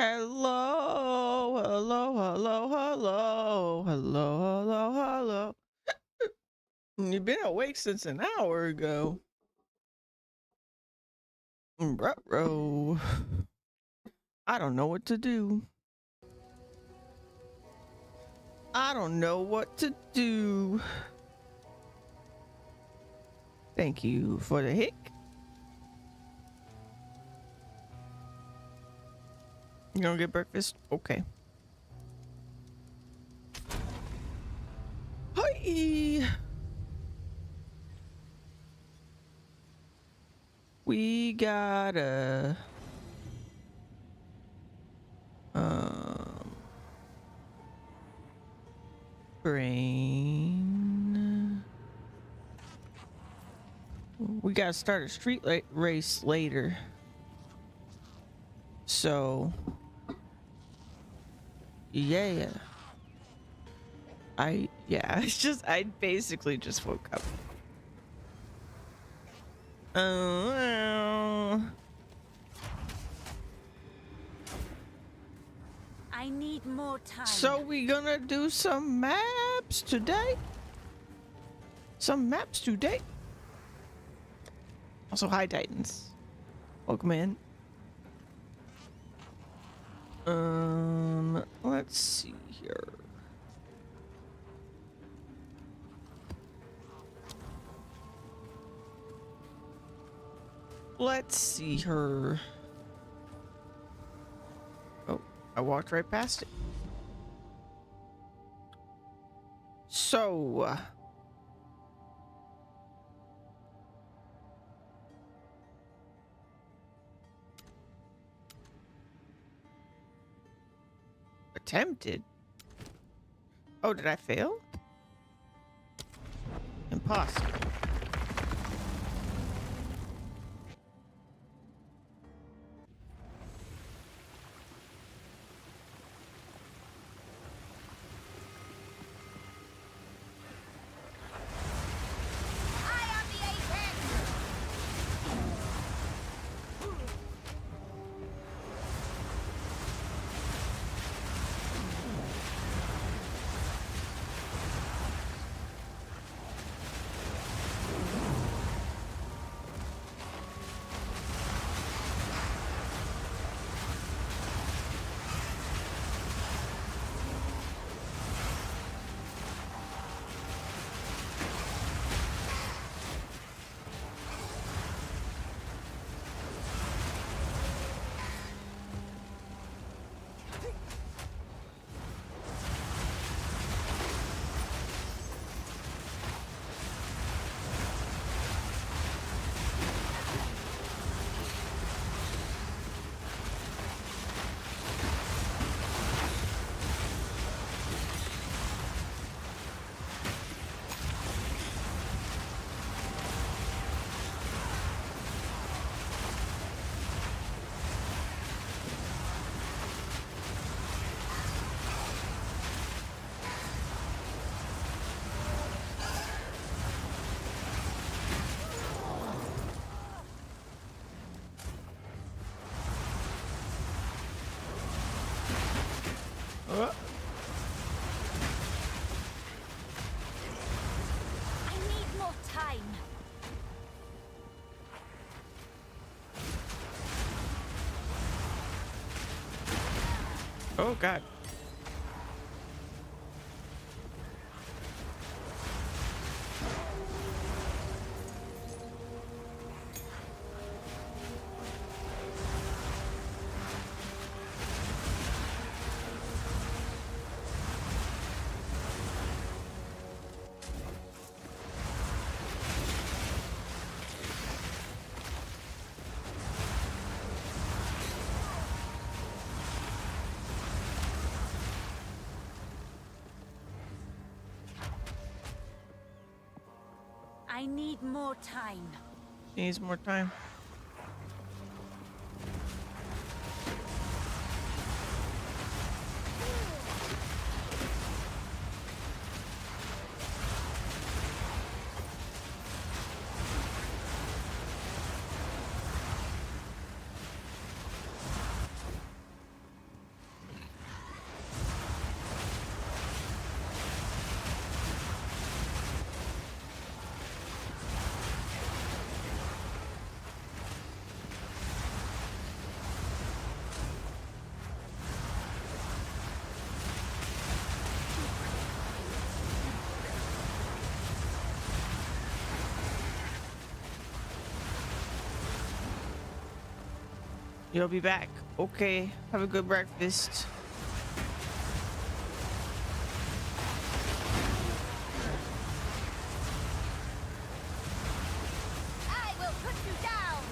Hello, hello, hello, hello, hello, hello, hello. You've been awake since an hour ago. Ruh-roh. I don't know what to do. I don't know what to do. Thank you for the hick. You gonna get breakfast? Okay. Hi. We got a brain. We gotta start a street race later. So yeah. It's just I basically just woke up. Oh. I need more time. So we gonna do some maps today? Also, hi Titans. Welcome in. Let's see here. Let's see her. Oh, I walked right past it. So, attempted. Oh, did I fail? Impossible. I need more time. Oh God. I need more time. Needs more time. You'll be back. Okay. Have a good breakfast. I will put you down.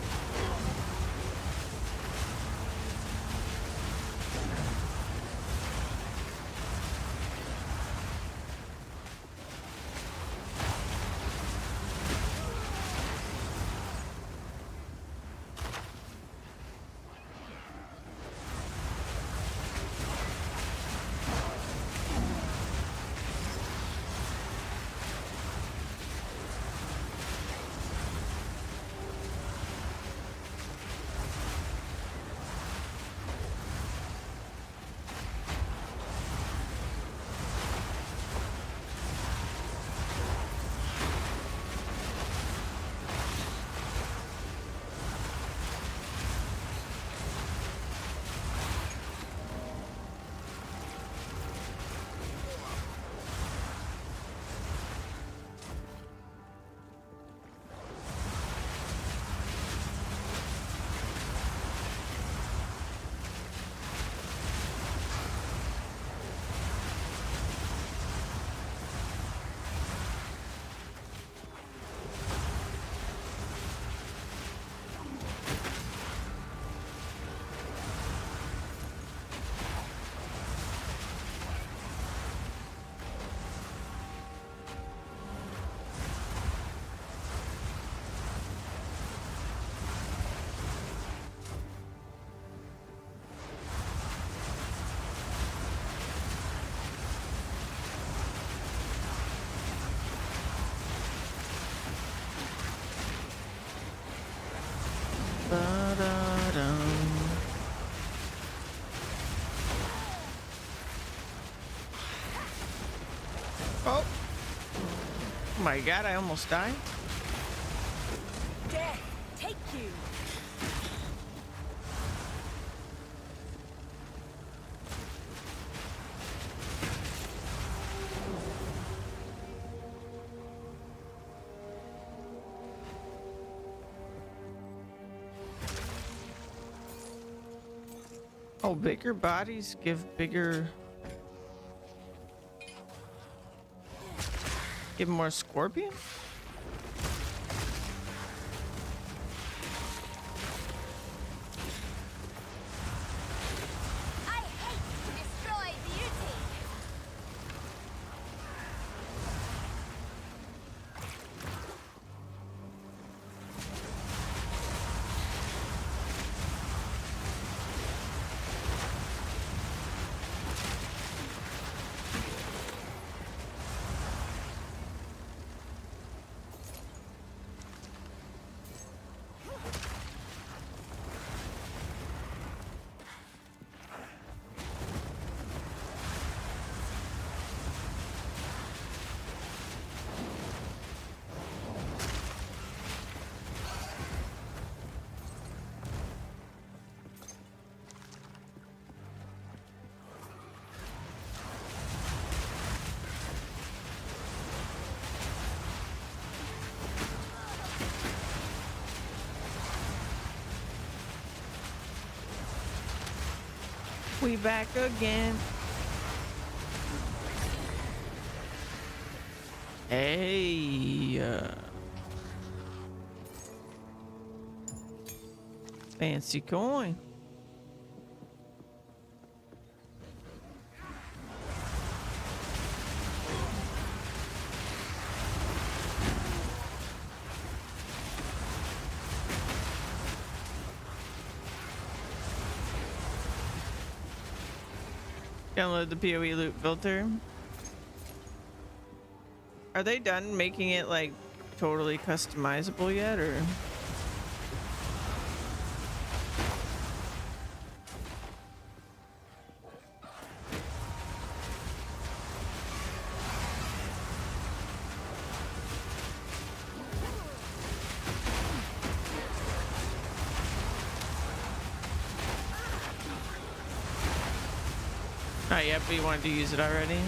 Ba-da-dum. Oh. Oh my god, I almost died. Death, take you. Oh, bigger bodies give bigger... Give more scorpion? I hate to destroy beauty. We back again. Hey, fancy coin. Download the PoE loot filter. Are they done making it like totally customizable yet, or? Not yet, but you wanted to use it already.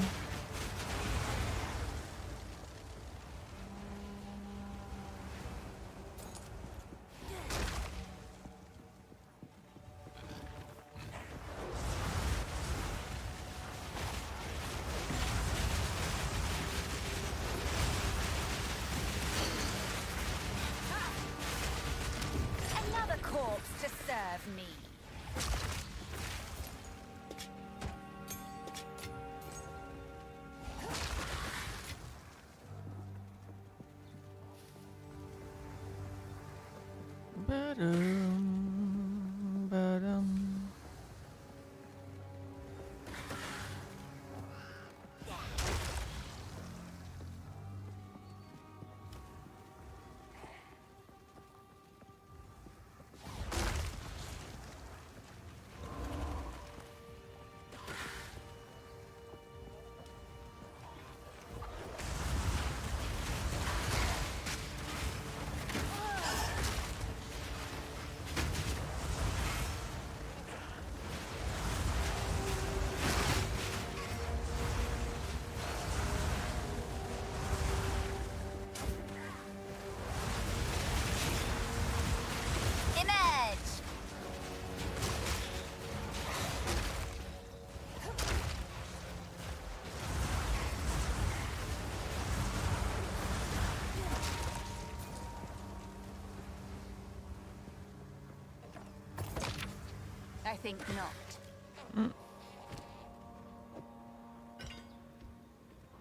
think not.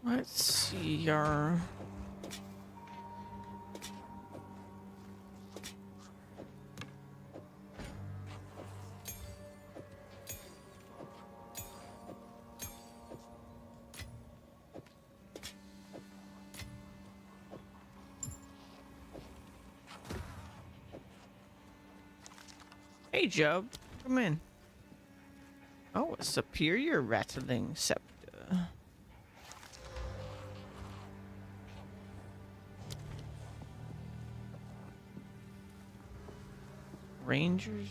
Let's see here. Hey, Job. Come in. Oh, a superior rattling scepter. Rangers.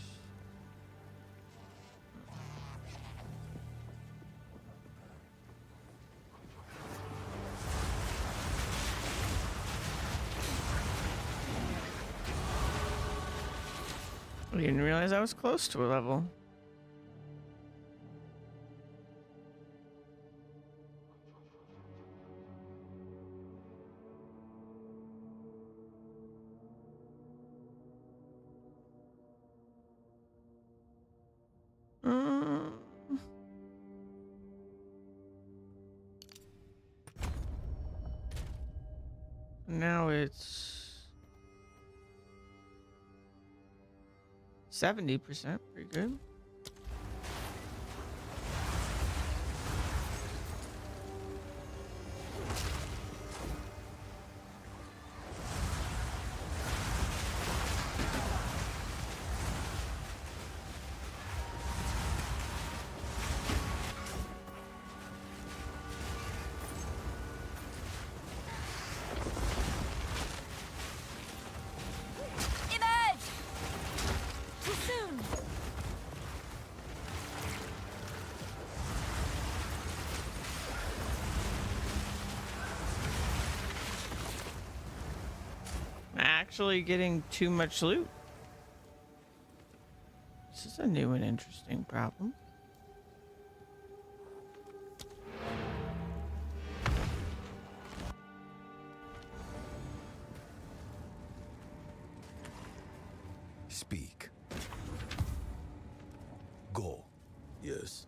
I didn't realize I was close to a level. Mm. Now it's 70%. Pretty good. Emerge! Too soon! Actually getting too much loot. This is a new and interesting problem. Speak. Go. Yes.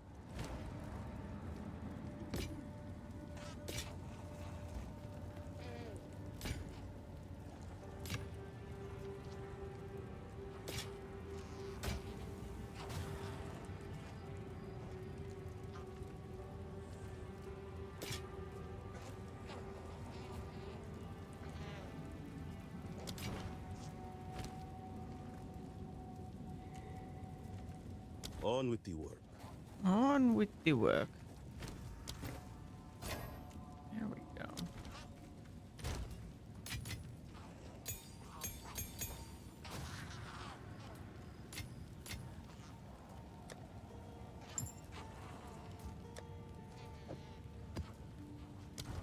On with the work. On with the work. There we go.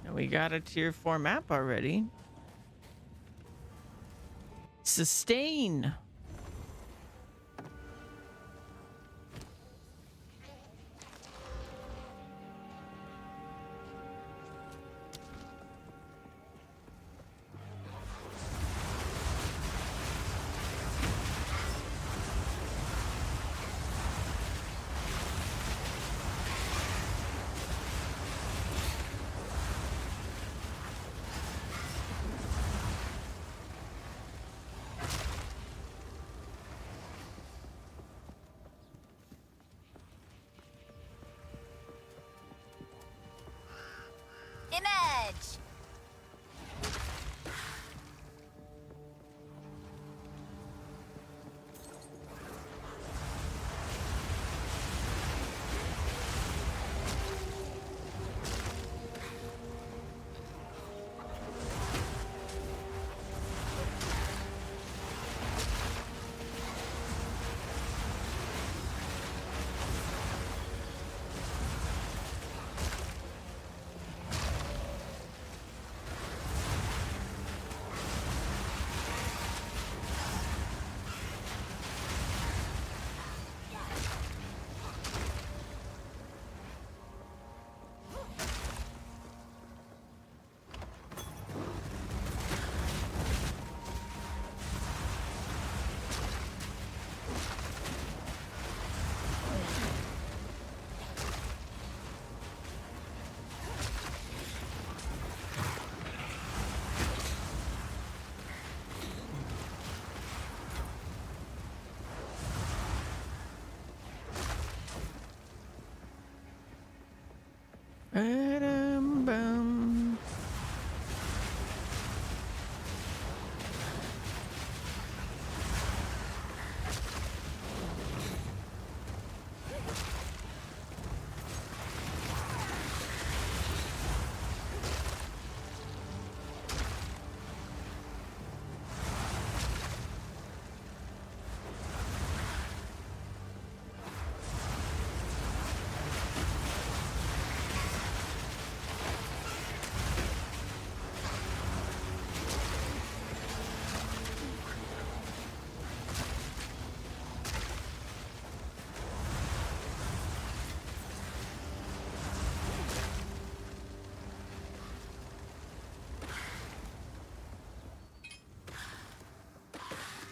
And we got a tier 4 map already. Sustain. Emerge!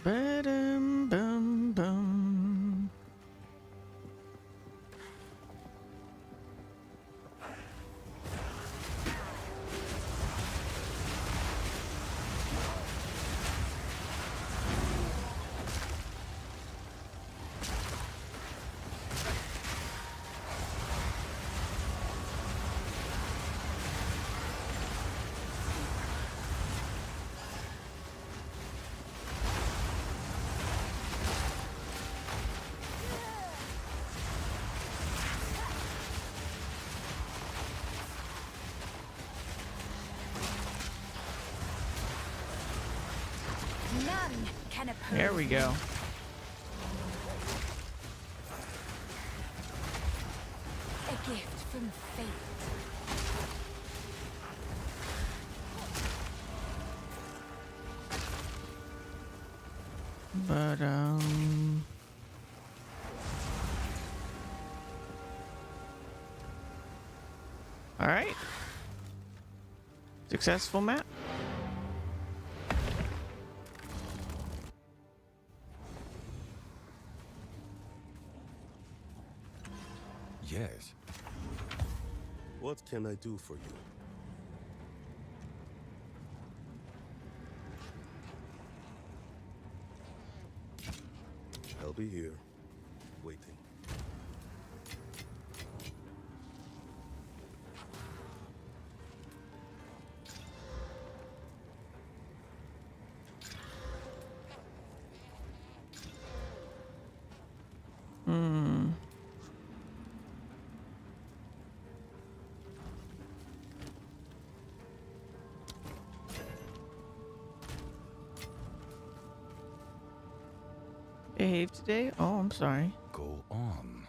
Ba-dum, bum, bum. None can oppose. There we go. A gift from fate. But all right. Successful map. Yes. What can I do for you? I'll be here, waiting. Hmm. Behave today? Oh, I'm sorry. Go on.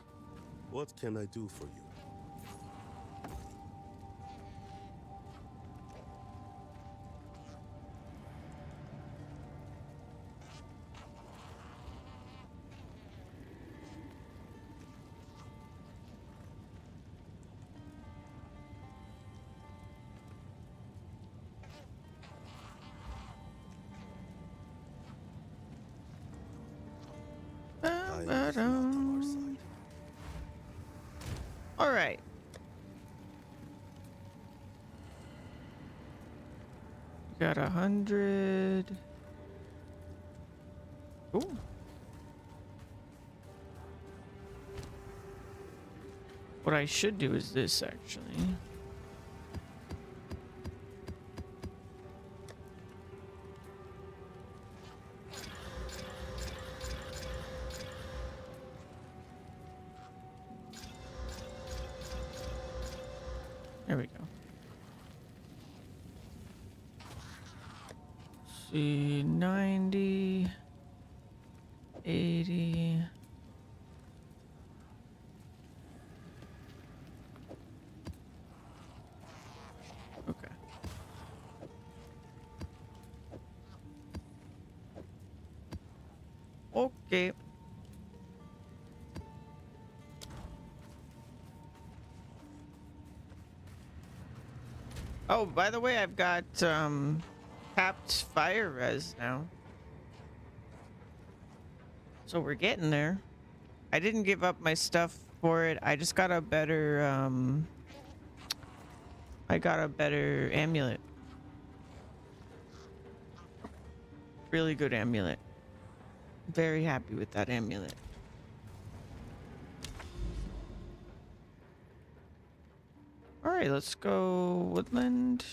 What can I do for you? Time is not on our side. All right. Got 100. Ooh. What I should do is this, actually. There we go. See, 90, 80. Okay. Okay. Oh, by the way, I've got capped fire res now. So we're getting there. I didn't give up my stuff for it. I just got a better I got a better amulet. Really good amulet. Very happy with that amulet. All right, let's go woodland.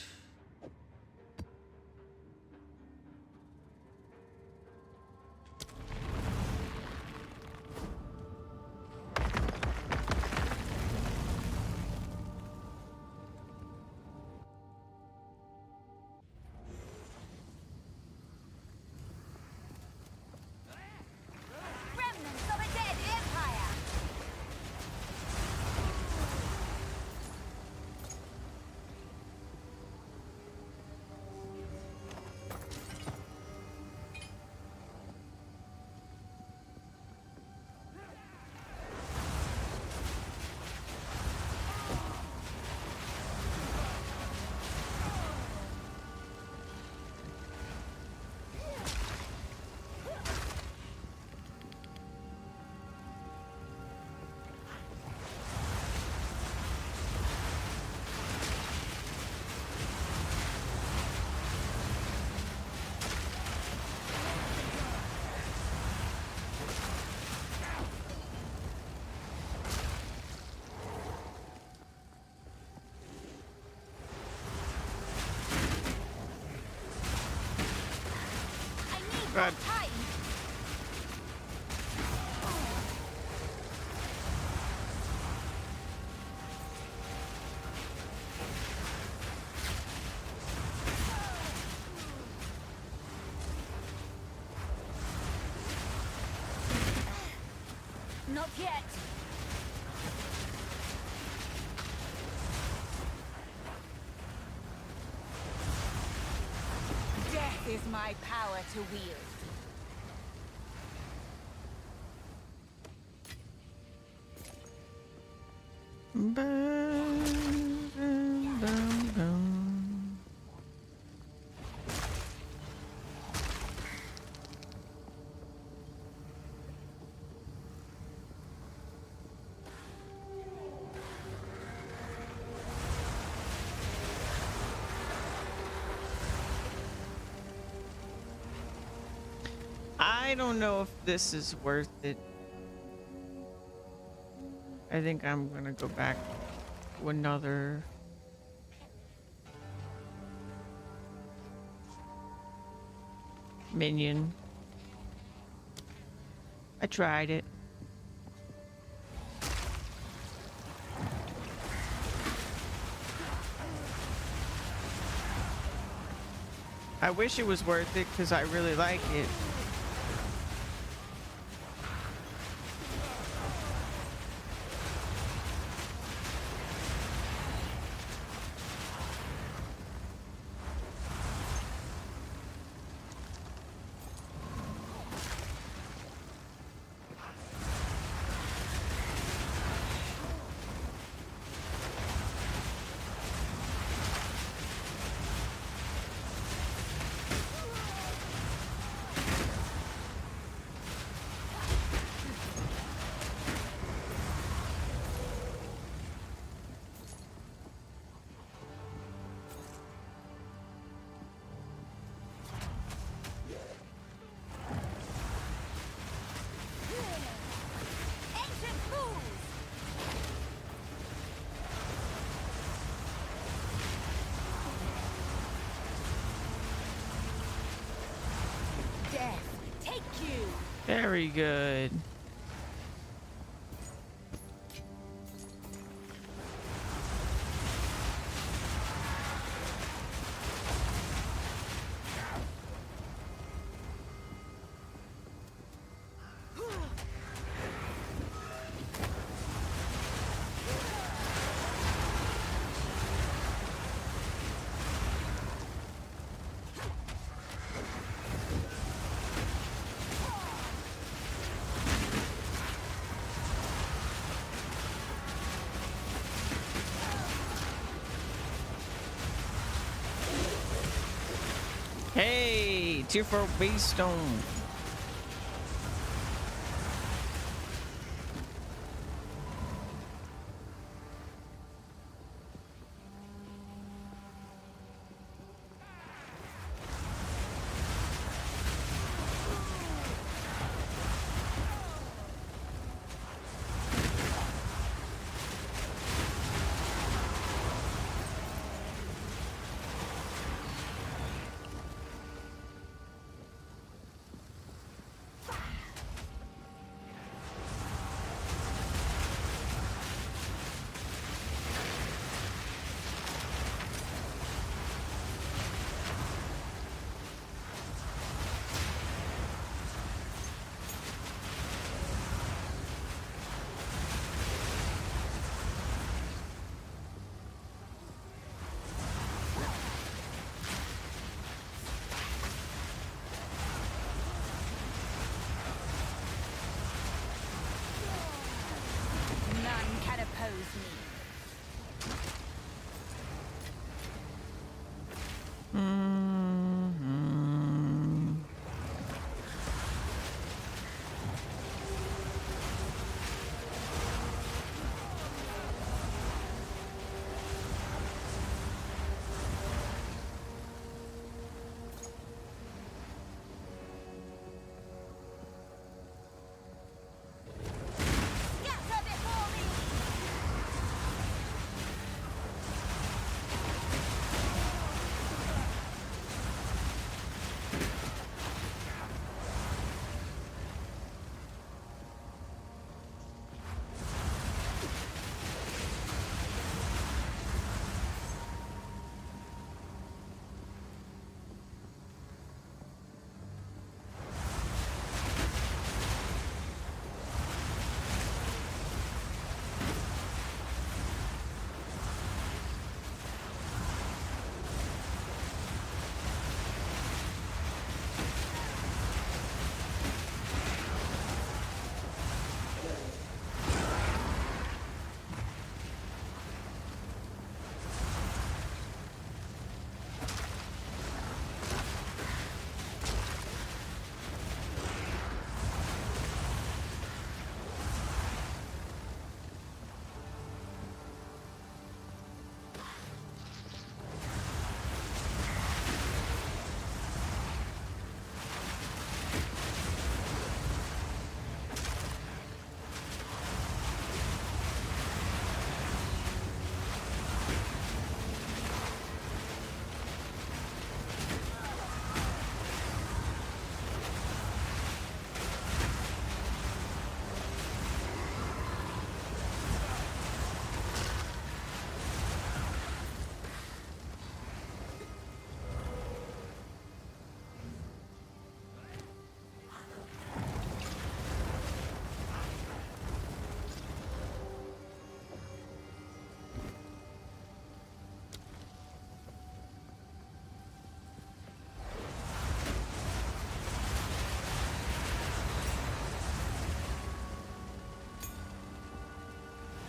Remnants of a dead empire. God. Time. Not yet. Death is my power to wield. Bum, bum, bum, bum. I don't know if this is worth it. I think I'm gonna go back to another minion. I tried it. I wish it was worth it because I really like it. Ancient fools! Death, take you! Very good. Hey, tier 4 base stone.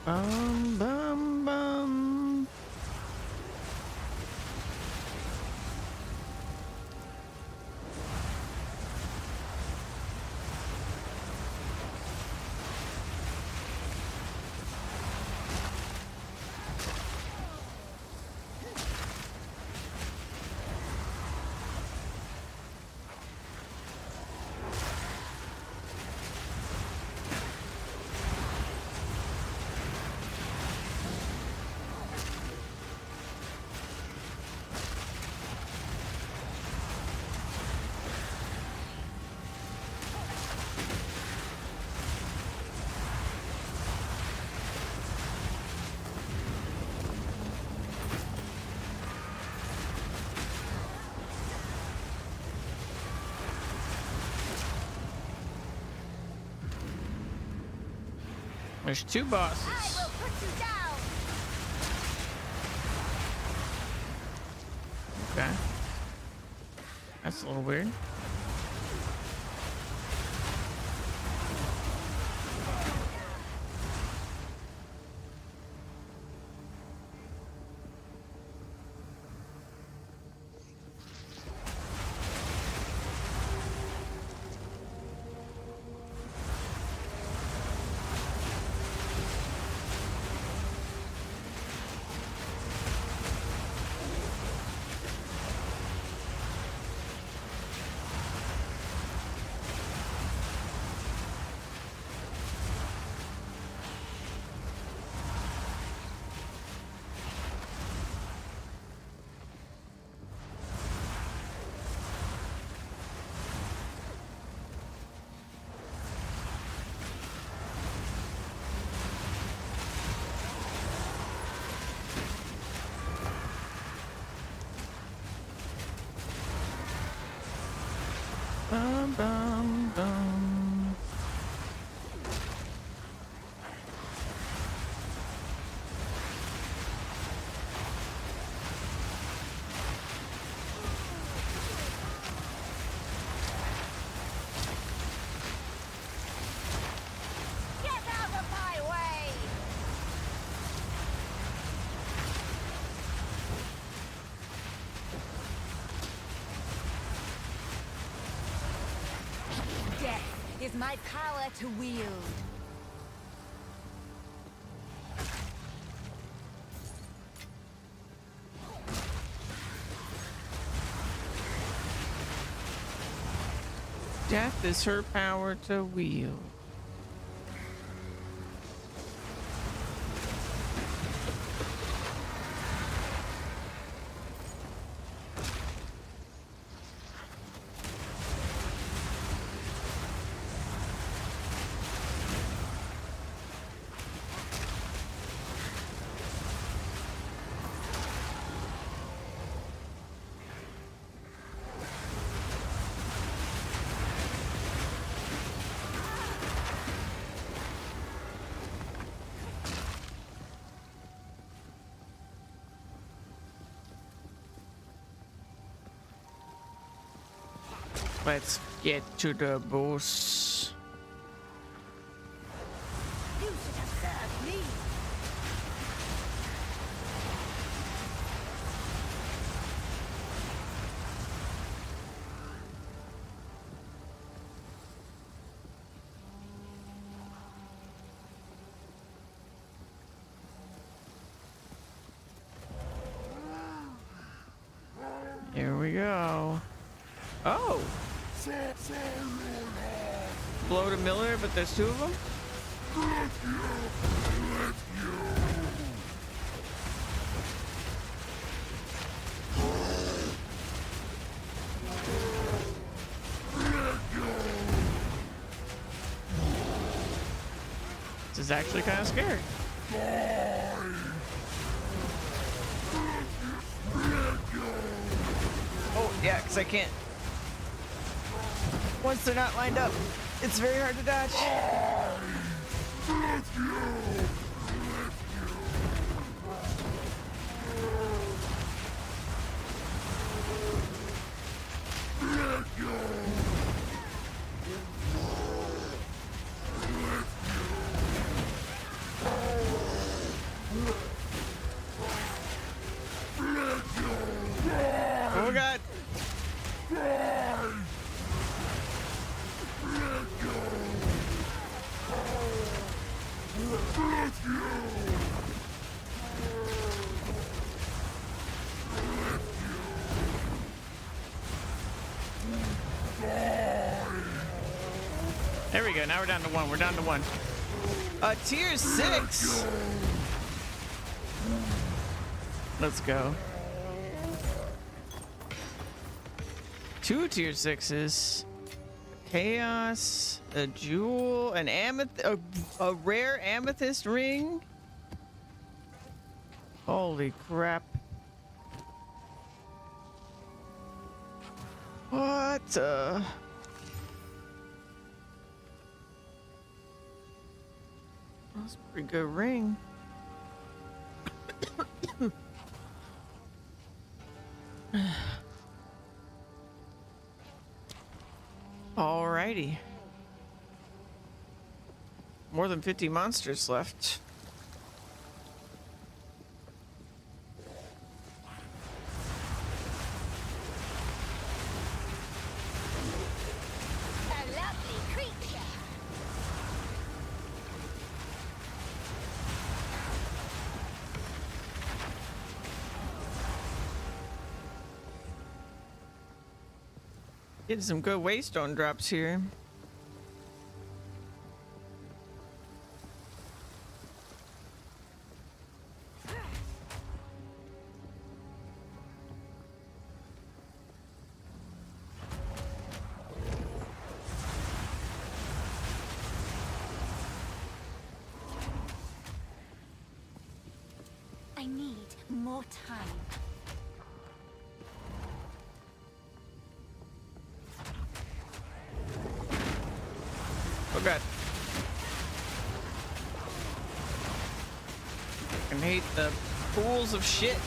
Bum, bum, bum. There's two bosses. I will put you down. Okay. That's a little weird. Bum, bum, bum. Get out of my way. Death is my power to wield. Death is her power to wield. Let's get to the boss. You should have served me. Here we go. Oh! Blow to Miller, but there's two of them? This is actually kind of scary. Oh, yeah, because I can't. Once they're not lined up, it's very hard to dodge. we go. Now we're down to one. We're down to one. Tier 6. Let's go. 2 tier 6s. Chaos, a jewel, an amethyst, a rare amethyst ring. Holy crap. What? That's a pretty good ring. Alrighty. More than 50 monsters left. A lovely creature. Getting some good waystone drops here. I need more time. Oh god. I hate the pools of shit.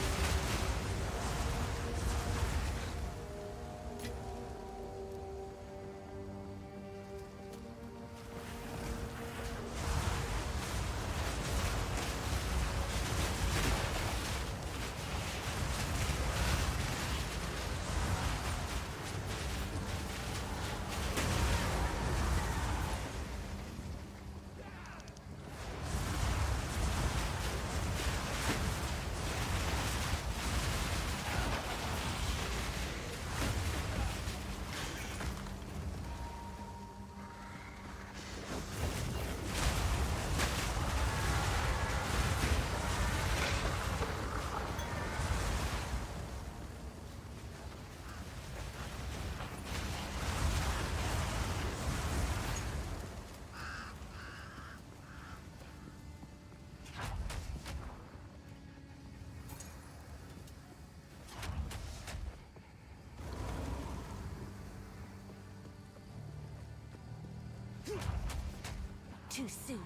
Too soon.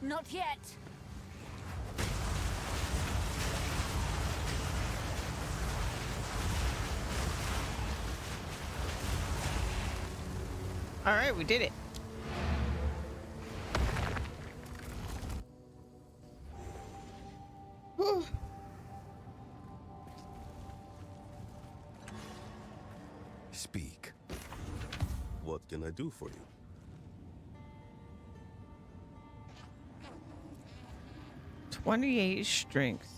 Not yet. All right, we did it. Whew. Speak. What can I do for you? 28 strength.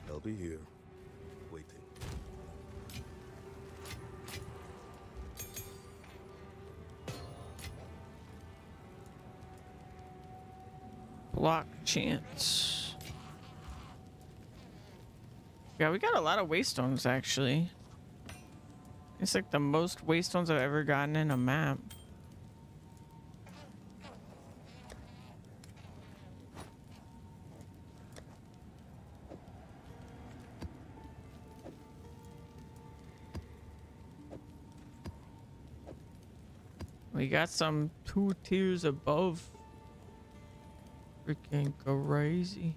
I'll be here, waiting. Block chance. Yeah, we got a lot of waystones actually. It's like the most waystones I've ever gotten in a map. We got some 2 tiers above. freaking crazy.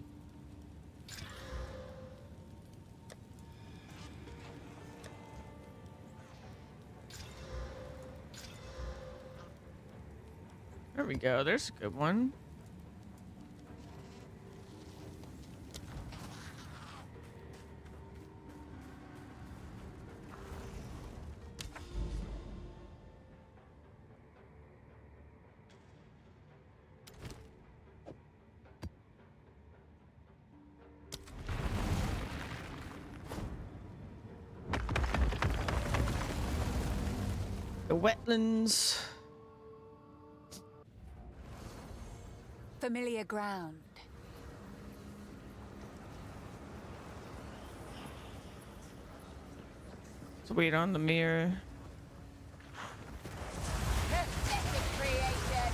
There we go. There's a good one. The wetlands. Familiar ground. Let's wait on the mirror. Pathetic creation.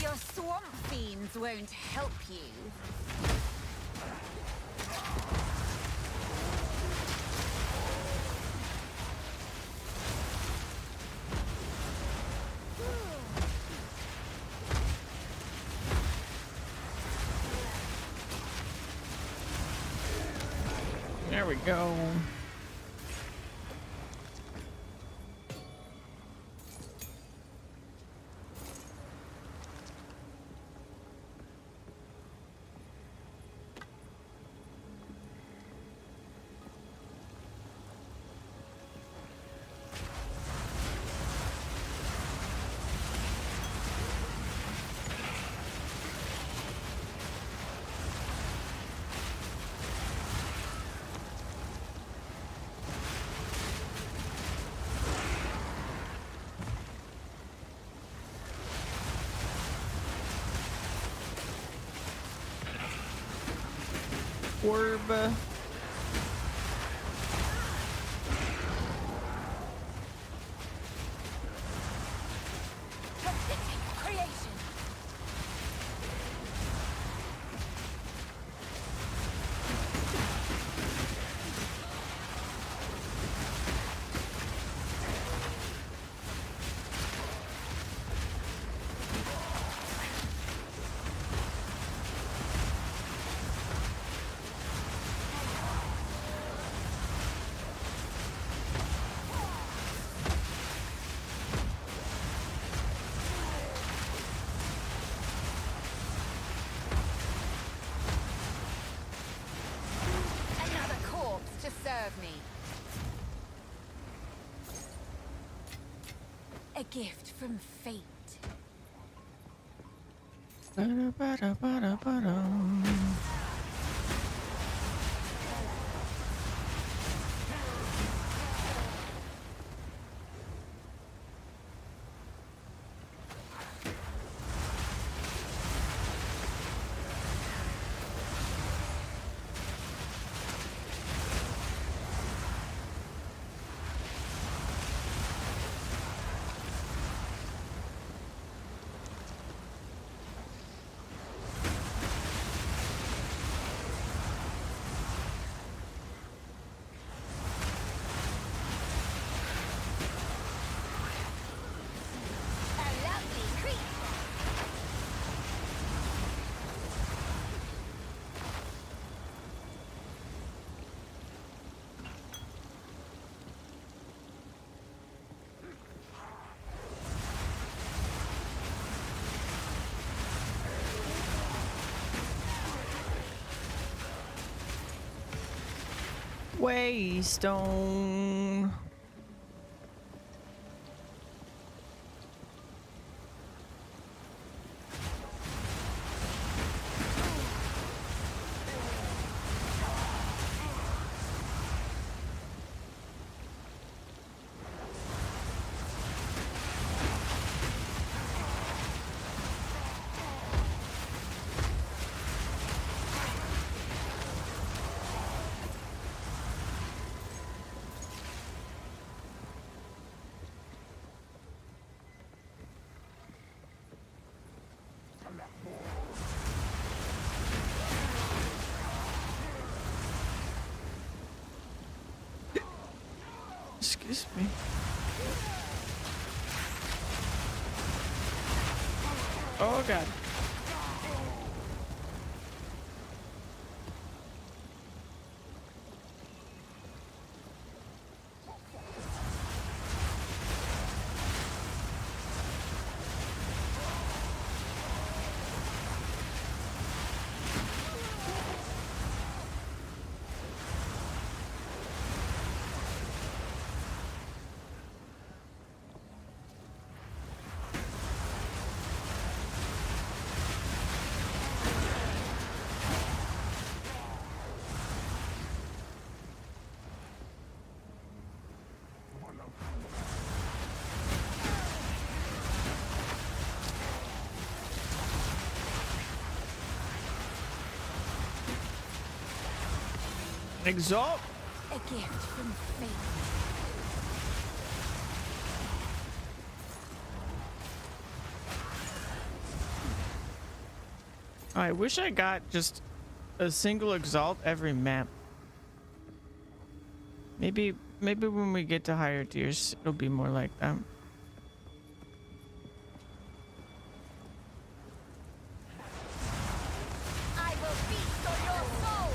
Your swamp fiends won't help you. There we go. Orb. Pathetic creation. Another corpse to serve me. A gift from fate. Ba-da-ba-da-ba-da-ba-dum. A lovely creature. Waystone. Excuse me. Oh god. Exalt. A gift from fate. I wish I got just a single exalt every map. Maybe when we get to higher tiers, it'll be more like that. I will feast on your soul.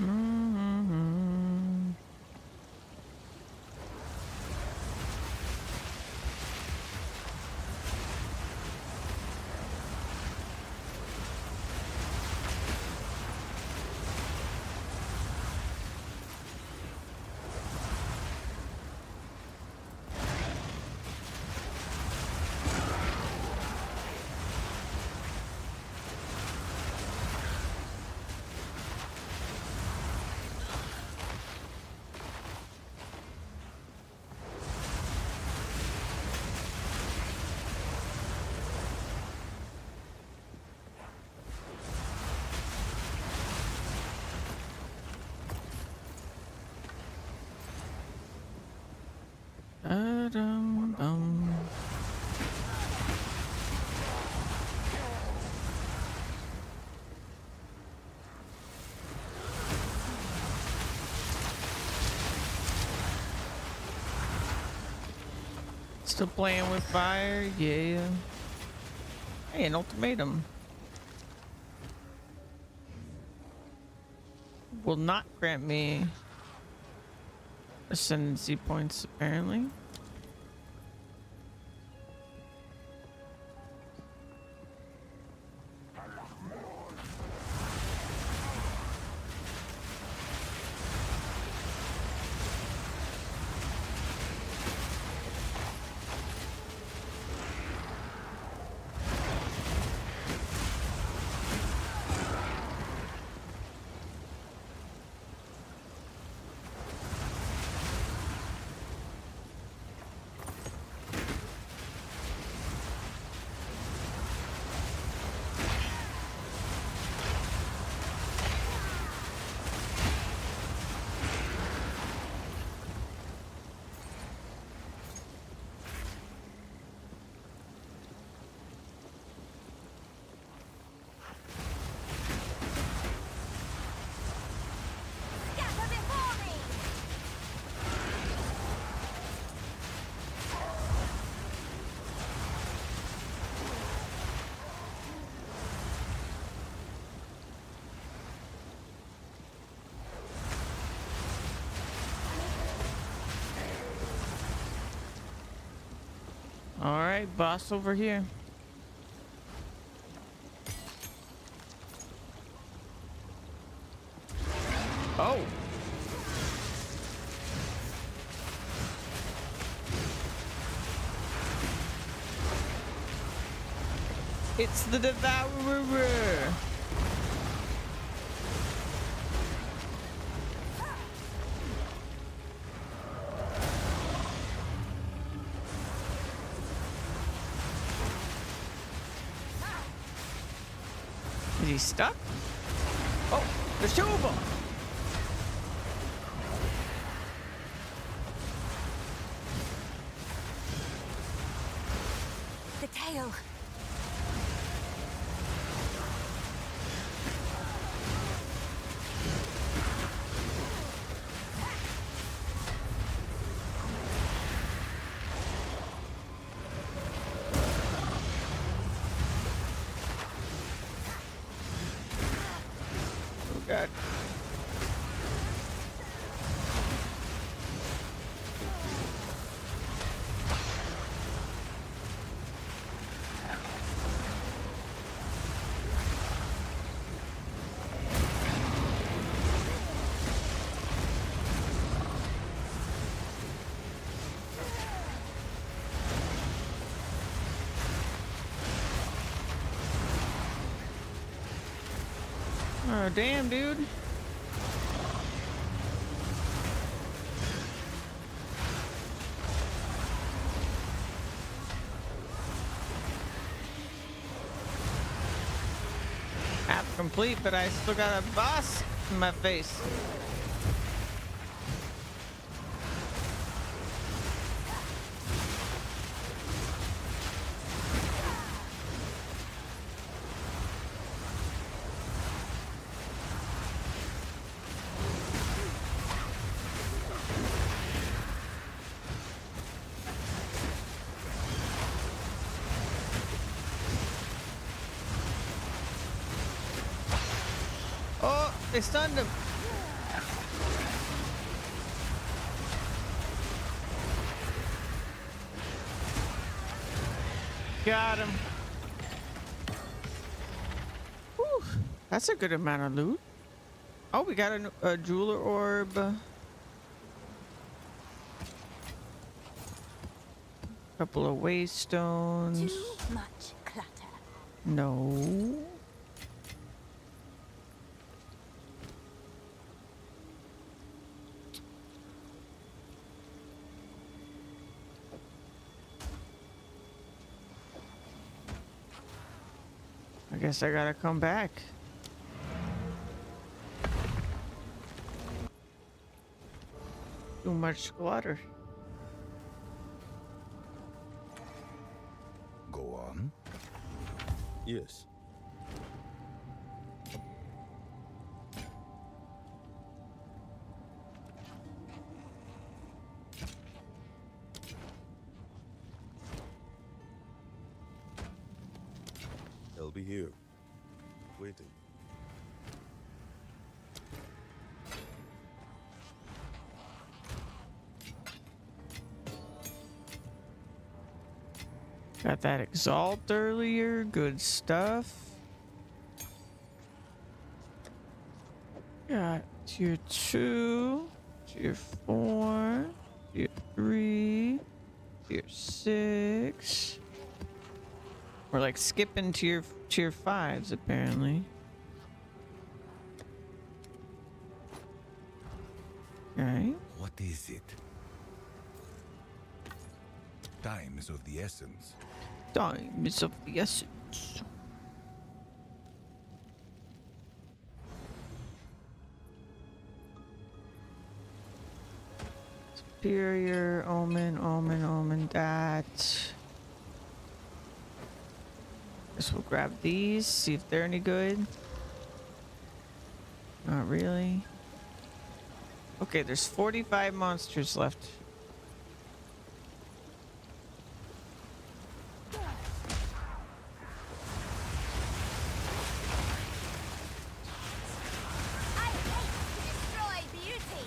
Mm-hmm. Dum. Still playing with fire? Yeah. Hey, an ultimatum. Will not grant me ascendancy points, apparently. All right, boss over here. Oh. It's the Devourer. Is he stuck? Oh, there's two of them. The tail. Oh, God. Oh, damn, dude. Half complete, but I still got a boss in my face. Oh, they stunned him. Got him. Whew, that's a good amount of loot. Oh, we got a jeweler orb. Couple of waystones. Too much clutter. No. I guess I gotta come back. Too much clutter. Go on. Yes. I'll be here, waiting. Got that exalt earlier. Good stuff. Got tier 2, tier 4, tier 3, tier 6. We're like skipping tier 5s apparently. Okay. What is it? Time is of the essence. Time is of the essence. Superior, omen, that. Guess we'll grab these, see if they're any good. Not really. Okay, there's 45 monsters left. I hate to destroy beauty.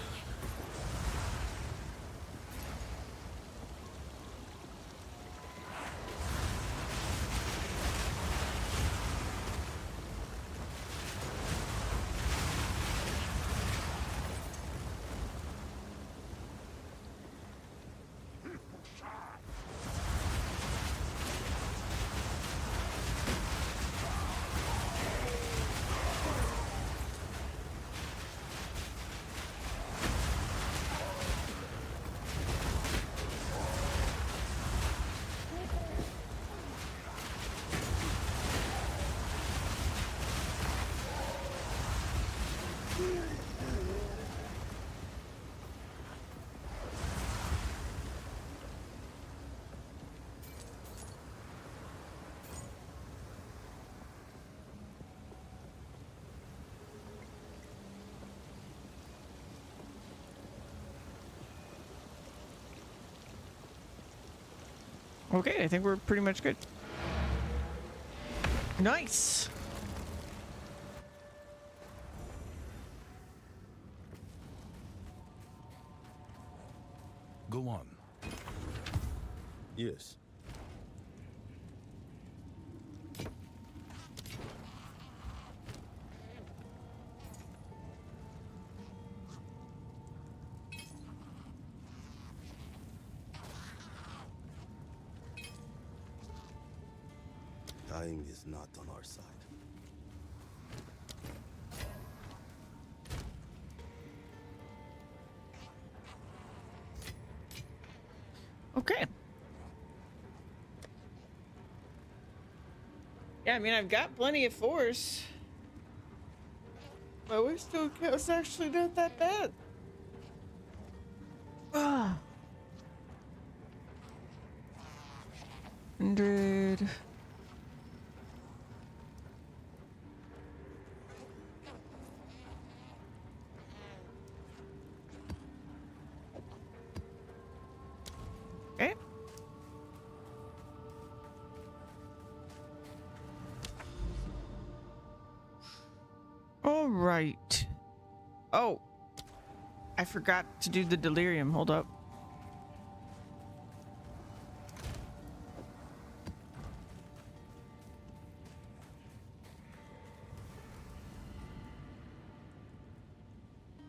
Okay, I think we're pretty much good. Nice. Go on. Yes. Time is not on our side. Okay. Yeah, I mean, I've got plenty of force. My waist still is actually not that bad. Ah. 100. Okay. All right. Oh, I forgot to do the delirium. Hold up.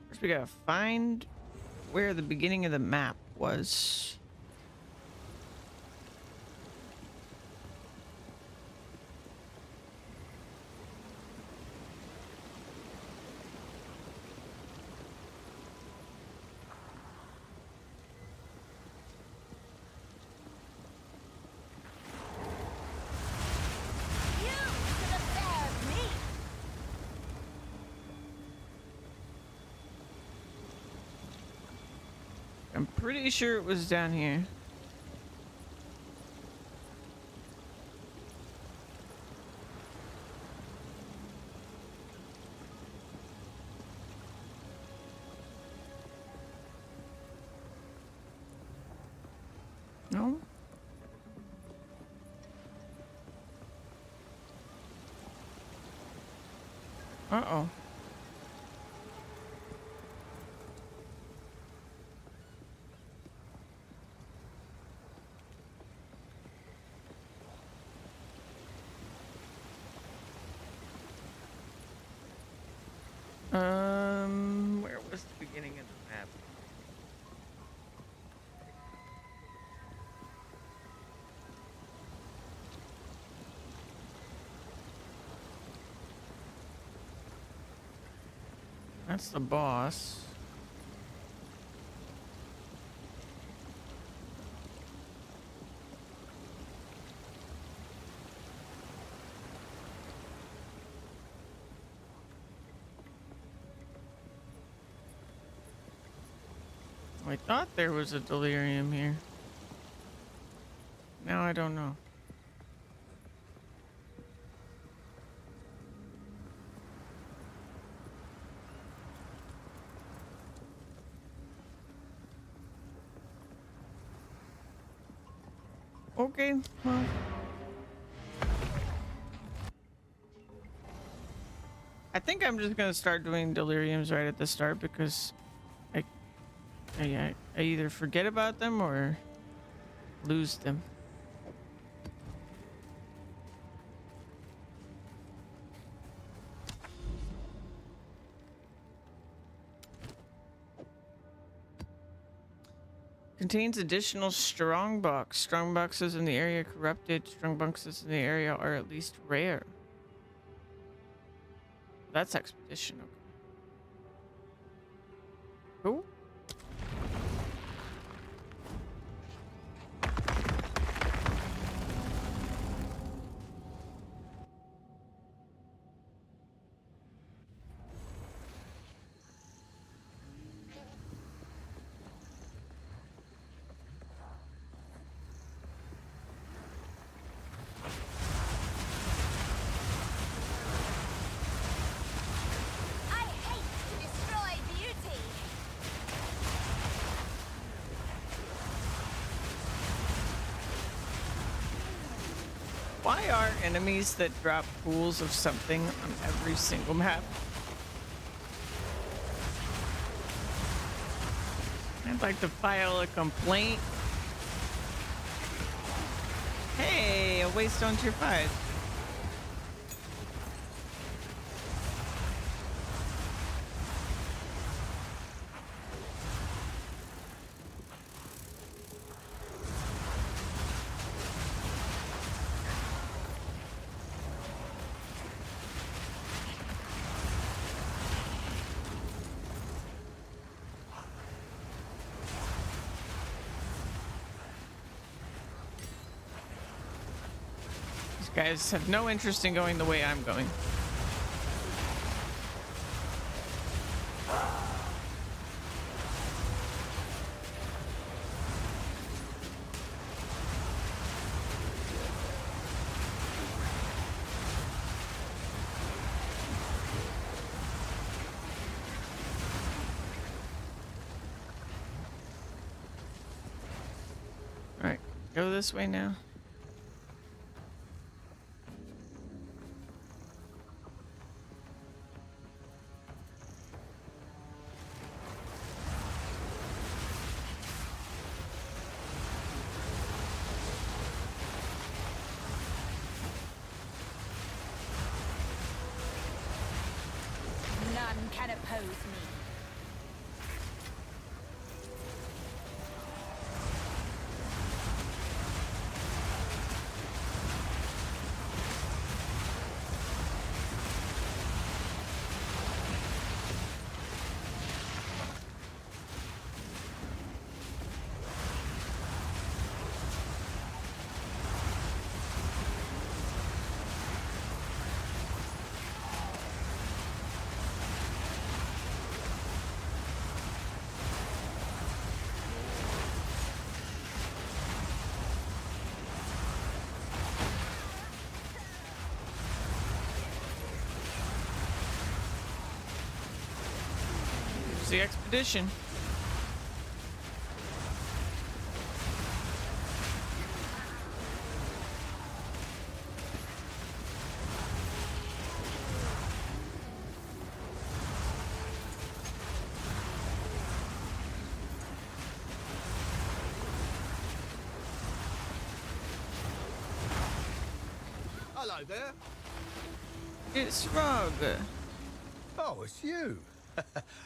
First, we gotta find where the beginning of the map was. You to the bear of me. I'm pretty sure it was down here. No? Uh-oh. Where was the beginning of the map? That's the boss. I thought there was a delirium here. Now I don't know. Okay, well. I think I'm just gonna start doing deliriums right at the start because I either forget about them or lose them. Contains additional strong box. Strong boxes in the area corrupted. Strong boxes in the area are at least rare. That's expedition. Okay. Cool. I hate to destroy beauty. Why are enemies that drop pools of something on every single map? I'd like to file a complaint. Hey, a waystone tier 5. Guys have no interest in going the way I'm going. All right, go this way now. None can oppose me. Here's the expedition. Hello there. It's Rog. Oh, it's you.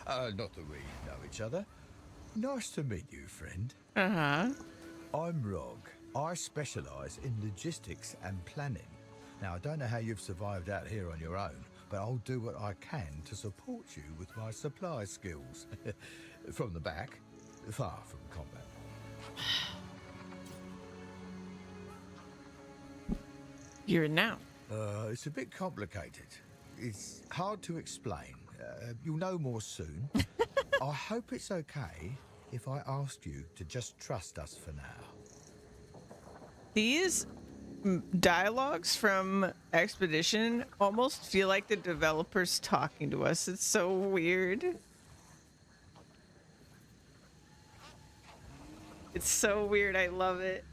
Not that we know each other. Nice to meet you, friend. Uh-huh. I'm Rog. I specialise in logistics and planning. Now, I don't know how you've survived out here on your own, but I'll do what I can to support you with my supply skills. From the back, far from combat. Here now. It's a bit complicated. It's hard to explain. You'll know more soon. I hope it's okay if I ask you to just trust us for now. These dialogues from Expedition almost feel like the developers talking to us. It's so weird. It's so weird. I love it.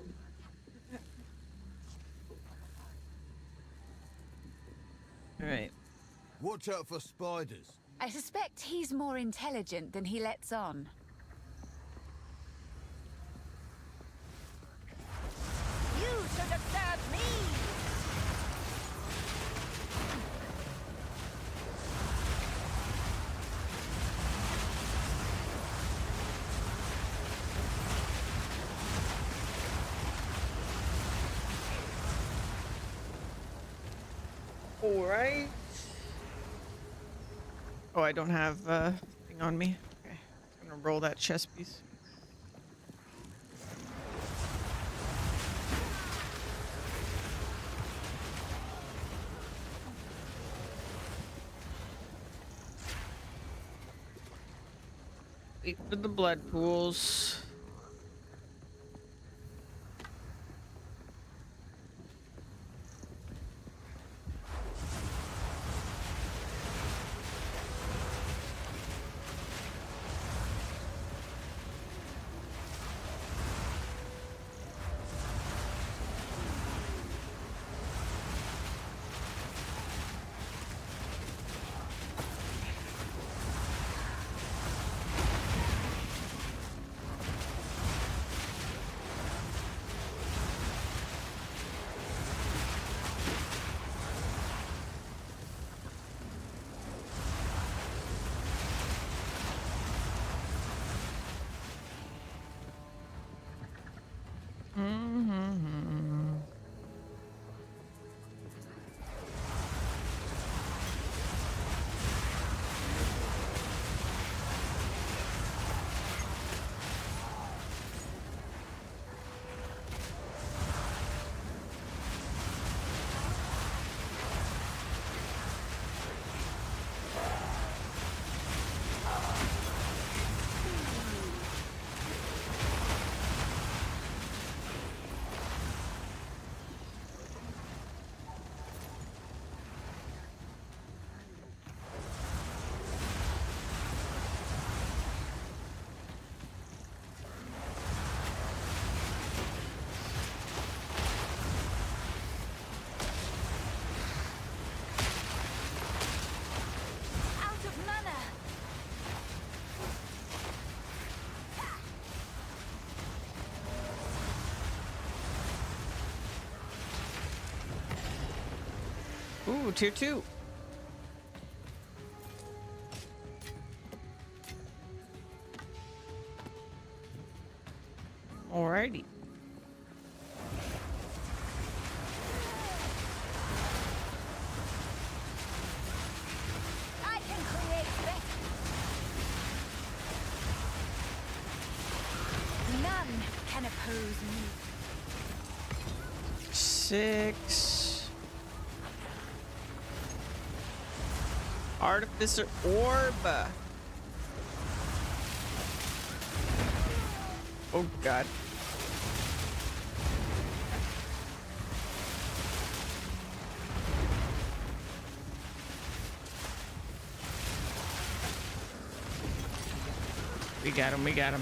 All right. Watch out for spiders. I suspect he's more intelligent than he lets on. You should have served me! All right. Oh, I don't have thing on me. Okay, I'm gonna roll that chess piece. Wait for the blood pools. Mm-hmm. Out of mana. Ooh, tier 2. Alrighty. I can create better. None can oppose me. 6. Artificer Orb. Oh god. We got him, we got him.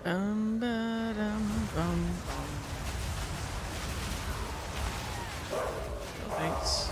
Ba-dum, bum. No thanks.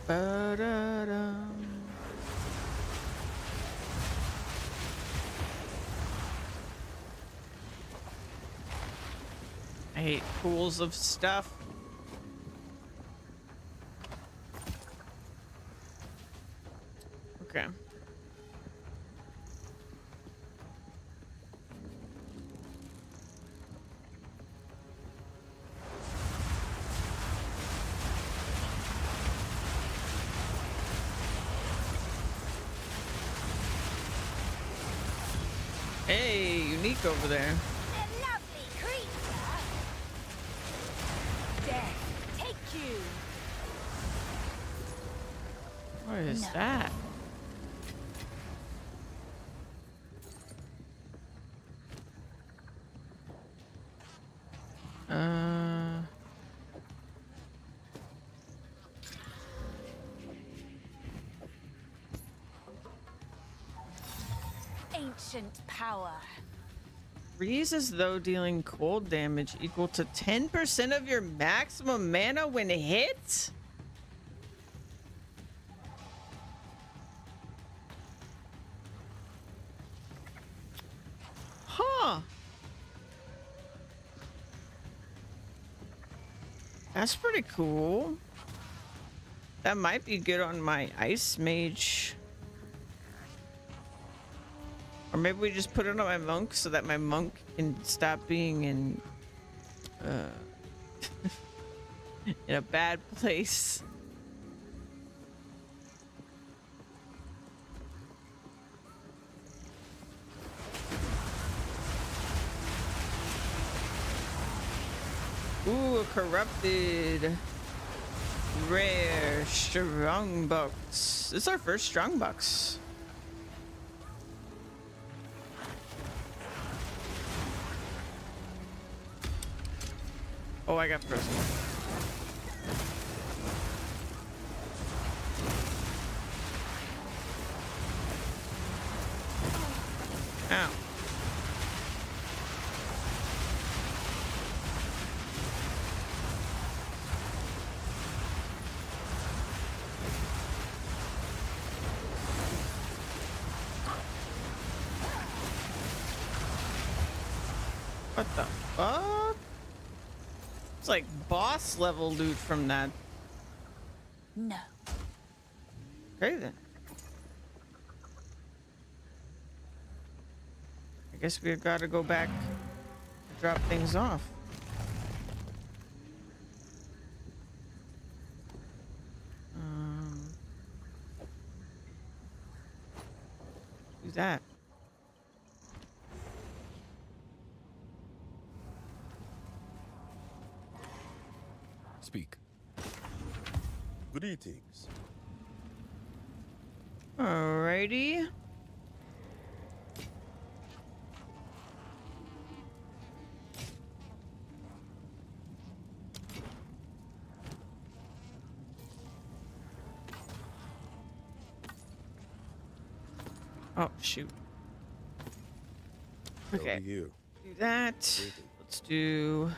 Ba-da-dum. I hate pools of stuff. Okay. Hey, unique over there. A lovely creature. Death, take you. What is No. that? Uh, Ancient power. reads as though dealing cold damage equal to 10% of your maximum mana when hit? Huh. That's pretty cool. That might be good on my ice mage. Or maybe we just put it on my monk so that my monk can stop being in in a bad place. Ooh, a corrupted rare strong box. This is our first strong box. Oh, I got frozen. Ow. What the fuck? It's like boss level loot from that. No. Okay then. I guess we've got to go back and drop things off. Do that. Speak. Greetings. Alrighty. Oh, shoot. Okay. Over here. Do that. Let's do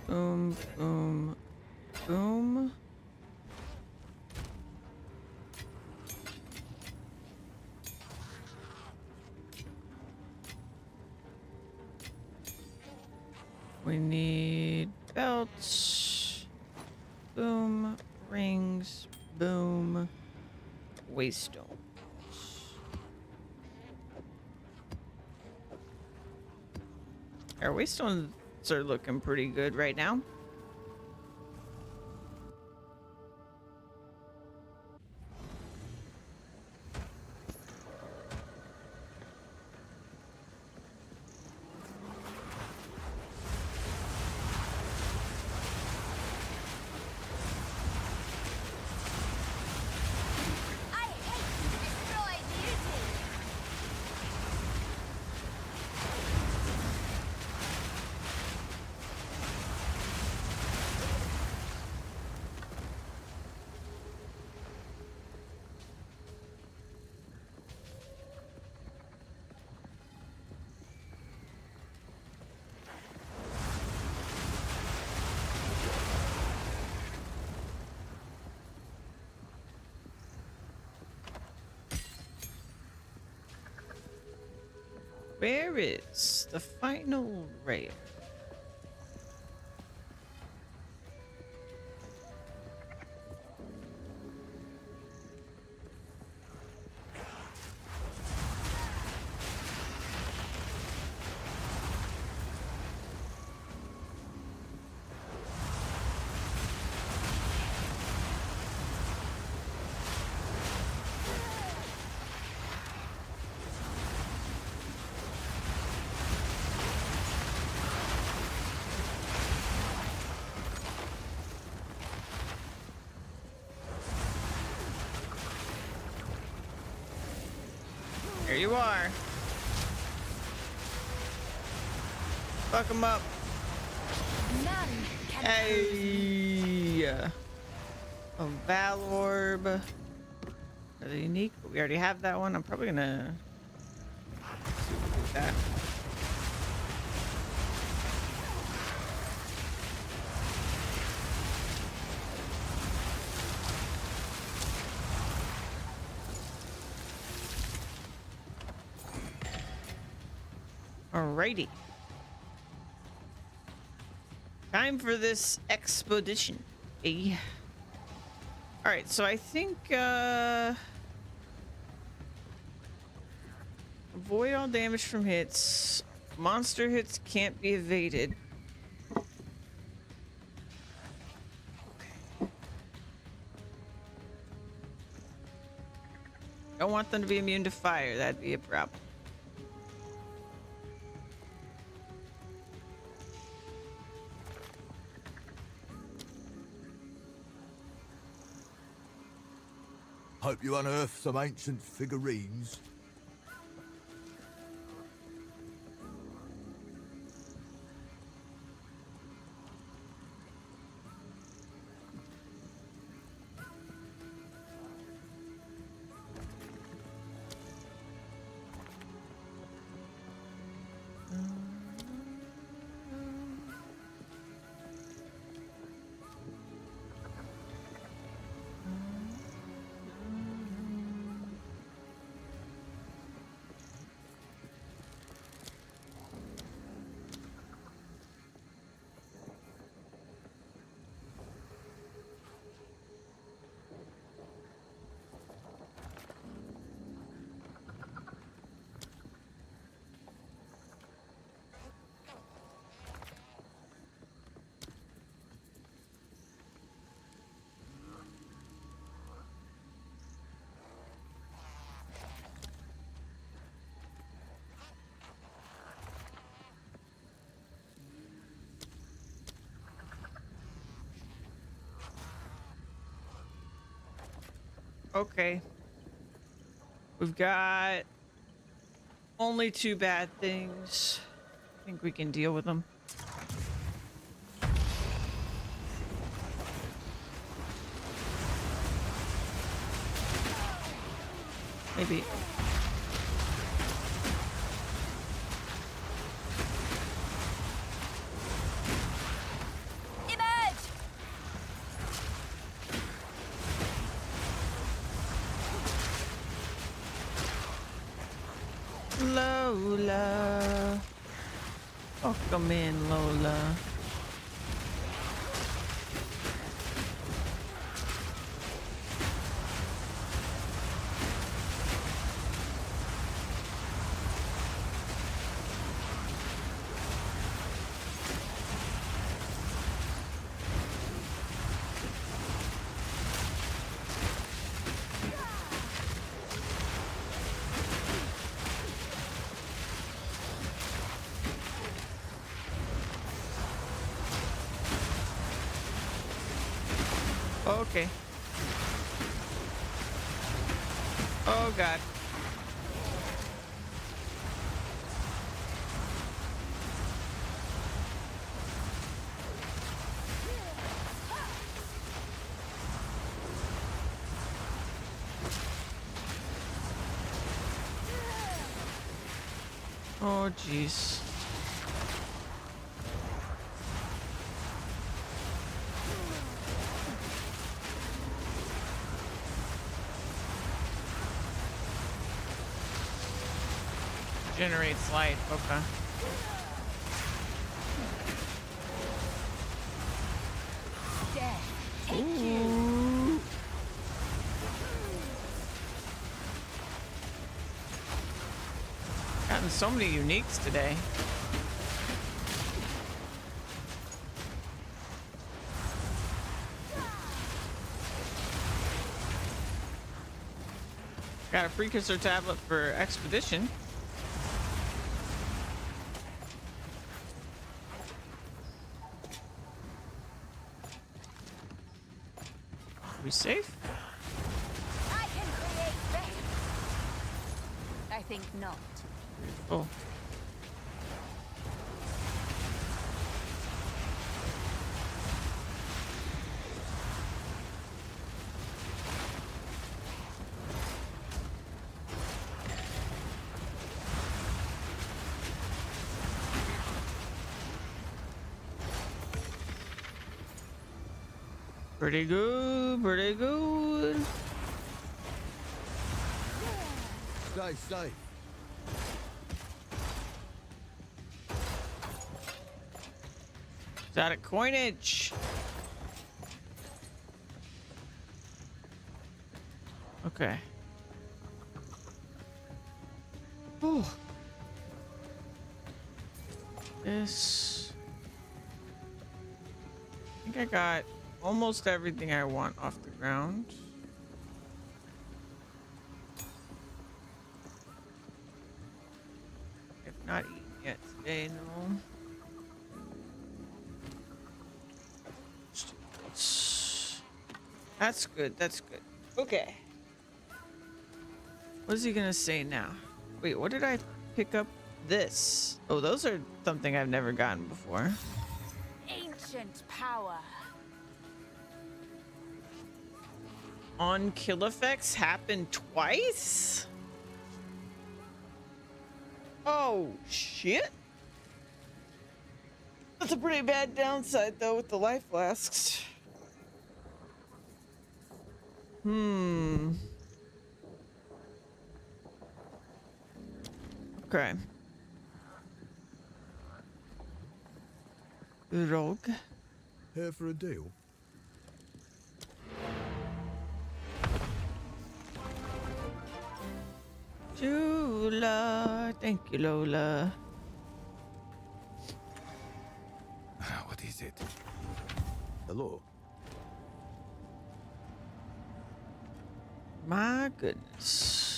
boom, boom, boom. We need belts. Boom. Rings. Boom. Waystone. Our waystones are looking pretty good right now. I hate to destroy beauty. Where is the final rail? Here you are. Fuck him up. None can Hey. A Valorb. Are they unique? But we already have that one. I'm probably gonna do that. Alrighty. Time for this expedition. Eh? All right, so I think avoid all damage from hits. Monster hits can't be evaded. Don't want them to be immune to fire. That'd be a problem. Hope you unearth some ancient figurines. Okay. We've got only 2 bad things. I think we can deal with them. Maybe. Emerge! Lola. Welcome in, Lola. Okay. Oh god. Oh jeez. Generates light. Okay. Death. Take you. Ooh. Gotten so many uniques today. Got a precursor tablet for expedition. Are we safe? I can create better. I think not. Oh. Pretty good, pretty good. Stay safe. It's out of coinage. Okay. Ooh. This. I think I got almost everything I want off the ground. I've not eaten yet today, no. That's good. That's good. Okay. What is he gonna say now? Wait, what did I pick up? This. Oh, those are something I've never gotten before. Ancient power. On kill effects happen twice? Oh, shit. That's a pretty bad downside, though, with the life flasks. Okay. Rogue. Here for a deal? Jula. Thank you, Lola. What is it? Hello. My goodness.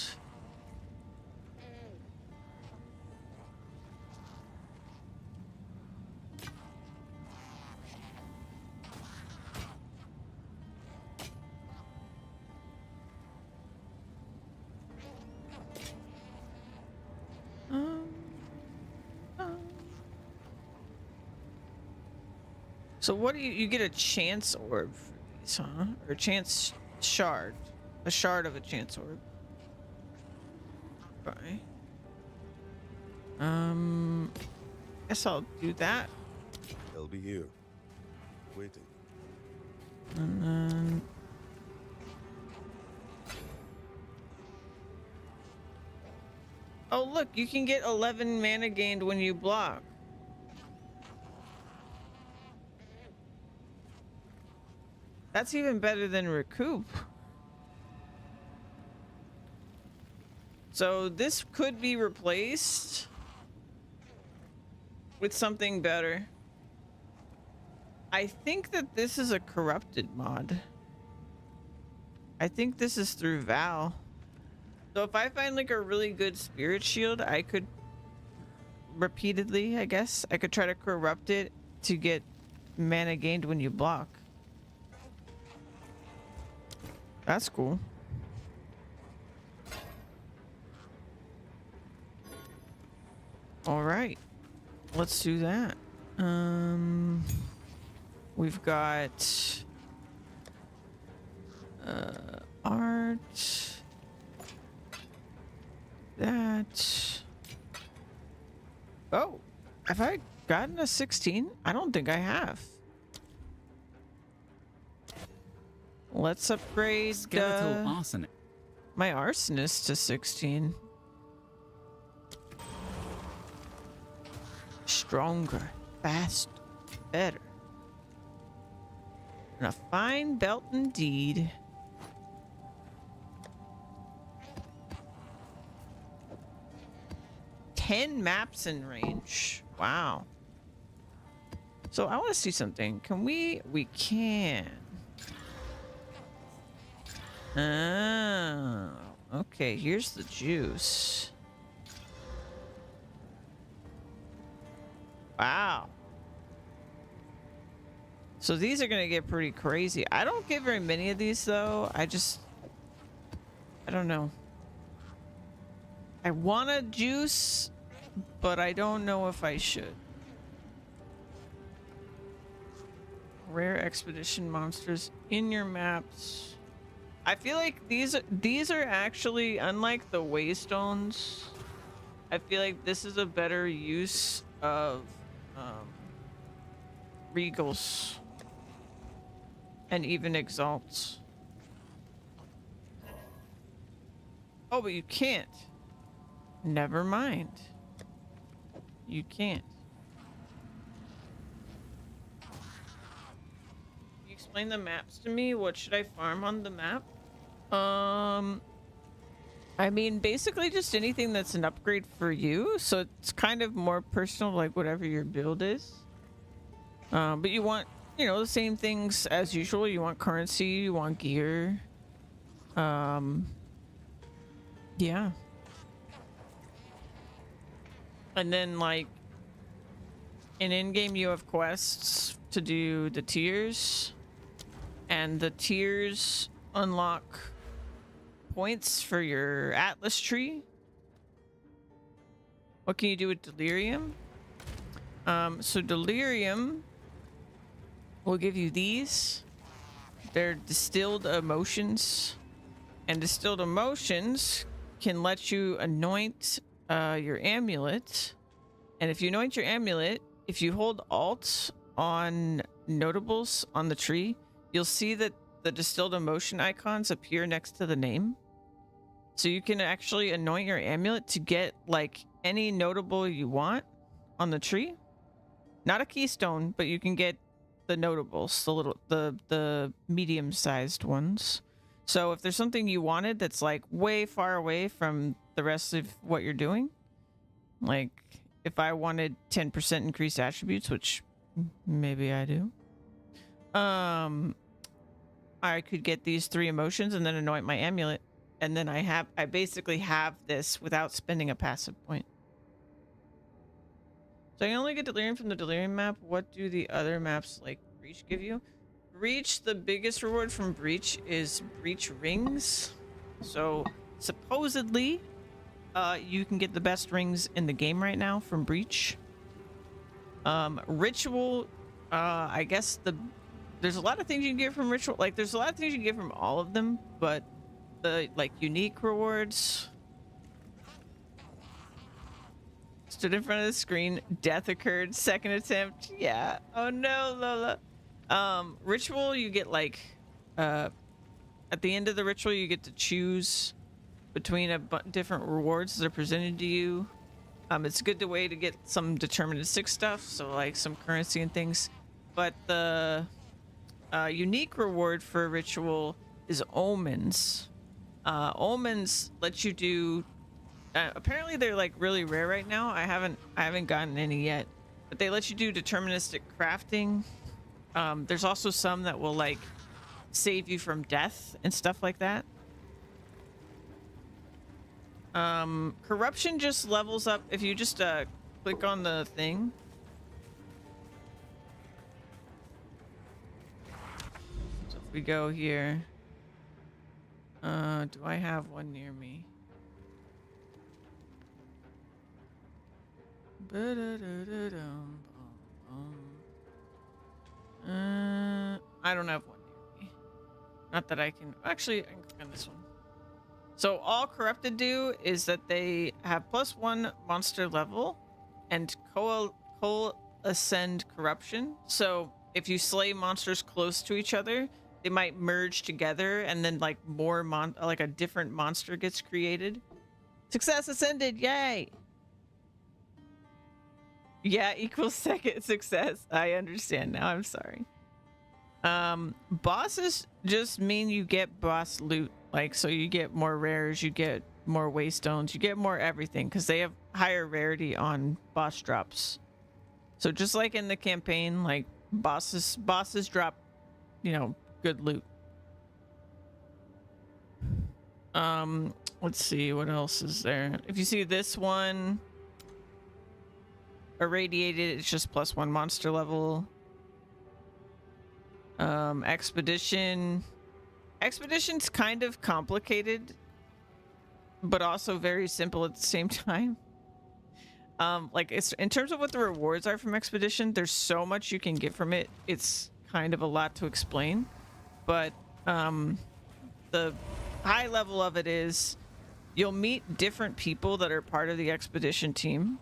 So what do you get a chance orb for these, huh? Or a chance shard. A shard of a chance orb. Okay. Guess I'll do that. I'll be here. Waiting. And then oh look, you can get 11 mana gained when you block. That's even better than recoup. So this could be replaced with something better. I think that this is a corrupted mod. I think this is through Val. So if I find like a really good spirit shield, I could repeatedly, I guess, I could try to corrupt it to get mana gained when you block. That's cool. All right, let's do that. We've got art, that. Oh, have I gotten a 16? I don't think I have. Let's upgrade Skeletal arsenic. my arsonist to 16. Stronger, faster, better. And a fine belt indeed. Ten maps in range. Wow. So I want to see something. Can we? We can. Oh, okay. Here's the juice. Wow. So these are gonna get pretty crazy. I don't get very many of these though. I don't know. I want a juice, but I don't know if I should. Rare expedition monsters in your maps. I feel like these are actually, unlike the waystones, I feel like this is a better use of regals and even exalts. Oh, but you can't. Never mind. You can't. Explain the maps to me. What should I farm on the map? I mean, basically just anything that's an upgrade for you. So it's kind of more personal, like whatever your build is. But you want, you know, the same things as usual. You want currency, you want gear. Yeah. And then like in-game you have quests to do the tiers. And the tiers unlock points for your Atlas tree. What can you do with Delirium? So Delirium will give you these. They're distilled emotions. And distilled emotions can let you anoint your amulet. And if you anoint your amulet, if you hold Alt on notables on the tree, you'll see that the distilled emotion icons appear next to the name. So you can actually anoint your amulet to get like any notable you want on the tree. Not a keystone, but you can get the notables, the medium-sized ones. So if there's something you wanted that's like way far away from the rest of what you're doing, like if I wanted 10% increased attributes, which maybe I do, I could get these 3 emotions and then anoint my amulet. And then I basically have this without spending a passive point. So I can only get Delirium from the Delirium map. What do the other maps like Breach give you? Breach, the biggest reward from Breach is Breach rings. So supposedly, you can get the best rings in the game right now from Breach. Ritual, I guess there's a lot of things you can get from Ritual. Like there's a lot of things you can get from all of them, but the like unique rewards. Stood in front of the screen. Death occurred. Second attempt. Yeah. Oh no, Lola. Ritual, you get like, at the end of the ritual, you get to choose between different rewards that are presented to you. It's a good way to get some deterministic stuff, so like some currency and things. But the unique reward for ritual is omens. Omens let you do. Apparently, they're like really rare right now. I haven't gotten any yet, but they let you do deterministic crafting. There's also some that will like save you from death and stuff like that. Corruption just levels up if you just click on the thing. So if we go here, do I have one near me? I don't have one near me. Not that I can. Actually, I can click on this one. So all corrupted do is that they have +1 monster level and ascend corruption. So if you slay monsters close to each other, they might merge together, and then like like a different monster gets created. Success ascended! Yay! Yeah, equals second success. I understand now. I'm sorry. Bosses just mean you get boss loot. Like, so you get more rares, you get more waystones, you get more everything, because they have higher rarity on boss drops. So just like in the campaign, like bosses drop, you know, good loot. Let's see what else is there. If you see this one, irradiated, it's just +1 monster level. Expedition's kind of complicated, but also very simple at the same time. Like, it's in terms of what the rewards are from Expedition, there's so much you can get from it. It's kind of a lot to explain, but the high level of it is you'll meet different people that are part of the Expedition team,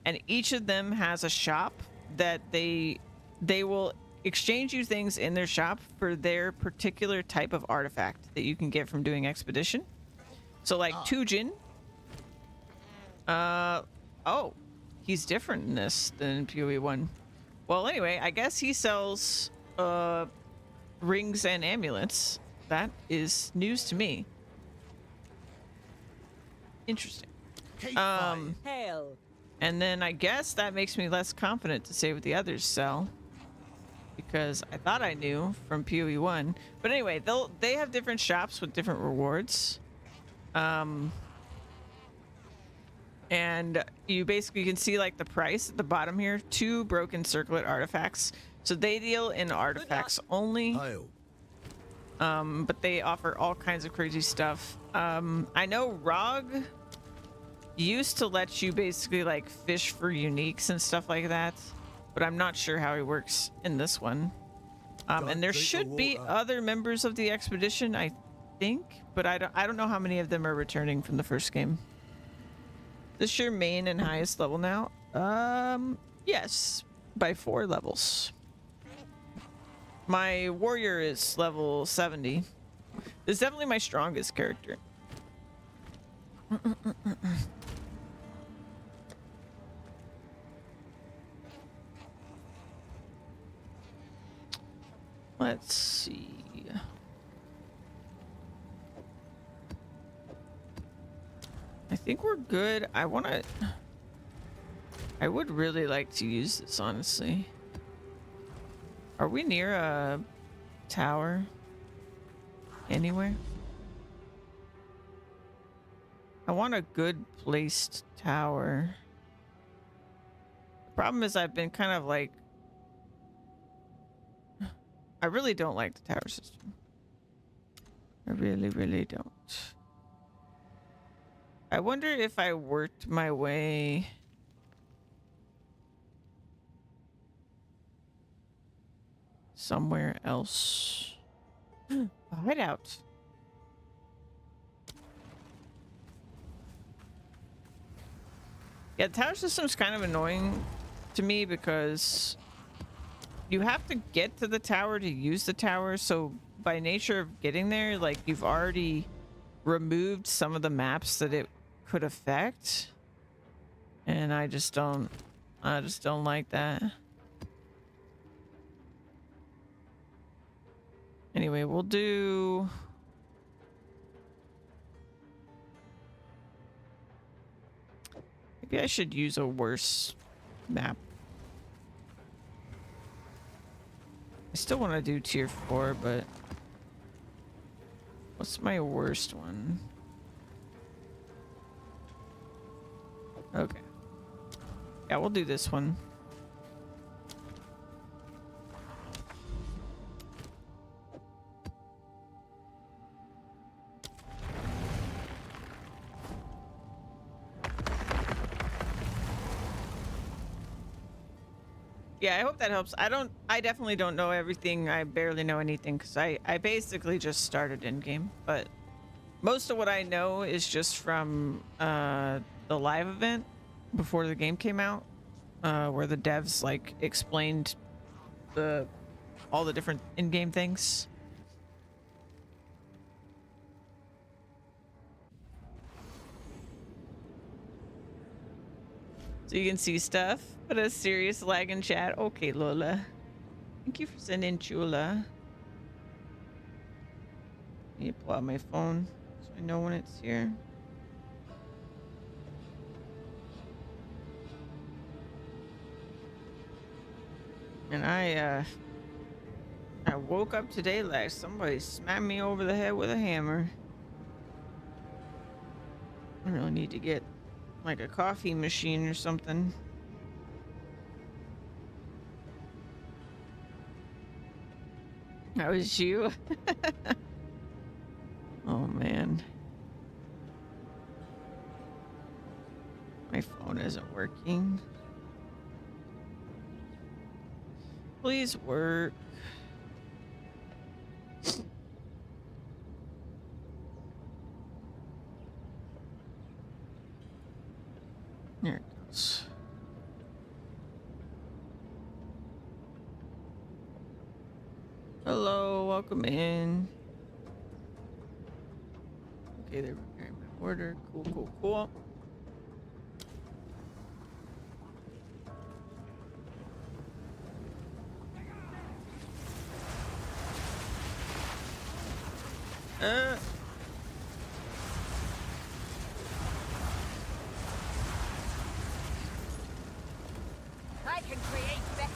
and each of them has a shop that they will exchange you things in their shop for their particular type of artifact that you can get from doing Expedition. So like Tujin, oh, he's different in this than PoE 1. Well, anyway, I guess he sells rings and amulets. That is news to me. Interesting. Hail. And then I guess that makes me less confident to say what the others sell, because I thought I knew from PoE 1. But anyway, they have different shops with different rewards. And you basically can see like the price at the bottom here. 2 broken circlet artifacts. So they deal in artifacts only. Hail. But they offer all kinds of crazy stuff. I know ROG used to let you basically like fish for uniques and stuff like that, but I'm not sure how he works in this one. And there should be other members of the expedition, I think, but I don't know how many of them are returning from the first game. This your main and highest level now? Yes, by 4 levels. My warrior is level 70. This is definitely my strongest character. Let's see. I think we're good. I would really like to use this, honestly. Are we near a tower anywhere? I want a good placed tower. The problem is I've been kind of like, I really don't like the tower system. I really, really don't. I wonder if I worked my way somewhere else. A hideout. Yeah, the tower system's kind of annoying to me because you have to get to the tower to use the tower. So by nature of getting there, like you've already removed some of the maps that it could affect. And I just don't like that. Anyway, we'll do... Maybe I should use a worse map. I still want to do tier 4, but... What's my worst one? Okay. Yeah, we'll do this one. Yeah, I hope that helps. I definitely don't know everything. I barely know anything because I basically just started in game, but most of what I know is just from the live event before the game came out, where the devs like explained all the different in-game things. So you can see stuff, but a serious lag in chat. Okay, Lola. Thank you for sending Chula. Let me pull out my phone so I know when it's here. And I woke up today like somebody smacked me over the head with a hammer. I really need to get like a coffee machine or something. How was you? Oh man. My phone isn't working. Please work. There it goes. Hello, welcome in. Okay, they're preparing my order. Cool, cool, cool. Uh. I can create better.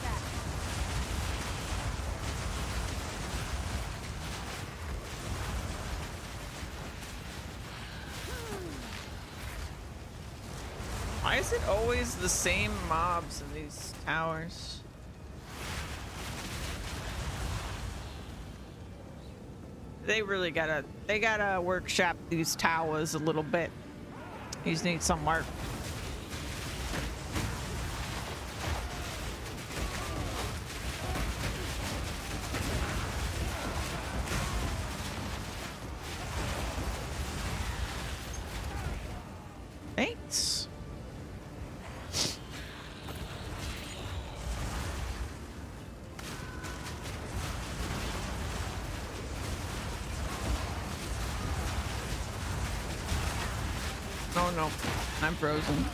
Why is it always the same mobs in these towers? They really gotta workshop these towers a little bit. These need some work. Thanks. Oh no, I'm frozen.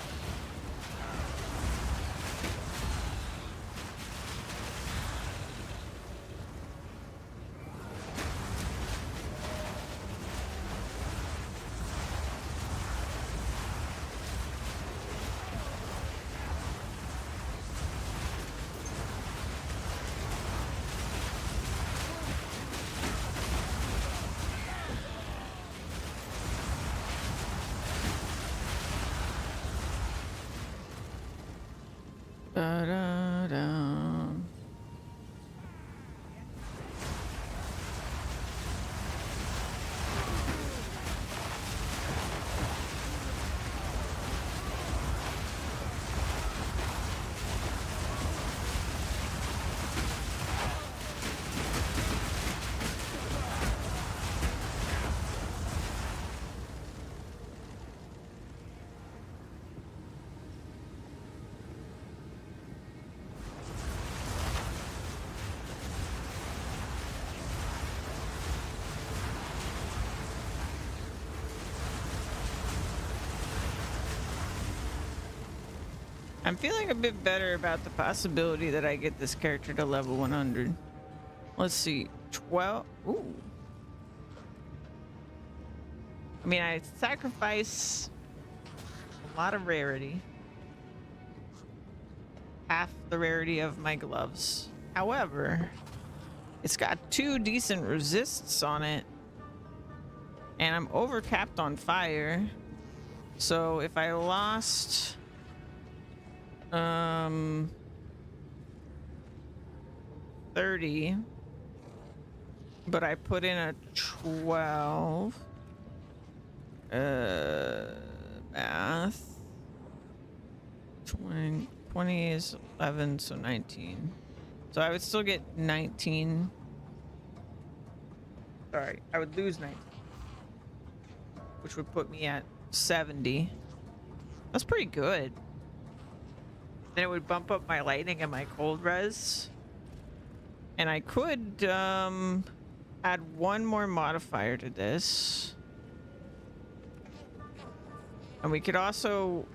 Da-da-da. I'm feeling a bit better about the possibility that I get this character to level 100. Let's see, 12. Ooh. I mean, I sacrifice a lot of rarity. Half the rarity of my gloves. However, it's got 2 decent resists on it. And I'm overcapped on fire. So if I lost 30, but I put in a 12, math, 20 is 11, so 19. So I would still get 19. Sorry, I would lose 19, which would put me at 70. That's pretty good. Then it would bump up my lightning and my cold res. And I could add one more modifier to this. And we could also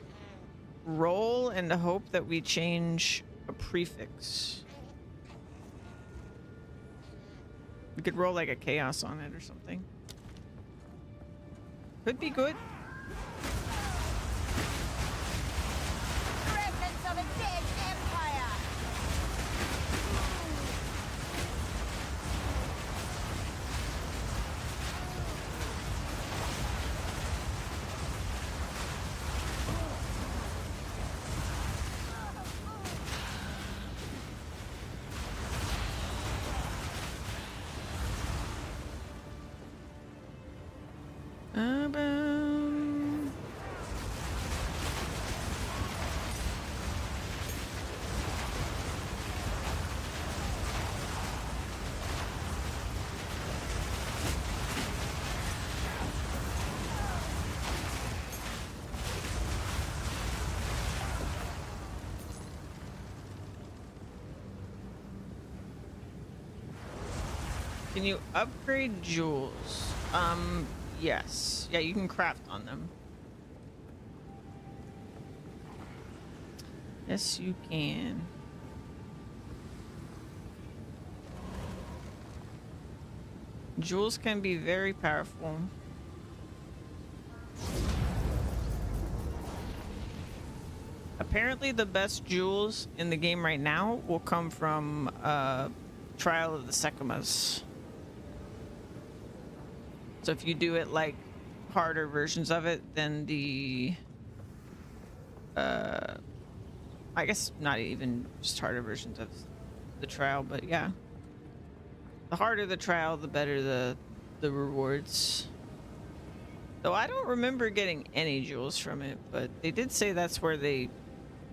roll in the hope that we change a prefix. We could roll like a chaos on it or something. Could be good. Remnants of a dead empire. Can you upgrade jewels? Yes. Yeah, you can craft on them. Yes, you can. Jewels can be very powerful. Apparently the best jewels in the game right now will come from Trial of the Sekimas. So if you do it like harder versions of it, then the I guess not even just harder versions of the trial, but yeah. The harder the trial, the better the rewards. Though I don't remember getting any jewels from it, but they did say that's where they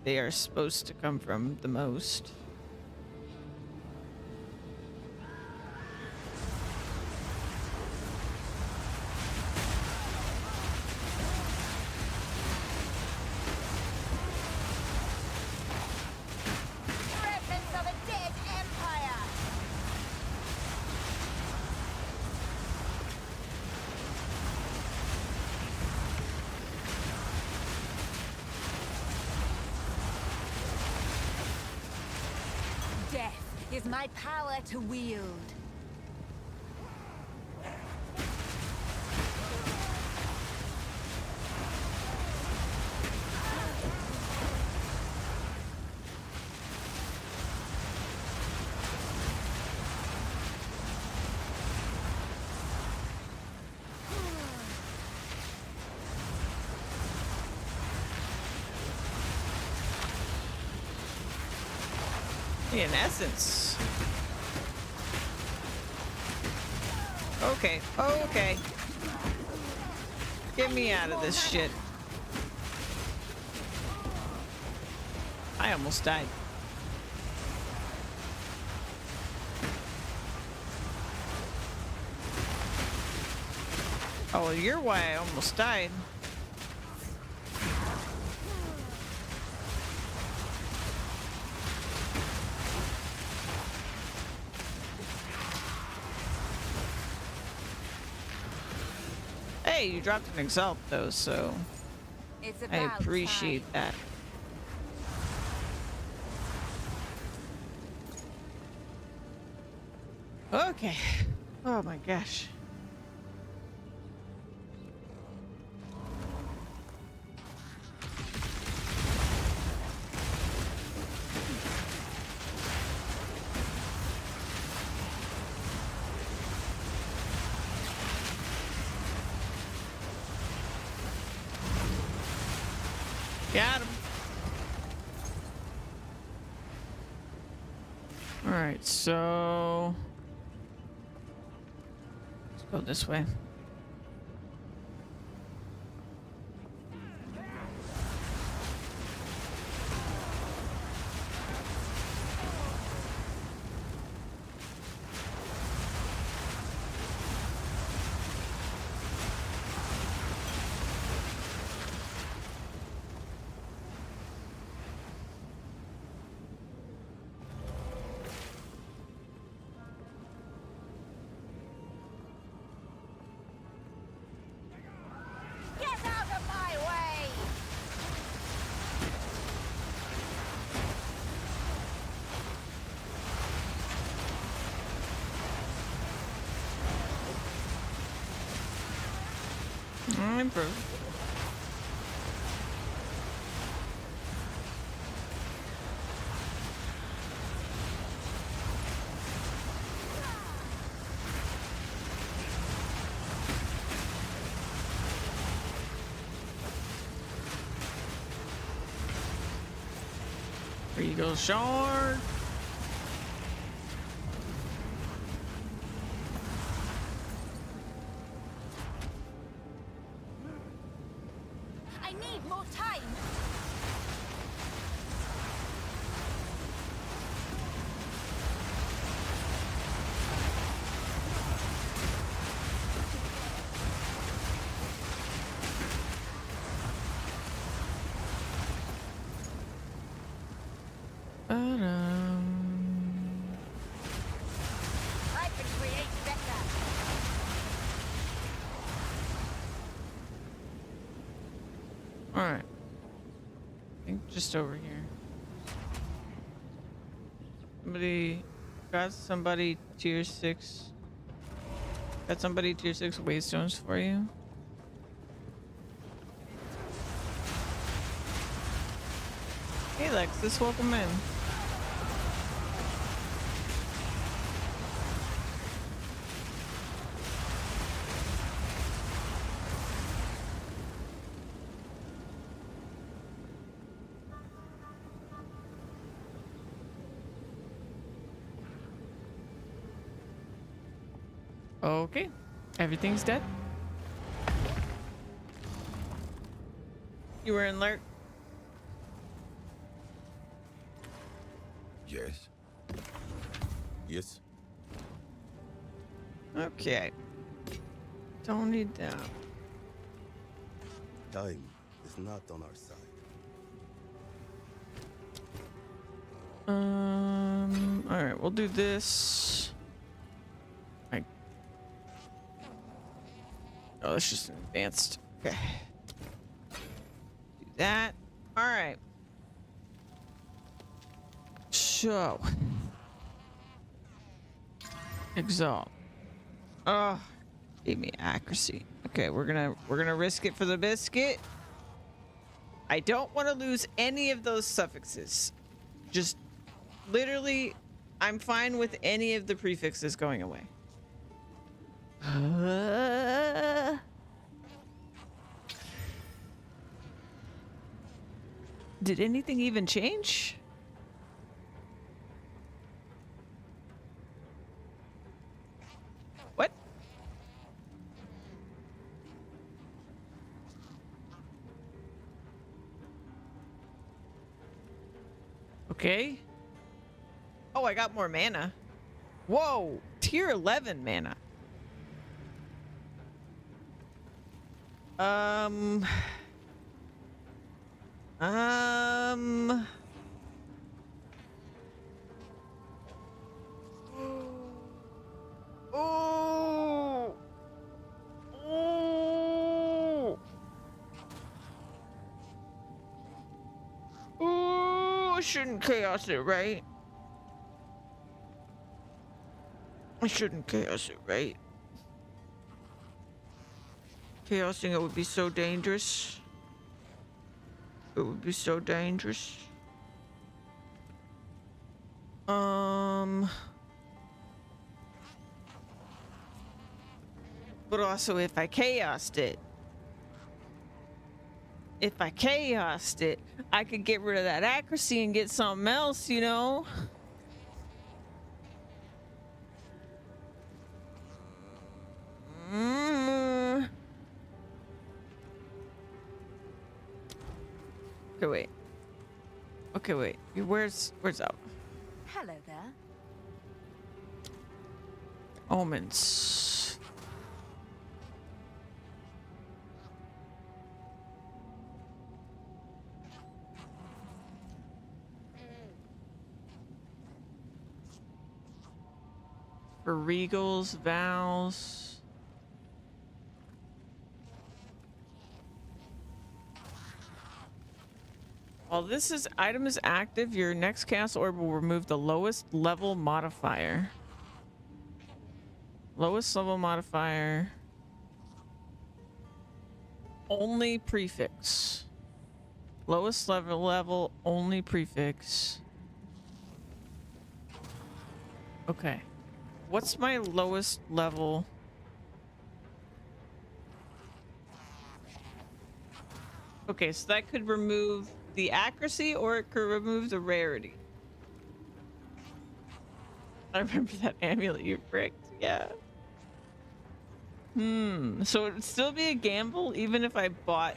are supposed to come from the most. Remnants of a dead empire! Death is my power to wield. In essence. Okay, okay. Get me out of this shit. I almost died. Oh, well, you're why I almost died. Hey, you dropped an Exalt though, so It's I about appreciate time. that. Okay. Oh my gosh. Got him. All right, so let's go this way. Get out of my way! Improved. There you go, Shard. I need more time! I can create better! All right. I think just over here. Somebody got somebody tier 6. Got somebody tier 6 waystones for you. Hey Lexus, welcome in. Okay, everything's dead. You were in lurk. Yes. Yes. Okay. Don't need that. Time is not on our side. All right, we'll do this. Oh, that's just an advanced. Okay. Do that. All right. So. Exalt. Oh, gave me accuracy. Okay, we're gonna risk it for the biscuit. I don't want to lose any of those suffixes. Just literally, I'm fine with any of the prefixes going away. Did anything even change? What? Okay. Oh, I got more mana. Whoa, tier 11 mana. Um. Oh. Oh. Oh. I shouldn't chaos it, right? I shouldn't chaos it, right? Chaosing it would be so dangerous. It would be so dangerous. But also if I chaosed it, I could get rid of that accuracy and get something else, you know? Okay, wait. Okay, wait. Where's out? Hello there. Omens. For regals, vows. While this item is active, your next cast orb will remove the lowest level modifier. Lowest level modifier. Only prefix. Lowest level only prefix. Okay. What's my lowest level? Okay, so that could remove the accuracy or it could remove the rarity. I remember that amulet you bricked. Yeah. So it would still be a gamble even if I bought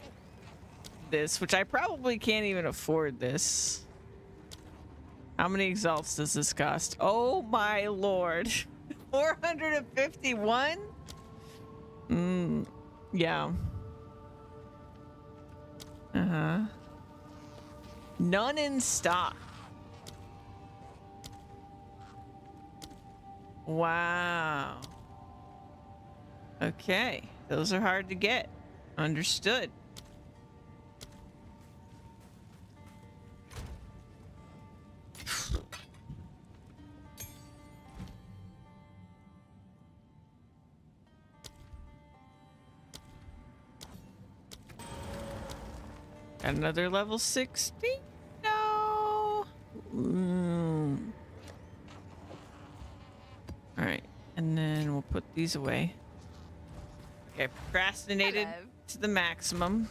this, which I probably can't even afford this. How many exalts does this cost? Oh my lord. 451? Yeah. Uh-huh. None in stock. Wow. Okay. Those are hard to get. Understood. Another level 60? No. All right, and then we'll put these away. Okay, procrastinated Hello. to the maximum.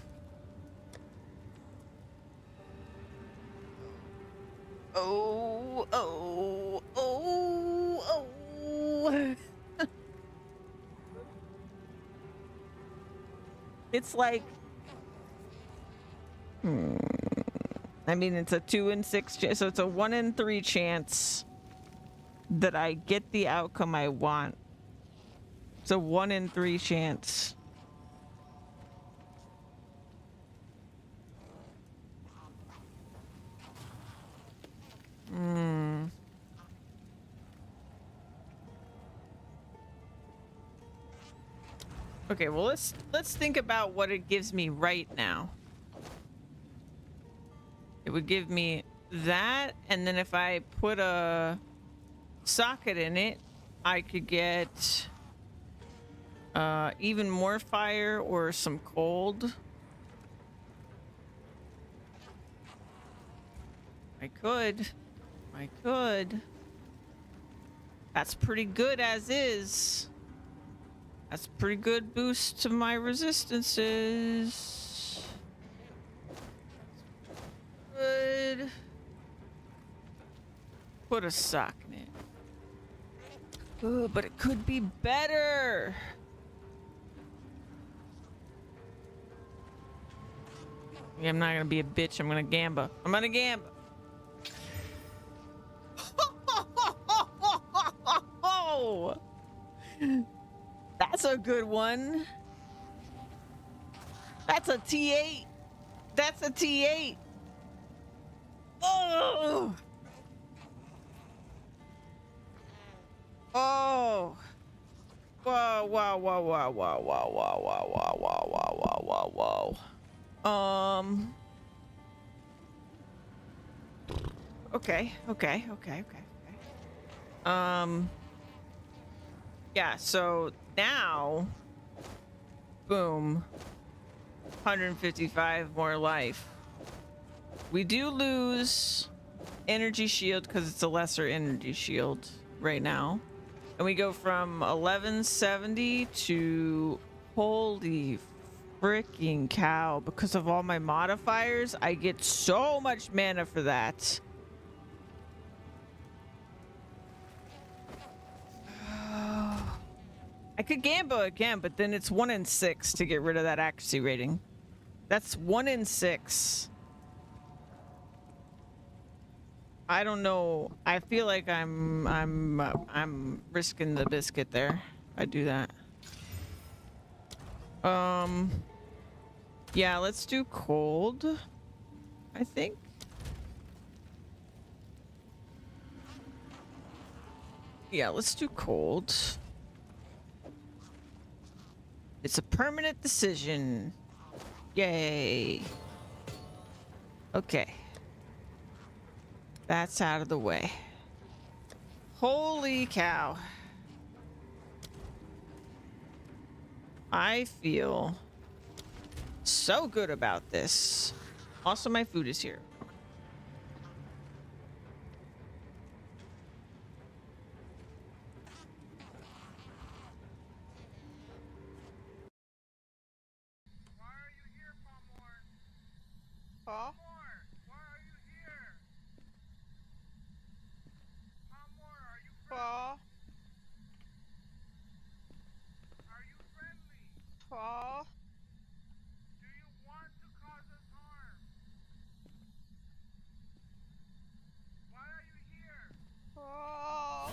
Oh, oh, oh, oh. It's like, I mean, it's a 2 in 6 chance, so it's a 1 in 3 chance that I get the outcome I want. It's a 1 in 3 chance. Okay, well let's think about what it gives me right now. It would give me that, and then if I put a socket in it, I could get even more fire or some cold. I could. That's pretty good as is. That's a pretty good boost to my resistances. Good. Put a sock in it. But it could be better. Yeah, I'm not gonna be a bitch. I'm gonna gamba. I'm gonna gamba. That's a good one. That's a T8. That's a T8. Oh. Oh. Whoa, whoa, whoa, whoa, whoa, whoa, whoa, whoa, whoa, whoa, whoa, whoa, whoa. Okay. Yeah, so now, boom, 155 more life. We do lose energy shield because it's a lesser energy shield right now. And we go from 1170 to, holy freaking cow, because of all my modifiers, I get so much mana for that. I could gamble again, but then it's 1 in 6 to get rid of that accuracy rating. That's 1 in 6. I don't know. I feel like I'm risking the biscuit there. I do that. Yeah, let's do cold, I think. Yeah, let's do cold. It's a permanent decision. Yay. Okay. That's out of the way. Holy cow. I feel so good about this. Also, my food is here. Paul? Paul? Paul? Paul?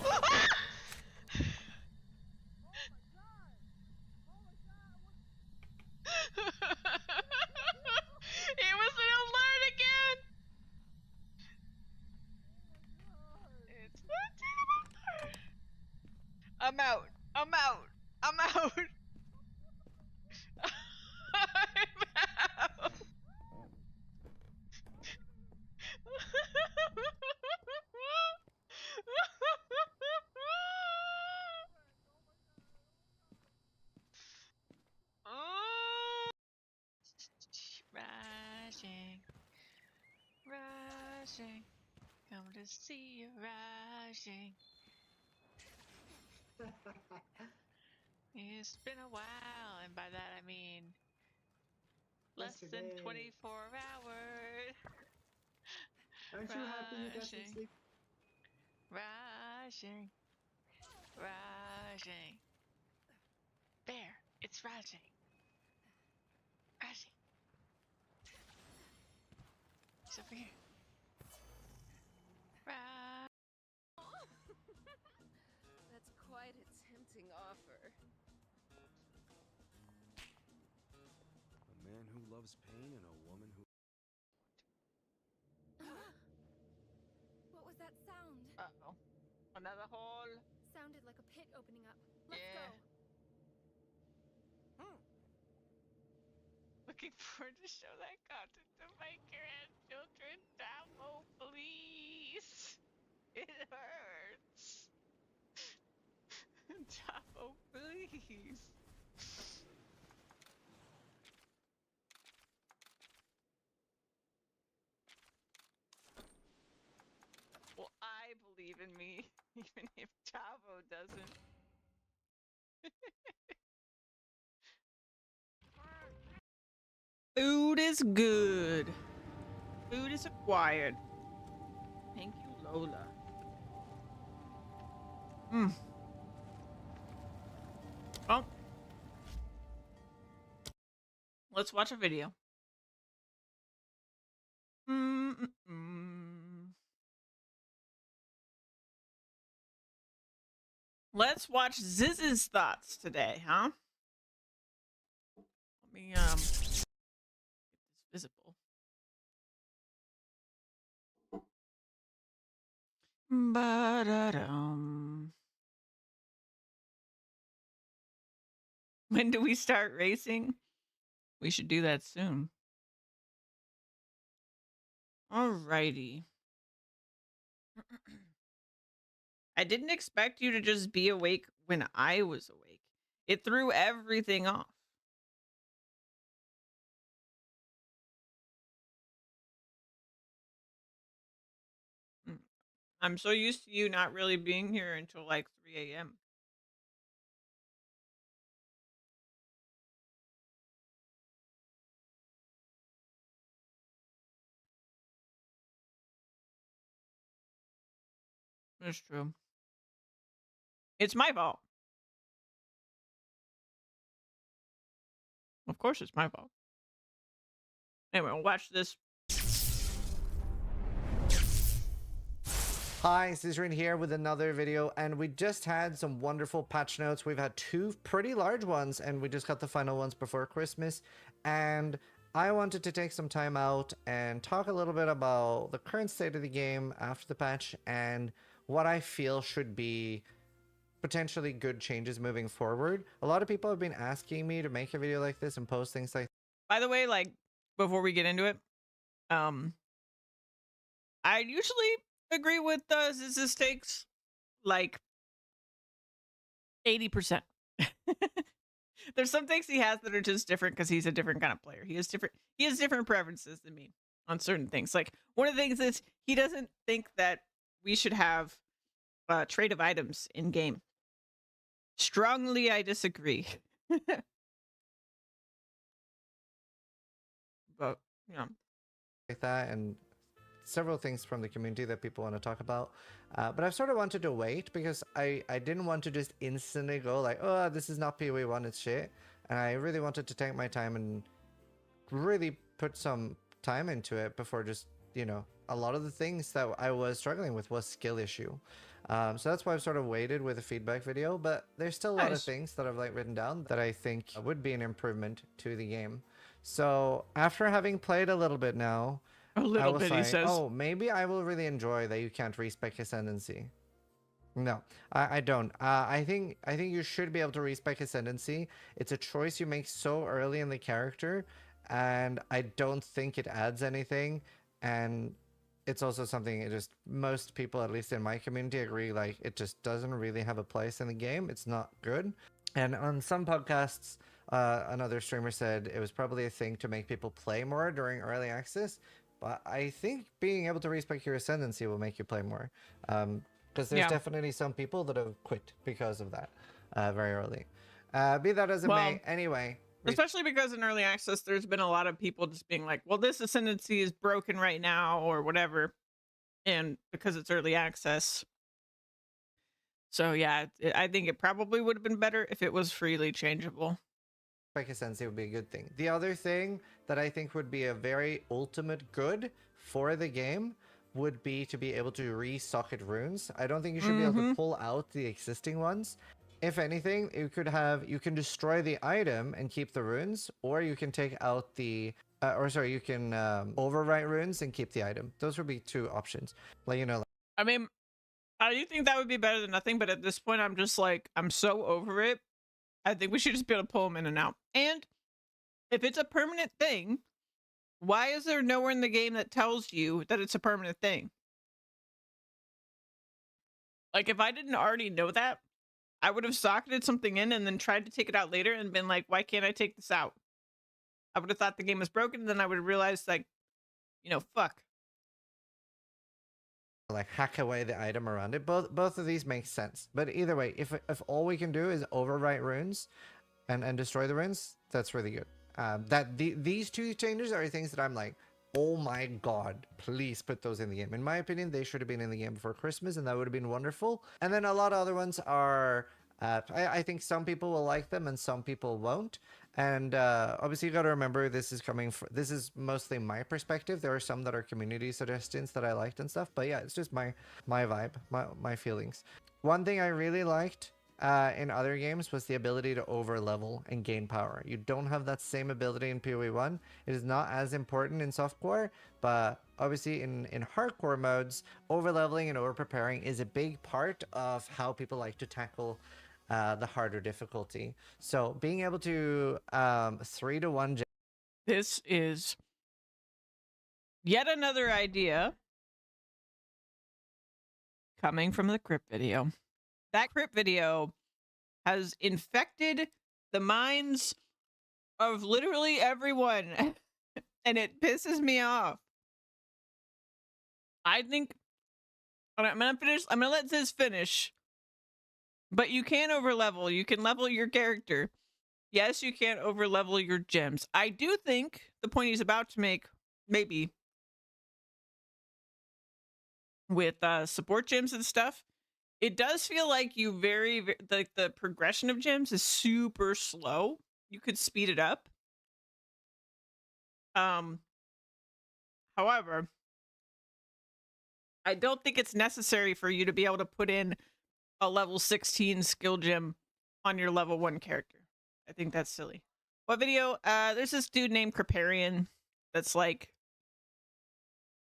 It was an alert again! It's not an alert! I'm out. I'm out. I'm out. I'm out. Rising. rising. Come to see you rising. It's been a while, and by that I mean less than 24 hours. Aren't you happy you got some Rising. sleep? Rising. Rising. There, it's rising. Rising. It's over here. Rise. That's quite a tempting offer. A man who loves pain and a woman who... What was that sound? Uh-oh. Another hole. Sounded like a pit opening up. Let's Yeah. go. Looking forward to show that content to my grandchildren. Damo, please. It hurts. Damo, please. Well, I believe in me, even if Chavo doesn't. Food is good. Food is acquired. Thank you, Lola. Well, let's watch a video. Let's watch Ziz's thoughts today, huh? Let me get this visible. Ba-da-dum. When do we start racing? We should do that soon. Alrighty. I didn't expect you to just be awake when I was awake. It threw everything off. I'm so used to you not really being here until like 3 a.m. That's true. It's my fault. Of course it's my fault. Anyway, we'll watch this. Hi, Scissorin here with another video, and we just had some wonderful patch notes. We've had two pretty large ones, and we just got the final ones before Christmas, and I wanted to take some time out and talk a little bit about the current state of the game after the patch and what I feel should be potentially good changes moving forward. A lot of people have been asking me to make a video like this and post things like... By the way, like, before we get into it, I usually agree with Ziz's takes, like 80%. There's some things he has that are just different because he's a different kind of player. He has different preferences than me on certain things. Like, one of the things is he doesn't think that we should have trade of items in game. Strongly, I disagree. But yeah, like that, and several things from the community that people want to talk about. But I've sort of wanted to wait because I didn't want to just instantly go like, oh, this is not PoE 1, it's shit. And I really wanted to take my time and really put some time into it before just, you know, a lot of the things that I was struggling with was skill issue. So that's why I've sort of waited with a feedback video, but there's still a lot of things that I've like written down that I think would be an improvement to the game. So after having played a little bit now, a little bit, he says. Oh, maybe I will really enjoy that you can't respec Ascendancy. No, I don't. I think you should be able to respec Ascendancy. It's a choice you make so early in the character, and I don't think it adds anything. And it's also something it just most people, at least in my community, agree like it just doesn't really have a place in the game. It's not good. And on some podcasts, another streamer said it was probably a thing to make people play more during early access. but I think being able to respec your ascendancy will make you play more. Because there's definitely some people that have quit because of that very early. Be that as it may, anyway. Especially because in early access, there's been a lot of people just being like, well, this ascendancy is broken right now or whatever. And because it's early access. So yeah, I think it probably would have been better if it was freely changeable. Ascendancy would be a good thing. The other thing that I think would be a very ultimate good for the game would be to be able to re-socket runes. I don't think you should be able to pull out the existing ones. If anything, you can destroy the item and keep the runes, or you can take out the, you can overwrite runes and keep the item. Those would be two options. Like, you know. I mean, I do think that would be better than nothing, but at this point, I'm just like, I'm so over it. I think we should just be able to pull them in and out. And if it's a permanent thing, why is there nowhere in the game that tells you that it's a permanent thing? Like, if I didn't already know that, I would have socketed something in and then tried to take it out later and been like, why can't I take this out? I would have thought the game was broken, and then I would have realized, like, you know, fuck. Like hack away the item around it. Both of these make sense. But either way, if all we can do is overwrite runes and destroy the runes, that's really good. These two changes are things that I'm like, oh my god, please put those in the game. In my opinion, they should have been in the game before Christmas, and that would have been wonderful. And then a lot of other ones are, I think some people will like them and some people won't. And obviously you got to remember, this is mostly my perspective. There are some that are community suggestions that I liked and stuff, but yeah, it's just my vibe, my feelings. One thing I really liked in other games was the ability to over level and gain power. You don't have that same ability in PoE 1. It is not as important in softcore, but obviously in hardcore modes, over leveling and over preparing is a big part of how people like to tackle the harder difficulty. So being able to 3-to-1. This is yet another idea coming from the crypt video. That crypt video has infected the minds of literally everyone, and it pisses me off. I think I'm gonna let this finish. But you can overlevel. You can level your character. Yes, you can't overlevel your gems. I do think the point he's about to make, maybe, with support gems and stuff, it does feel like you like the progression of gems is super slow. You could speed it up. However, I don't think it's necessary for you to be able to put in a level 16 skill gem on your level 1 character. I think that's silly. What video? There's this dude named Kriparian that's like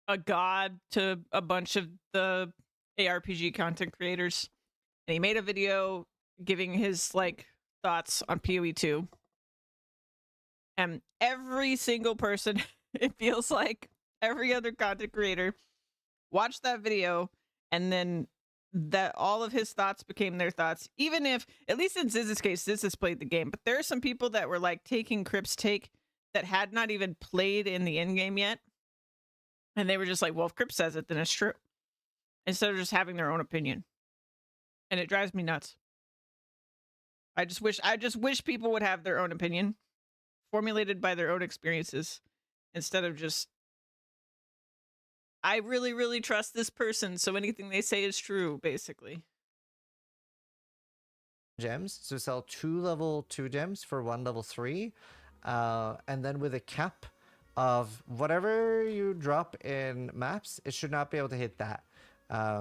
a god to a bunch of the ARPG content creators. And he made a video giving his like thoughts on PoE 2. And every single person, it feels like every other content creator, watched that video, and then that all of his thoughts became their thoughts. Even if, at least in Ziz's case, Ziz has played the game, but there are some people that were like taking Crip's take that had not even played in the end game yet, and they were just like, well, if Crip says it, then it's true, instead of just having their own opinion. And it drives me nuts. I just wish people would have their own opinion formulated by their own experiences, instead of just, I really, really trust this person, so anything they say is true, basically. Gems, so sell 2 level 2 gems for 1 level 3, and then with a cap of whatever you drop in maps, it should not be able to hit that,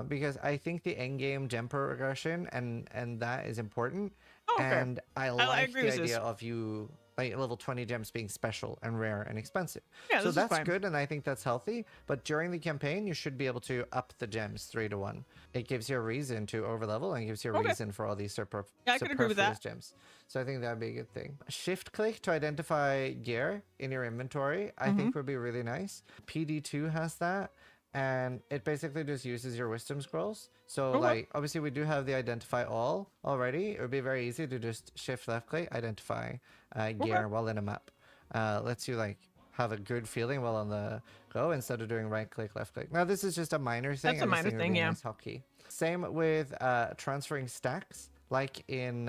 because I think the end game gem progression and that is important. Oh, okay. And I like the idea of you like level 20 gems being special and rare and expensive. Yeah, so that's good, and I think that's healthy. But during the campaign, you should be able to up the gems 3-to-1. It gives you a reason to overlevel, and gives you a reason for all these superfluous gems. So I think that'd be a good thing. Shift click to identify gear in your inventory, I think would be really nice. PD2 has that. And it basically just uses your wisdom scrolls. So like, obviously we do have the identify all already. It would be very easy to just shift left click, identify gear while in a map. Lets you like have a good feeling while on the go instead of doing right click, left click. Now this is just a minor thing. That's a minor thing, yeah. Nice hotkey. Same with transferring stacks, like in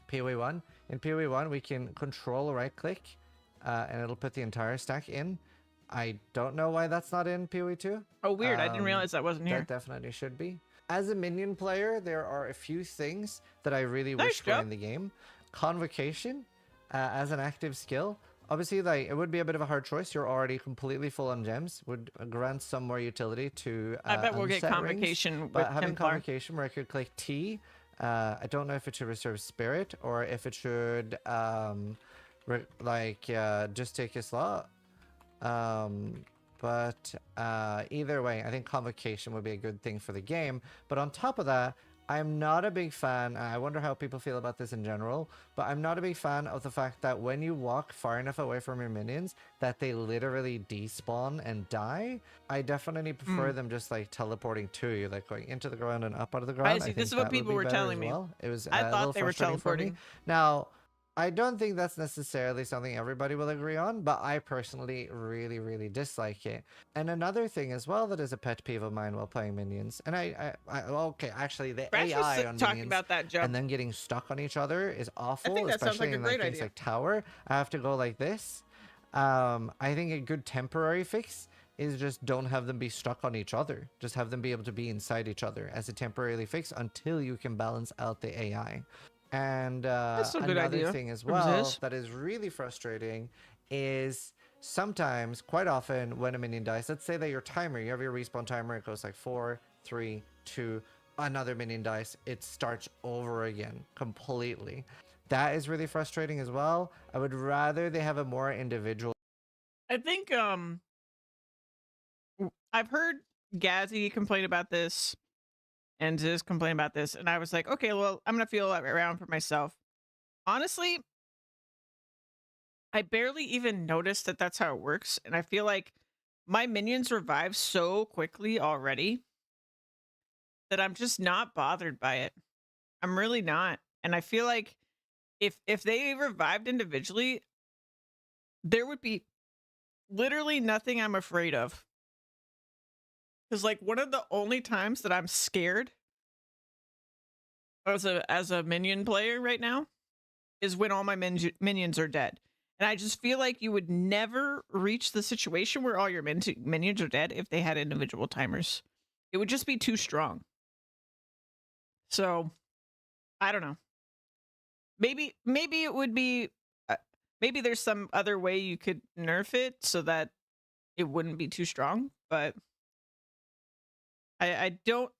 PoE 1. In PoE 1, we can control right click, and it'll put the entire stack in. I don't know why that's not in PoE 2. Oh, weird. I didn't realize that wasn't here. That definitely should be. As a minion player, there are a few things that I really wish were in the game. Convocation as an active skill. Obviously, like, it would be a bit of a hard choice. You're already completely full on gems. Would grant some more utility to I bet we'll get Convocation rings, with but having Templar. Convocation where I could click T, I don't know if it should reserve Spirit or if it should just take a slot. But either way, I think Convocation would be a good thing for the game. But on top of that, I'm not a big fan, I wonder how people feel about this in general, but I'm not a big fan of the fact that when you walk far enough away from your minions, that they literally despawn and die. I definitely prefer them just like teleporting to you, like going into the ground and up out of the ground. I see, this is what people were telling me. It was I thought they were teleporting. Now, I don't think that's necessarily something everybody will agree on, but I personally really, really dislike it. And another thing as well that is a pet peeve of mine while playing minions, and okay, actually the Brash AI on talking minions about that, Joe. and then getting stuck on each other is awful, I think that sounds especially like a in great things idea. like tower. I have to go like this. I think a good temporary fix is just don't have them be stuck on each other. Just have them be able to be inside each other as a temporary fix until you can balance out the AI. And another thing as well that is really frustrating is sometimes, quite often, when a minion dies, let's say that your timer, you have your respawn timer, it goes like 4, 3, 2, another minion dies, it starts over again completely. That is really frustrating as well. I would rather they have a more individual. I think I've heard Gazzy complain about this and Ziz complain about this, and I was like, okay, well, I'm gonna feel that around for myself. Honestly, I barely even noticed that that's how it works, and I feel like my minions revive so quickly already that I'm just not bothered by it. I'm really not. And I feel like if they revived individually, there would be literally nothing I'm afraid of. Because like one of the only times that I'm scared as a minion player right now is when all my minions are dead. And I just feel like you would never reach the situation where all your minions are dead if they had individual timers. It would just be too strong. So, I don't know. Maybe it would be... maybe there's some other way you could nerf it so that it wouldn't be too strong, but... I don't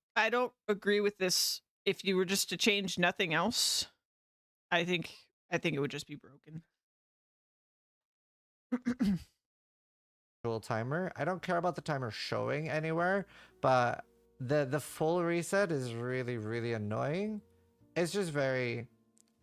agree with this. If you were just to change nothing else, I think it would just be broken. Timer. I don't care about the timer showing anywhere, but the full reset is really, really annoying. It's just very,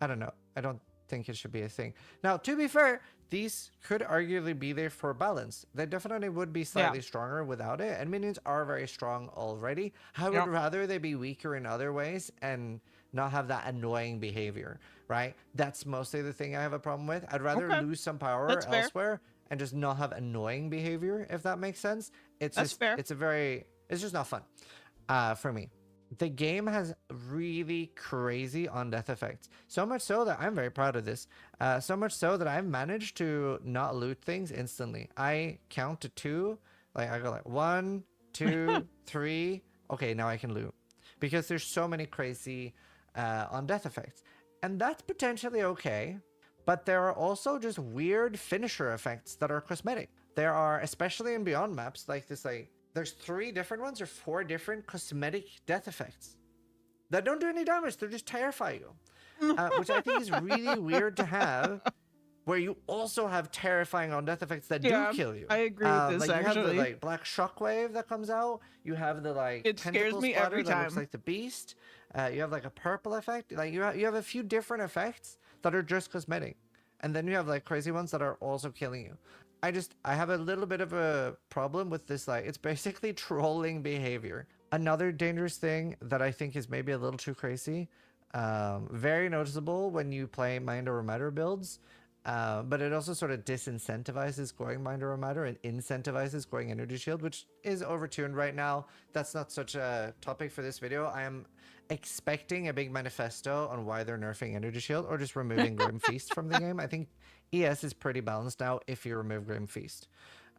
I don't know. I don't think it should be a thing. Now, to be fair, these could arguably be there for balance. They definitely would be slightly stronger without it, and minions are very strong already. I would rather they be weaker in other ways and not have that annoying behavior, right? That's mostly the thing I have a problem with. I'd rather lose some power elsewhere and just not have annoying behavior, if that makes sense. It's just not fun for me. The game has really crazy on-death effects. So much so that I'm very proud of this. So much so that I've managed to not loot things instantly. I count to 2. Like, I go like 1, 2, 3. Okay, now I can loot. Because there's so many crazy on-death effects. And that's potentially okay. But there are also just weird finisher effects that are cosmetic. There are, especially in Beyond maps, like this, like... There's 3 different ones or 4 different cosmetic death effects that don't do any damage. They just terrify you, which I think is really weird to have, where you also have terrifying on death effects that do kill you. I agree with this, like actually. You have the like black shockwave that comes out. You have the like it scares me every time. That looks like the beast. You have like a purple effect. Like you have a few different effects that are just cosmetic, and then you have like crazy ones that are also killing you. I have a little bit of a problem with this, like, it's basically trolling behavior. Another dangerous thing that I think is maybe a little too crazy, very noticeable when you play Mind Over Matter builds, but it also sort of disincentivizes going Mind Over Matter and incentivizes going Energy Shield, which is overtuned right now. That's not such a topic for this video. I am expecting a big manifesto on why they're nerfing Energy Shield or just removing Grim Feast from the game. I think ES is pretty balanced now if you remove Grim Feast.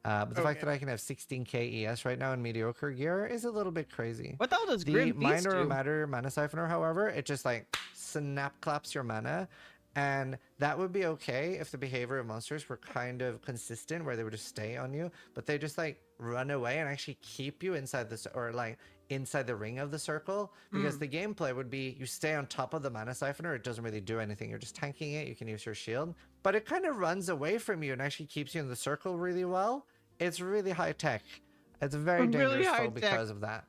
But the fact that I can have 16k ES right now in mediocre gear is a little bit crazy. What the hell does The Grim Feast Mind Over do? Matter Mana Siphoner, however, it just like snap claps your mana. And that would be okay if the behavior of monsters were kind of consistent, where they would just stay on you, but they just like run away and actually keep you inside this, or like inside the ring of the circle, because the gameplay would be you stay on top of the Mana Siphoner. It doesn't really do anything. You're just tanking it. You can use your shield, but it kind of runs away from you and actually keeps you in the circle really well. It's really high tech. It's very dangerous because of that.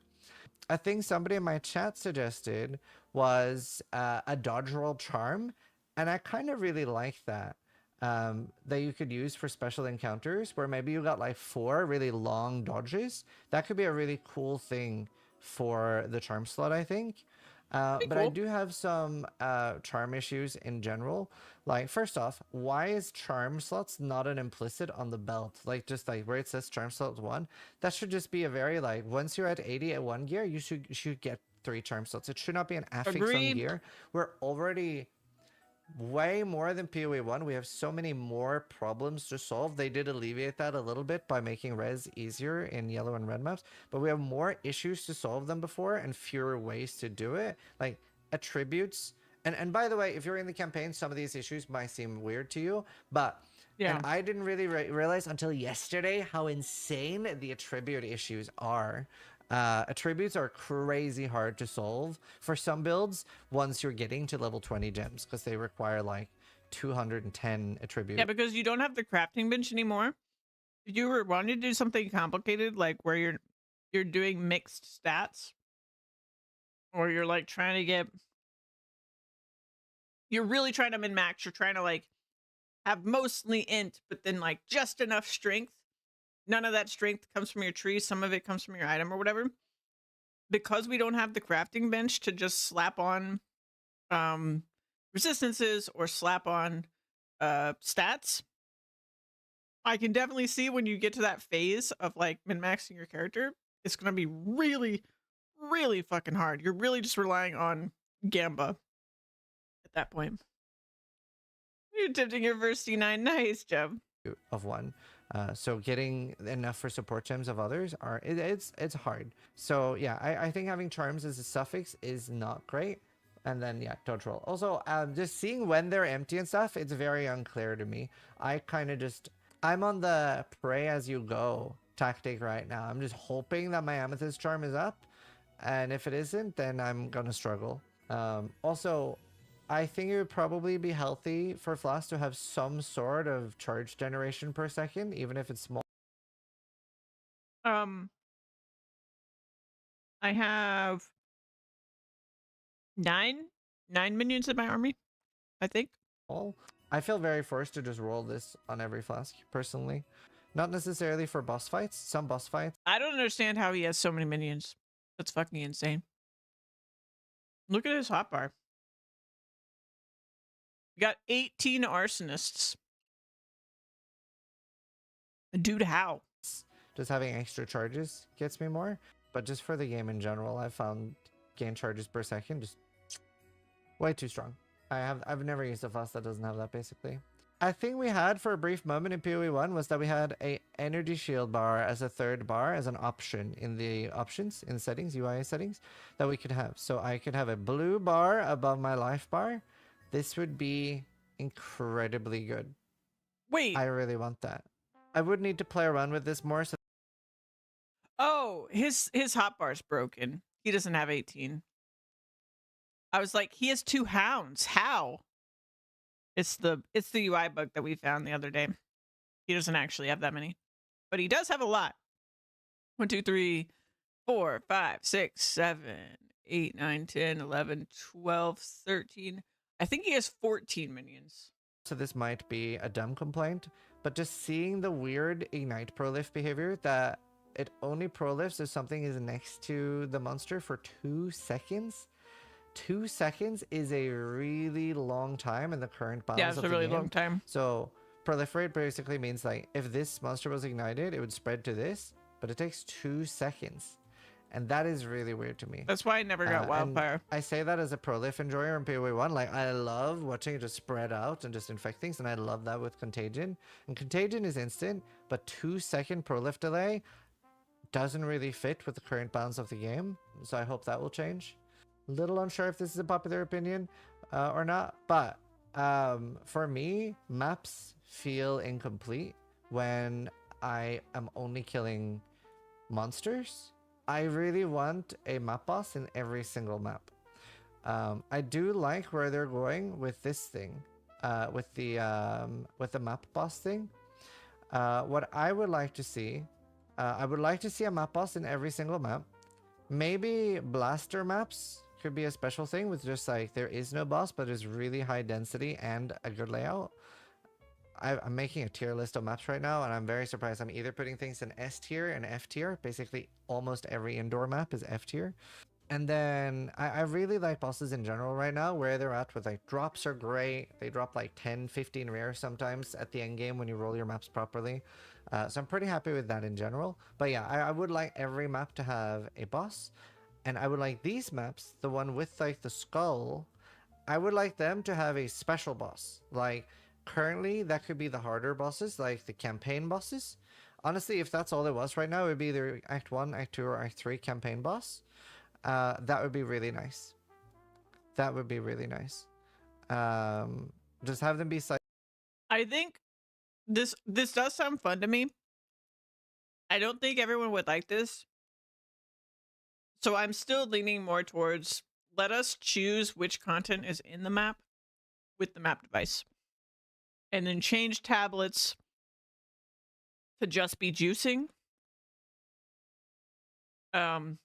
A thing somebody in my chat suggested was a dodge roll charm. And I kind of really like that, that you could use for special encounters where maybe you got like 4 really long dodges. That could be a really cool thing for the charm slot, I think. But cool. I do have some charm issues in general. Like, first off, why is charm slots not an implicit on the belt? Like, just like where it says charm slot 1, that should just be a very like, once you're at 80 at 1 gear, you should get 3 charm slots. It should not be an affix on gear. We're already way more than PoE 1. We have so many more problems to solve. They did alleviate that a little bit by making res easier in yellow and red maps, but we have more issues to solve than before and fewer ways to do it. Like attributes, and by the way, if you're in the campaign, some of these issues might seem weird to you, but and I didn't really realize until yesterday how insane the attribute issues are. Attributes are crazy hard to solve for some builds once you're getting to level 20 gems, because they require like 210 attributes. Yeah, because you don't have the crafting bench anymore. If you were wanting to do something complicated, like where you're doing mixed stats, or you're like trying to get, you're really trying to min max, you're trying to like have mostly int, but then like just enough strength. None of that strength comes from your tree. Some of it comes from your item or whatever. Because we don't have the crafting bench to just slap on resistances or slap on stats, I can definitely see when you get to that phase of like min-maxing your character, it's going to be really, really fucking hard. You're really just relying on Gamba at that point. You're attempting your first C9. Nice job. Of 1. So getting enough for support gems of others it's hard. So yeah, I think having charms as a suffix is not great. And then yeah, dodge roll. Also, just seeing when they're empty and stuff, it's very unclear to me. I kind of I'm on the pray as you go tactic right now. I'm just hoping that my amethyst charm is up, and if it isn't, then I'm gonna struggle. Also, I think it would probably be healthy for Flask to have some sort of charge generation per second, even if it's small. I have 9 minions in my army, I think. I feel very forced to just roll this on every Flask, personally. Not necessarily for boss fights. Some boss fights. I don't understand how he has so many minions. That's fucking insane. Look at his hotbar. You got 18 arsonists. Dude, how? Just having extra charges gets me more. But just for the game in general, I found gain charges per second just way too strong. I've never used a Flask that doesn't have that, basically. A thing we had for a brief moment in PoE 1 was that we had a energy shield bar as a third bar, as an option in the options, in settings, UI settings, that we could have. So I could have a blue bar above my life bar. This would be incredibly good. Wait. I really want that. I would need to play around with this more. So oh, his hotbar's broken. He doesn't have 18. I was like, he has 2 hounds. How? It's the UI bug that we found the other day. He doesn't actually have that many, but he does have a lot. 1, 2, 3, 4, 5, 6, 7, 8, 9, 10, 11, 12, 13. I think he has 14 minions. So this might be a dumb complaint, but just seeing the weird ignite prolift behavior that it only prolifts if something is next to the monster for 2 seconds. 2 seconds is a really long time in the current balance Yeah, it's of a the really game. long time. So proliferate basically means like if this monster was ignited, it would spread to this, but it takes 2 seconds. And that is really weird to me. That's why I never got And wildfire. I say that as a prolif enjoyer in PoE 1. Like, I love watching it just spread out and just infect things, and I love that with Contagion. And Contagion is instant, but 2-second prolif delay doesn't really fit with the current balance of the game. So I hope that will change. Little unsure if this is a popular opinion or not, but for me, maps feel incomplete when I am only killing monsters. I really want a map boss in every single map. I do like where they're going with this thing, with the map boss thing. What I would like to see, I would like to see a map boss in every single map. Maybe blaster maps could be a special thing with just like there is no boss, but it's really high density and a good layout. I'm making a tier list of maps right now, and I'm very surprised. I'm either putting things in S tier and F tier. Basically, almost every indoor map is F tier. And then I really like bosses in general right now, where they're at with like drops are great. They drop like 10, 15 rare sometimes at the end game when you roll your maps properly. So I'm pretty happy with that in general. But yeah, I would like every map to have a boss. And I would like these maps, the one with like the skull, I would like them to have a special boss. Like currently that could be the harder bosses, like the campaign bosses. Honestly, if that's all it was right now, it would be either Act 1, Act 2, or Act 3 campaign boss. That would be really nice. That would be really nice. Just have them be I think this does sound fun to me. I don't think everyone would like this. So I'm still leaning more towards let us choose which content is in the map with the map device. And then change tablets to just be juicing. And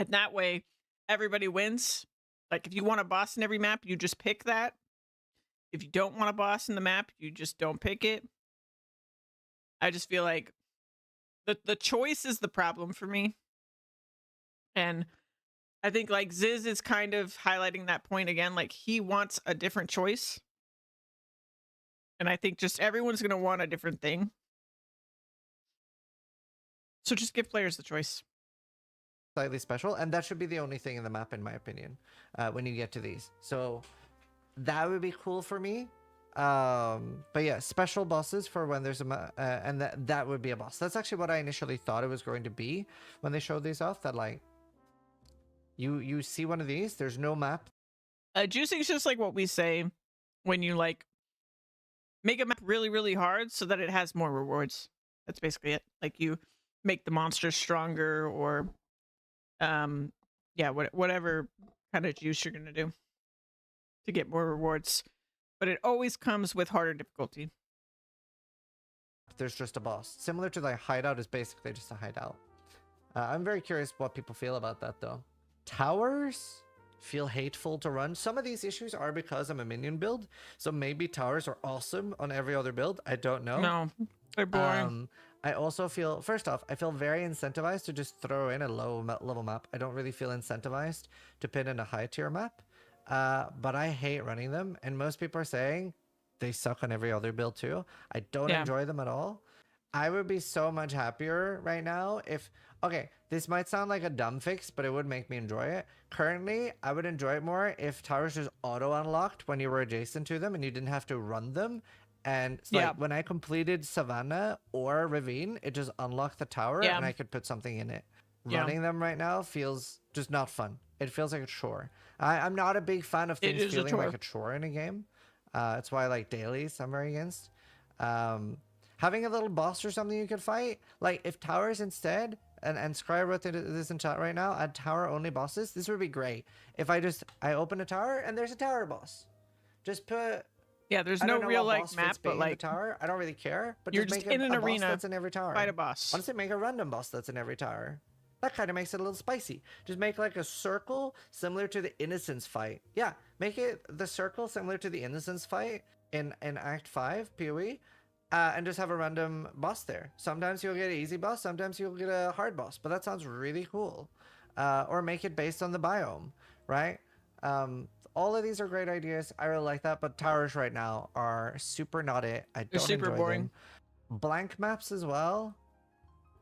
that way everybody wins. Like if you want a boss in every map, you just pick that. If you don't want a boss in the map, you just don't pick it. I just feel like the choice is the problem for me. And I think like Ziz is kind of highlighting that point again. Like he wants a different choice. And I think just everyone's going to want a different thing. So just give players the choice. slightly special, and that should be the only thing in the map in my opinion when you get to these. So that would be cool for me. But yeah, special bosses for when there's a and that would be a boss. That's actually what I initially thought it was going to be when they showed these off, that like you see one of these, there's no map. Juicing is just like what we say when you like make a map really, really hard so that it has more rewards. That's basically it. Like you make the monster stronger, or yeah, whatever kind of juice you're gonna do to get more rewards. But it always comes with harder difficulty. There's just a boss. Similar to like hideout is basically just a hideout. I'm very curious what people feel about that though. Towers feel hateful to run. Some of these issues are because I'm a minion build, so maybe towers are awesome on every other build. I don't know. No, they're boring. I also feel, first off, I feel very incentivized to just throw in a low level map. I don't really feel incentivized to pin in a high tier map, but I hate running them. And most people are saying they suck on every other build too. I don't enjoy them at all. I would be so much happier right now if, okay, this might sound like a dumb fix, but it would make me enjoy it. Currently, I would enjoy it more if towers just auto-unlocked when you were adjacent to them and you didn't have to run them. And so like when I completed Savannah or Ravine, it just unlocked the tower and I could put something in it. Running them right now feels just not fun. It feels like a chore. I'm not a big fan of things feeling like a chore in a game. That's why I like dailies I'm very against. Having a little boss or something you could fight, like if towers instead, and Scry wrote this in chat right now, add tower only bosses, this would be great. If I open a tower and there's a tower boss. Just put... Yeah, there's no real like map, but like tower. I don't really care. But you're just just make in an arena boss that's in every tower. Fight a boss. Honestly, make a random boss that's in every tower. That kind of makes it a little spicy. Just make like a circle similar to the Innocence fight. Yeah, make it the circle similar to the Innocence fight in Act 5 PoE, and just have a random boss there. Sometimes you'll get an easy boss, sometimes you'll get a hard boss. But that sounds really cool. or make it based on the biome, right? All of these are great ideas. I really like that, but towers right now are super not it. I They're don't super enjoy boring. them. Blank maps as well.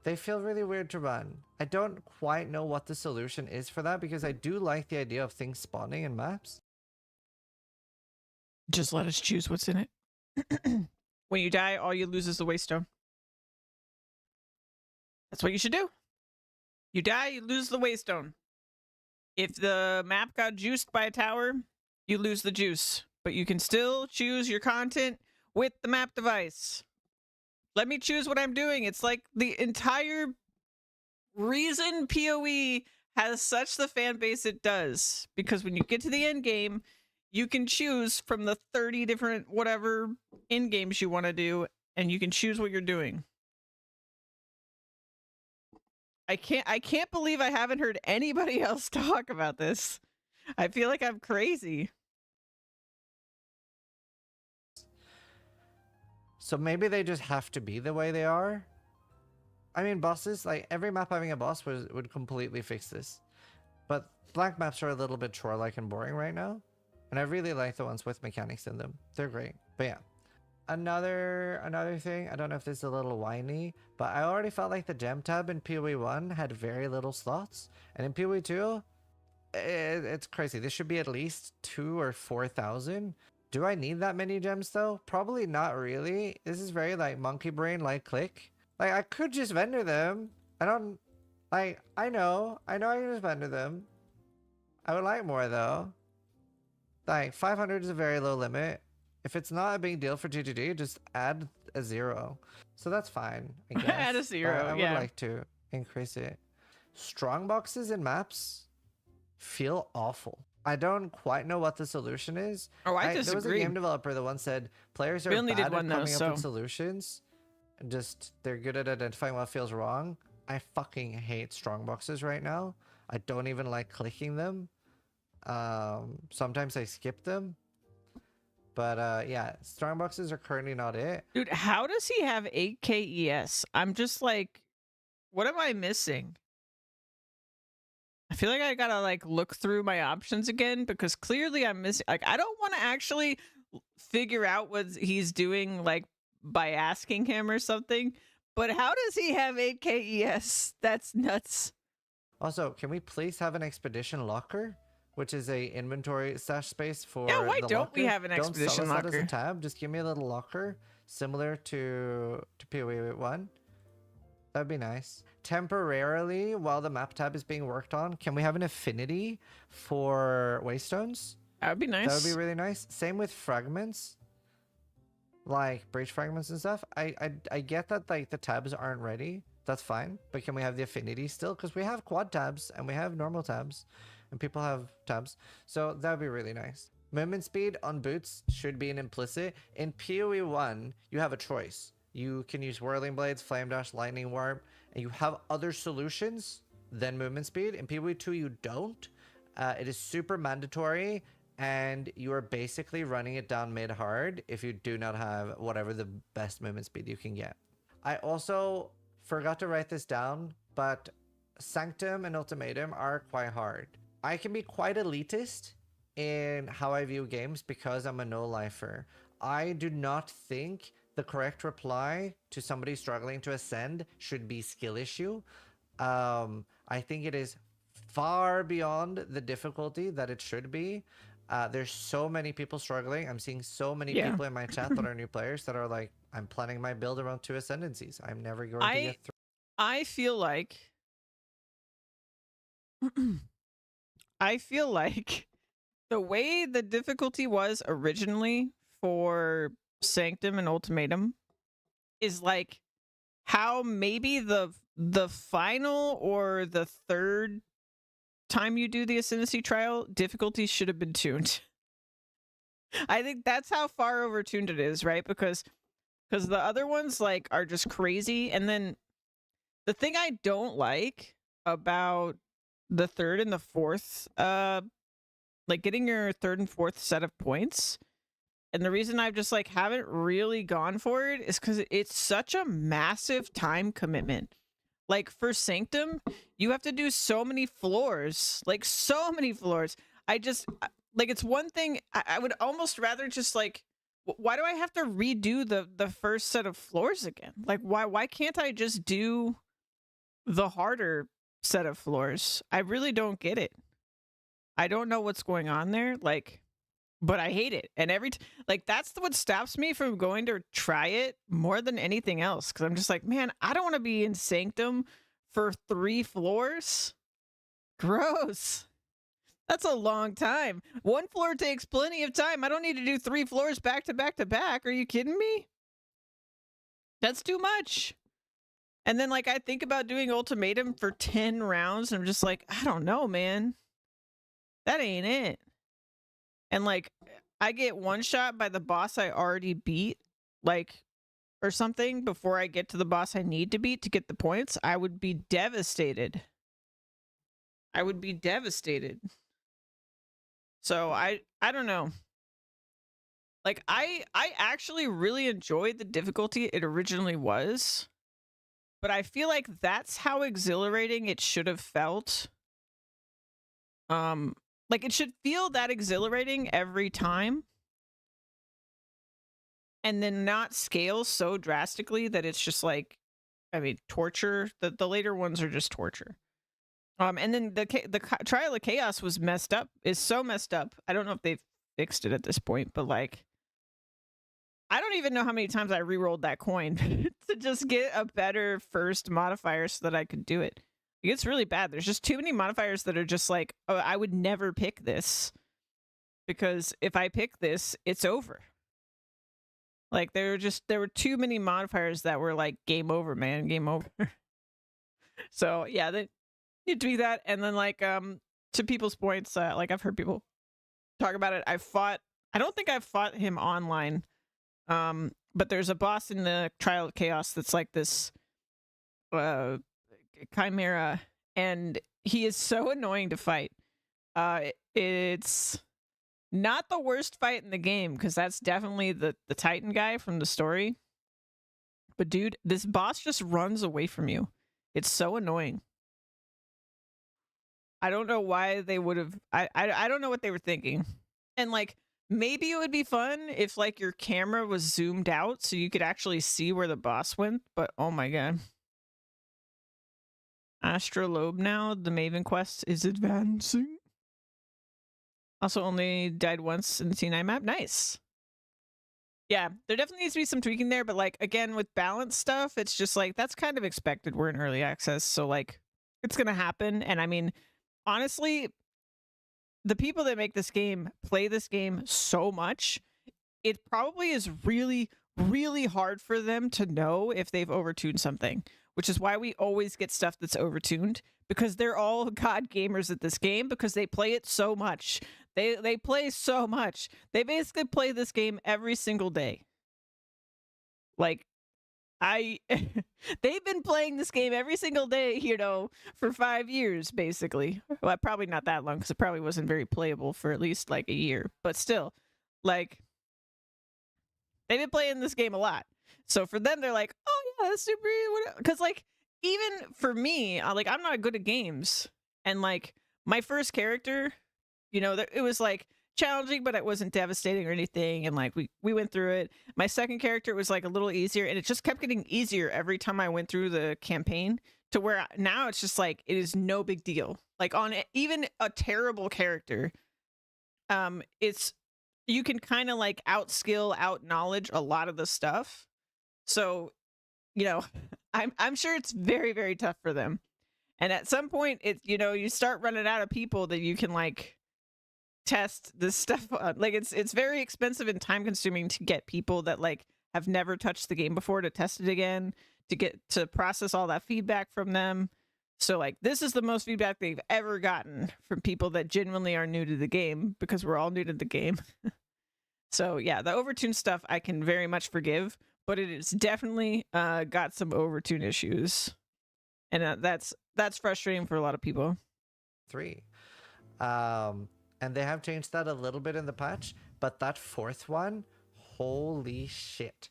They feel really weird to run. I don't quite know what the solution is for that because I do like the idea of things spawning in maps. Just let us choose what's in it. When you die, all you lose is the waystone. That's what you should do. You die, you lose the waystone. If the map got juiced by a tower, you lose the juice. But you can still choose your content with the map device. Let me choose what I'm doing. It's like the entire reason PoE has such the fan base it does. Because when you get to the end game, you can choose from the 30 different whatever end games you want to do, and you can choose what you're doing. I can't believe I haven't heard anybody else talk about this. I feel like I'm crazy. So maybe they just have to be the way they are. I mean, bosses, like every map having a boss would completely fix this. But blank maps are a little bit chore-like and boring right now. And I really like the ones with mechanics in them. They're great. But yeah. Another thing, I don't know if this is a little whiny, but I already felt like the gem tab in PoE 1 had very little slots. And in PoE 2, it's crazy. This should be at least 2,000 or 4,000. Do I need that many gems though? Probably not really. This is very like monkey brain, like click. Like I could just vendor them. I don't like I know I can just vendor them. I would like more though. Like 500 is a very low limit. If it's not a big deal for GGG, just add a 0. So that's fine, I guess. Add a 0, I would yeah. like to increase it. Strong boxes in maps feel awful. I don't quite know what the solution is. Oh, I There was a disagree. game developer that once said players are We only bad did one, at though, coming up so- with solutions. Just they're good at identifying what feels wrong. I fucking hate strong boxes right now. I don't even like clicking them. Sometimes I skip them. But yeah, strong boxes are currently not it. Dude, how does he have 8k ES? I'm just like, what am I missing? I feel like I gotta like look through my options again because clearly I'm missing. Like, I don't want to actually figure out what he's doing like by asking him or something. But how does he have 8k ES? That's nuts. Also, can we please have an expedition locker, which is a inventory stash space for Yeah, why the don't we locker? have an Don't expedition sell us that as locker? a tab. Just give me a little locker similar to PoE 1. That'd be nice. Temporarily, while the map tab is being worked on, can we have an affinity for waystones? That would be nice. That would be really nice. Same with fragments, like breach fragments and stuff. I get that like the tabs aren't ready. That's fine. But can we have the affinity still? Because we have quad tabs and we have normal tabs, and people have tabs. So that would be really nice. Movement speed on boots should be an implicit. In PoE 1, you have a choice. You can use Whirling Blades, Flame Dash, Lightning Warp, and you have other solutions than movement speed. In PoE 2, you don't. It is super mandatory, and you are basically running it down mid-hard if you do not have whatever the best movement speed you can get. I also forgot to write this down, but Sanctum and Ultimatum are quite hard. I can be quite elitist in how I view games because I'm a no-lifer. I do not think the correct reply to somebody struggling to ascend should be skill issue. I think it is far beyond the difficulty that it should be. There's so many people struggling. I'm seeing so many people in my chat that are new players that are like, I'm planning my build around 2 ascendancies. I'm never going to get through. I feel like I feel like the way the difficulty was originally for Sanctum and Ultimatum is like how maybe the final or the third time you do the Ascendancy trial, difficulty should have been tuned. I think that's how far overtuned it is, right? Because the other ones like are just crazy. And then the thing I don't like about the third and the fourth, like getting your third and fourth set of points, and the reason I've just like haven't really gone for it is because it's such a massive time commitment. Like for Sanctum, you have to do so many floors, like so many floors. Like it's one thing. I would almost rather just like, why do I have to redo the first set of floors again? Like why can't I just do the harder set of floors? I really don't get it. I don't know what's going on there. Like, but I hate it. And like that's what stops me from going to try it more than anything else. Cause I'm just like, man, I don't want to be in Sanctum for 3 floors. Gross. That's a long time. 1 floor takes plenty of time. I don't need to do 3 floors back to back to back. Are you kidding me? That's too much. And then like I think about doing Ultimatum for 10 rounds and I'm just like, I don't know, man. That ain't it. And like I get one shot by the boss I already beat, like, or something before I get to the boss I need to beat to get the points, I would be devastated. I would be devastated. So I don't know. Like I actually really enjoyed the difficulty it originally was, but I feel like that's how exhilarating it should have felt. Like it should feel that exhilarating every time. And then not scale so drastically that it's just like, I mean, torture. The later ones are just torture. And then the Trial of Chaos was messed up. Is so messed up. I don't know if they've fixed it at this point, but like, I don't even know how many times I re-rolled that coin to just get a better first modifier so that I could do it. It's really bad. There's just too many modifiers that are just like, oh, I would never pick this because if I pick this, it's over. Like there were too many modifiers that were like game over, man, game over. So yeah, they need to be that. And then like to people's points, like I've heard people talk about it. I don't think I've fought him online. But there's a boss in the Trial of Chaos that's like this chimera, and he is so annoying to fight. It's not the worst fight in the game because that's definitely the Titan guy from the story. But dude, this boss just runs away from you. It's so annoying. I don't know why they would have. I don't know what they were thinking. And like maybe it would be fun if like your camera was zoomed out so you could actually see where the boss went. But oh my god. Astrolabe now, the Maven quest is advancing. Also only died once in the T9 map. Nice. Yeah, there definitely needs to be some tweaking there, but like again with balance stuff, it's just like that's kind of expected. We're in early access, so like it's gonna happen. And I mean, honestly, the people that make this game play this game so much, it probably is really, really hard for them to know if they've overtuned something, which is why we always get stuff that's overtuned because they're all god gamers at this game because they play it so much. They play so much. They basically play this game every single day. Like they've been playing this game every single day, you know, for 5 years, basically. Well, probably not that long because it probably wasn't very playable for at least like a year. But still, like, they've been playing this game a lot. So for them, they're like, oh yeah, that's super. Because like, even for me, like, I'm not good at games. And like, my first character, you know, it was like challenging, but it wasn't devastating or anything. And like we went through it. My second character was like a little easier, and it just kept getting easier every time I went through the campaign to where now it's just like it is no big deal. Like on even a terrible character, it's you can kind of like outskill, out knowledge a lot of the stuff. So, you know, I'm sure it's very, very tough for them. And at some point, you know, you start running out of people that you can like test this stuff on. Like it's very expensive and time consuming to get people that like have never touched the game before to test it again, to get to process all that feedback from them. So like this is the most feedback they've ever gotten from people that genuinely are new to the game because we're all new to the game. So yeah, the overtune stuff I can very much forgive, but it is definitely got some overtune issues, and that's frustrating for a lot of people. 3. And they have changed that a little bit in the patch, but that 4th one, holy shit.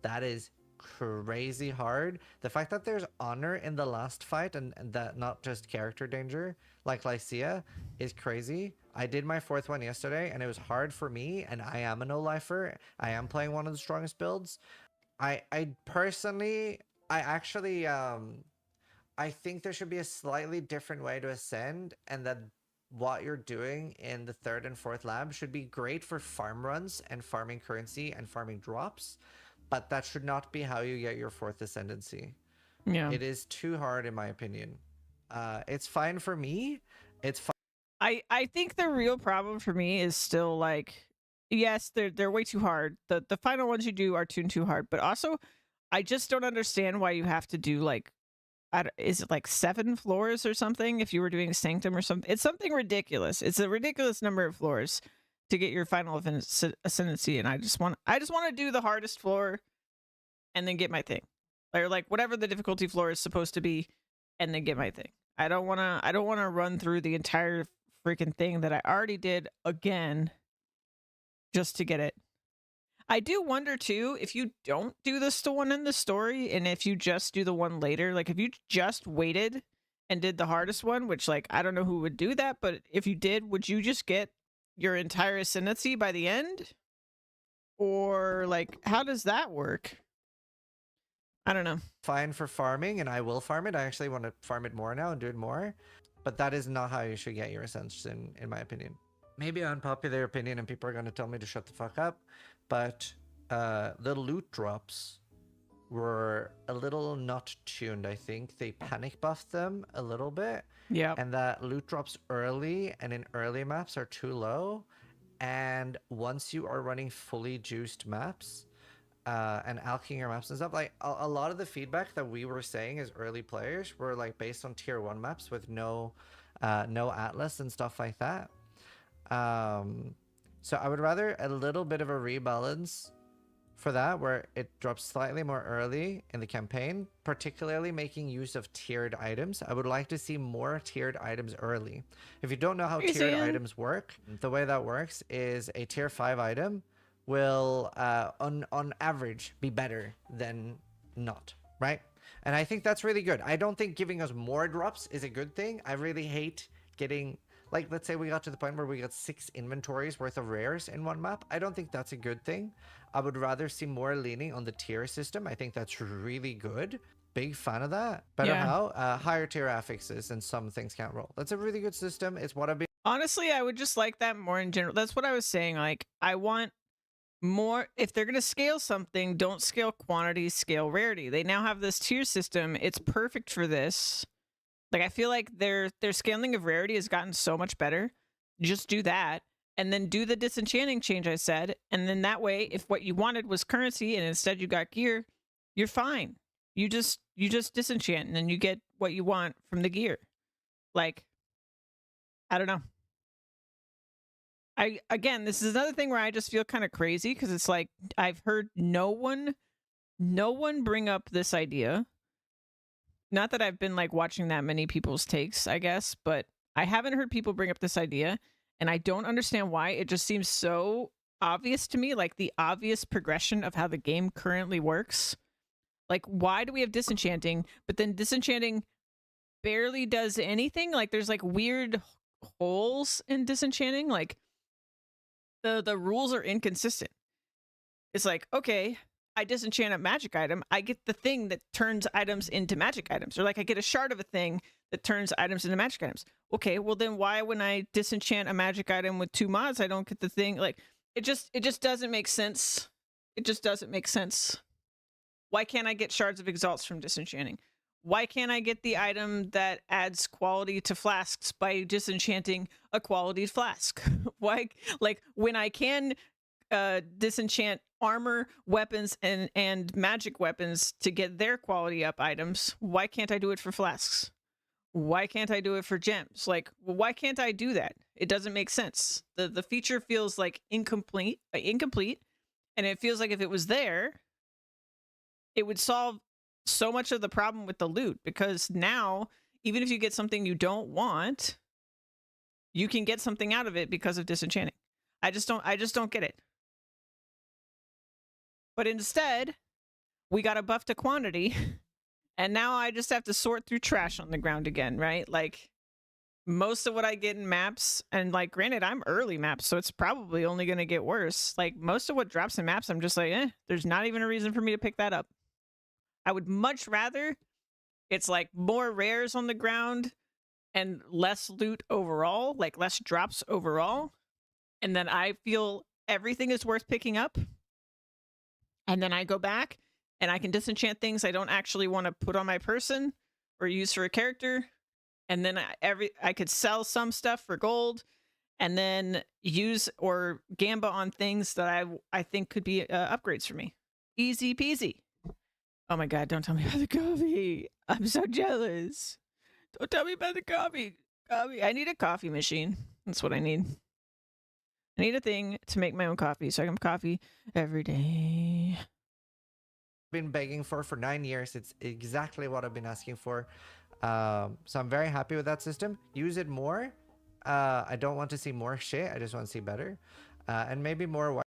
That is crazy hard. The fact that there's honor in the last fight and that not just character danger like Lycia is crazy. I did my 4th one yesterday and it was hard for me, and I am a no-lifer. I am playing one of the strongest builds. I personally, I think there should be a slightly different way to ascend, and that what you're doing in the 3rd and 4th lab should be great for farm runs and farming currency and farming drops, but that should not be how you get your 4th ascendancy. Yeah. It is too hard in my opinion. It's fine for me. It's fine. I think the real problem for me is still like, yes, they're way too hard. The final ones you do are too hard, but also I just don't understand why you have to do like, is it like 7 floors or something if you were doing Sanctum or something? It's something ridiculous. It's a ridiculous number of floors to get your final ascendancy, and I just want to do the hardest floor and then get my thing. Or like whatever the difficulty floor is supposed to be and then get my thing. I don't want to run through the entire freaking thing that I already did again just to get it. I do wonder too, if you don't do this the one in the story, and if you just do the one later, like if you just waited and did the hardest one, which like I don't know who would do that, but if you did, would you just get your entire ascendancy by the end? Or like how does that work? I don't know. Fine for farming, and I will farm it. I actually want to farm it more now and do it more, but that is not how you should get your ascension, in my opinion. Maybe an unpopular opinion and people are going to tell me to shut the fuck up, but the loot drops were a little not tuned. I think they panic buffed them a little bit. Yeah. And that loot drops early and in early maps are too low. And once you are running fully juiced maps and alking your maps and stuff, like a lot of the feedback that we were saying as early players were like based on tier 1 maps with no atlas and stuff like that. So I would rather a little bit of a rebalance for that, where it drops slightly more early in the campaign, particularly making use of tiered items. I would like to see more tiered items early. If you don't know how tiered items work, the way that works is a tier 5 item will on average be better than not, right? And I think that's really good. I don't think giving us more drops is a good thing. I really hate getting, like, let's say we got to the point where we got 6 inventories worth of rares in one map. I don't think that's a good thing. I would rather see more leaning on the tier system. I think that's really good. Big fan of that. Better how? Higher tier affixes and some things can't roll. That's a really good system. It's what I've been... Honestly, I would just like that more in general. That's what I was saying. Like, I want more... If they're going to scale something, don't scale quantity, scale rarity. They now have this tier system. It's perfect for this. Like, I feel like their scaling of rarity has gotten so much better. Just do that. And then do the disenchanting change I said. And then that way, if what you wanted was currency and instead you got gear, you're fine. You just disenchant and then you get what you want from the gear. Like, I don't know. Again, this is another thing where I just feel kind of crazy because it's like I've heard no one bring up this idea. Not that I've been like watching that many people's takes, I guess, but I haven't heard people bring up this idea, and I don't understand why. It just seems so obvious to me, like the obvious progression of how the game currently works. Like, why do we have disenchanting, but then disenchanting barely does anything? Like, there's like weird holes in disenchanting. Like, the rules are inconsistent. It's like, okay, I disenchant a magic item, I get the thing that turns items into magic items. Or like I get a shard of a thing that turns items into magic items. Okay, well then why when I disenchant a magic item with 2 mods, I don't get the thing? Like, it just doesn't make sense. It just doesn't make sense. Why can't I get shards of exalts from disenchanting? Why can't I get the item that adds quality to flasks by disenchanting a quality flask? Why, like, when I can disenchant armor, weapons, and magic weapons to get their quality up items, why can't I do it for flasks? Why can't I do it for gems? Like, well, why can't I do that? It doesn't make sense. The feature feels like incomplete, and it feels like if it was there, it would solve so much of the problem with the loot, because now even if you get something you don't want, you can get something out of it because of disenchanting. I just don't get it. But instead, we got a buff to quantity, and now I just have to sort through trash on the ground again, right? Like, most of what I get in maps, and like, granted, I'm early maps, so it's probably only going to get worse. Like, most of what drops in maps, I'm just like, there's not even a reason for me to pick that up. I would much rather it's like more rares on the ground and less loot overall, like less drops overall. And then I feel everything is worth picking up. And then I go back and I can disenchant things I don't actually want to put on my person or use for a character. And then I could sell some stuff for gold and then use or gamba on things that I think could be upgrades for me. Easy peasy. Oh my god, don't tell me about the coffee. I'm so jealous. Don't tell me about the coffee. I need a coffee machine. That's what I need. I need a thing to make my own coffee so I can have coffee every day. Been begging for 9 years. It's exactly what I've been asking for. So I'm very happy with that system. Use it more. I don't want to see more shit. I just want to see better. And maybe more.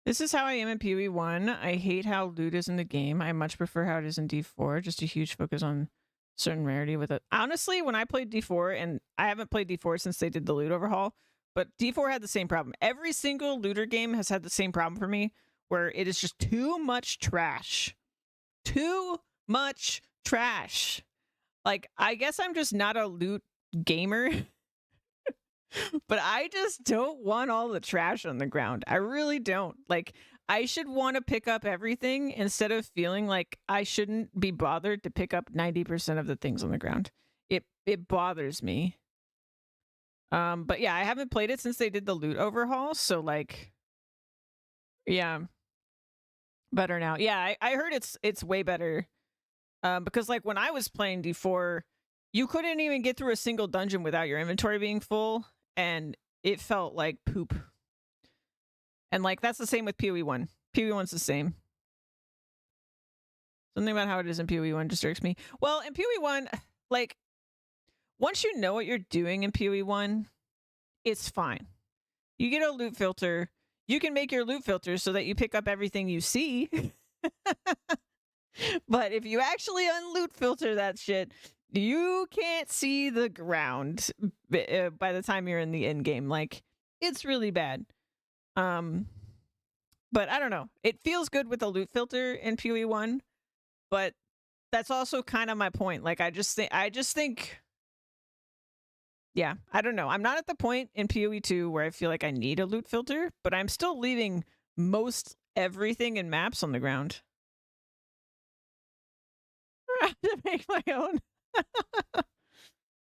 This is how I am in PoE 1. I hate how loot is in the game. I much prefer how it is in D4. Just a huge focus on certain rarity with it. Honestly, when I played D4, and I haven't played D4 since they did the loot overhaul, but D4 had the same problem. Every single looter game has had the same problem for me, where it is just too much trash. Too much trash. Like, I guess I'm just not a loot gamer. But I just don't want all the trash on the ground. I really don't. Like, I should want to pick up everything instead of feeling like I shouldn't be bothered to pick up 90% of the things on the ground. It bothers me. But yeah, I haven't played it since they did the loot overhaul, so like, yeah, better now. Yeah, I heard it's way better. Because like when I was playing D4, you couldn't even get through a single dungeon without your inventory being full. And it felt like poop. And like that's the same with PoE 1. PoE 1's the same. Something about how it is in PoE 1 distracts me. Well, in PoE 1, like once you know what you're doing in PoE 1, it's fine. You get a loot filter. You can make your loot filter so that you pick up everything you see. But if you actually unloot filter that shit, you can't see the ground by the time you're in the end game. Like, it's really bad. But I don't know. It feels good with the loot filter in PoE 1, but that's also kind of my point. Like, I just think, yeah, I don't know. I'm not at the point in PoE 2 where I feel like I need a loot filter, but I'm still leaving most everything in maps on the ground. To make my own.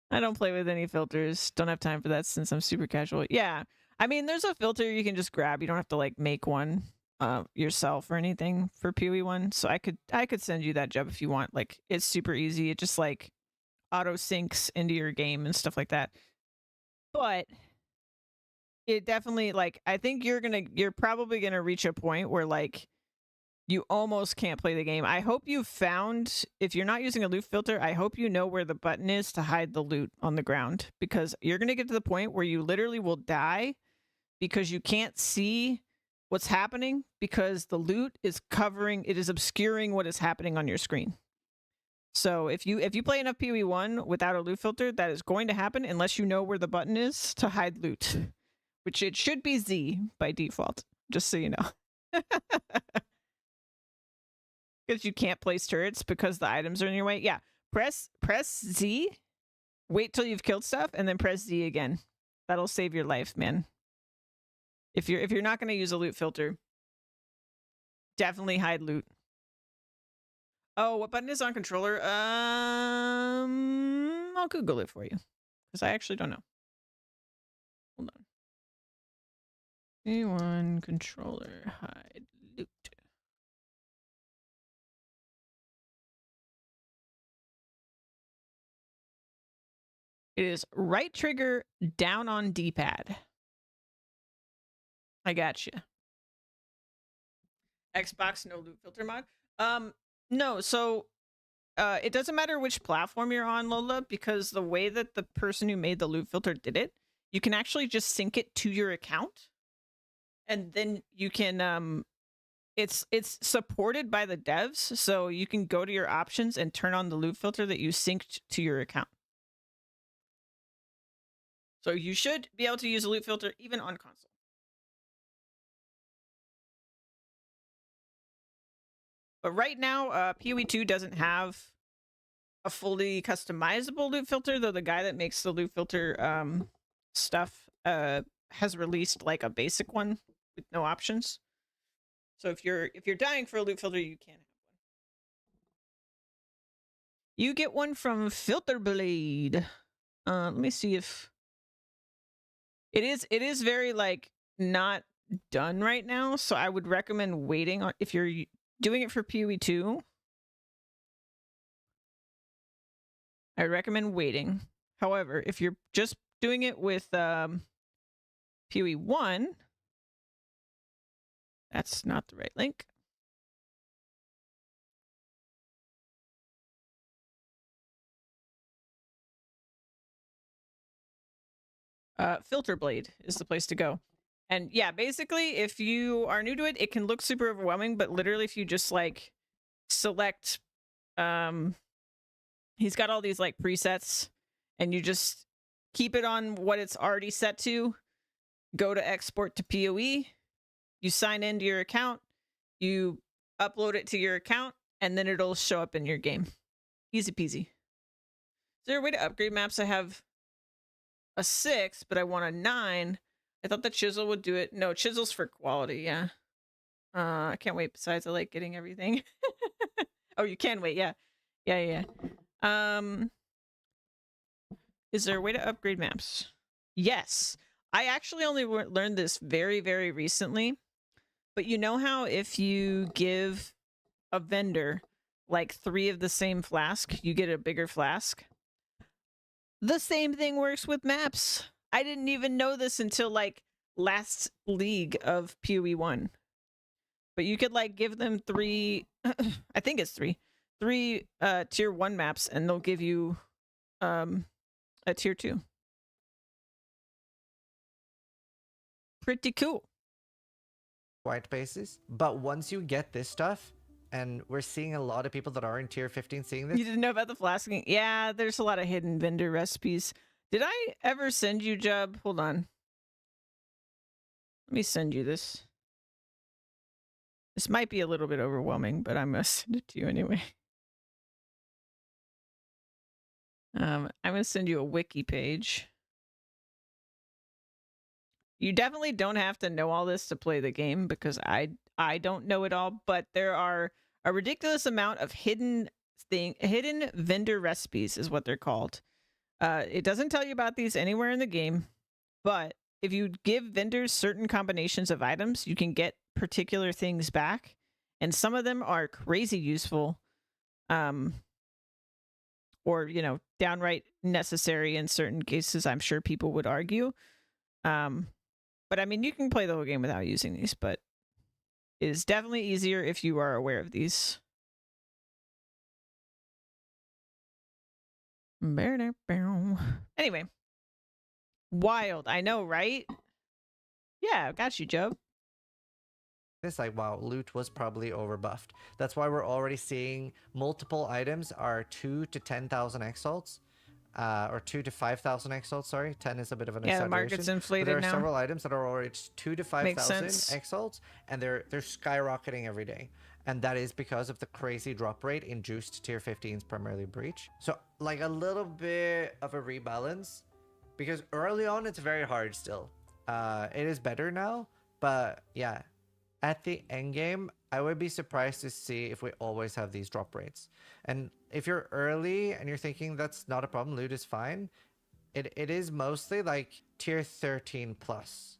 I don't play with any filters. Don't have time for that since I'm super casual. Yeah. I mean, there's a filter you can just grab. You don't have to like make one yourself or anything for PoE 1. So I could send you that job if you want. Like, it's super easy. It just like auto syncs into your game and stuff like that. But it definitely, like, I think you're probably gonna reach a point where like you almost can't play the game. I hope you found, if you're not using a loot filter, I hope you know where the button is to hide the loot on the ground, because you're going to get to the point where you literally will die because you can't see what's happening because the loot is obscuring what is happening on your screen. So if you play enough PoE 1 without a loot filter, that is going to happen unless you know where the button is to hide loot, which it should be Z by default, just so you know. Because you can't place turrets because the items are in your way. Yeah, press Z, wait till you've killed stuff, and then press Z again. That'll save your life, man. If you're not going to use a loot filter, definitely hide loot. Oh, what button is on controller? I'll Google it for you because I actually don't know. Hold on. A1 controller hide loot. It is right trigger down on D-pad. I gotcha. Xbox no loot filter mod. No, so it doesn't matter which platform you're on, Lola, because the way that the person who made the loot filter did it, you can actually just sync it to your account, and then you can it's supported by the devs, so you can go to your options and turn on the loot filter that you synced to your account. So you should be able to use a loot filter even on console. But right now, PoE 2 doesn't have a fully customizable loot filter, though the guy that makes the loot filter stuff has released like a basic one with no options. So if you're dying for a loot filter, you can have one. You get one from Filter Blade. Let me see if it is very like not done right now, so I would recommend waiting on if you're doing it for PoE 2. I recommend waiting. However, if you're just doing it with PoE 1, that's not the right link. Filter Blade is the place to go. And yeah, basically, if you are new to it, it can look super overwhelming, but literally if you just like select, he's got all these like presets and you just keep it on what it's already set to, go to export to PoE, you sign into your account, you upload it to your account, and then it'll show up in your game. Easy peasy. Is there a way to upgrade maps? I have a 6, but I want a 9. I thought the chisel would do it. No, chisel's for quality, yeah. I can't wait. Besides, I like getting everything. Oh, you can wait, yeah. Yeah. Is there a way to upgrade maps? Yes. I actually only learned this very, very recently. But you know how if you give a vendor like 3 of the same flask, you get a bigger flask? The same thing works with maps. I didn't even know this until like last league of PoE 1. But you could like give them 3, I think it's 3 tier 1 maps and they'll give you a tier 2. Pretty cool. White bases. But once you get this stuff, and we're seeing a lot of people that are in tier 15 seeing this. You didn't know about the flasking? Yeah, there's a lot of hidden vendor recipes. Did I ever send you, Jub? Hold on. Let me send you this. This might be a little bit overwhelming, but I'm going to send it to you anyway. I'm going to send you a wiki page. You definitely don't have to know all this to play the game because I don't know it all, but there are a ridiculous amount of hidden vendor recipes is what they're called. It doesn't tell you about these anywhere in the game, but if you give vendors certain combinations of items, you can get particular things back, and some of them are crazy useful, or you know, downright necessary in certain cases. I'm sure people would argue. But I mean, you can play the whole game without using these, but it is definitely easier if you are aware of these. Anyway. Wild. I know, right? Yeah, got you, Joe. It's like, wow, loot was probably overbuffed. That's why we're already seeing multiple items are 2 to 10,000 exalts. Or 2 to 5,000 exalts, sorry. 10 is a bit of an exaggeration. Yeah, the market's inflated there are now. several items that are already 2 to 5,000 exalts, and they're skyrocketing every day. And that is because of the crazy drop rate induced tier 15s, primarily Breach. So, like, a little bit of a rebalance. Because early on, it's very hard still. It is better now, but yeah. At the end game, I would be surprised to see if we always have these drop rates. And if you're early and you're thinking that's not a problem, loot is fine, it is mostly like tier 13 plus.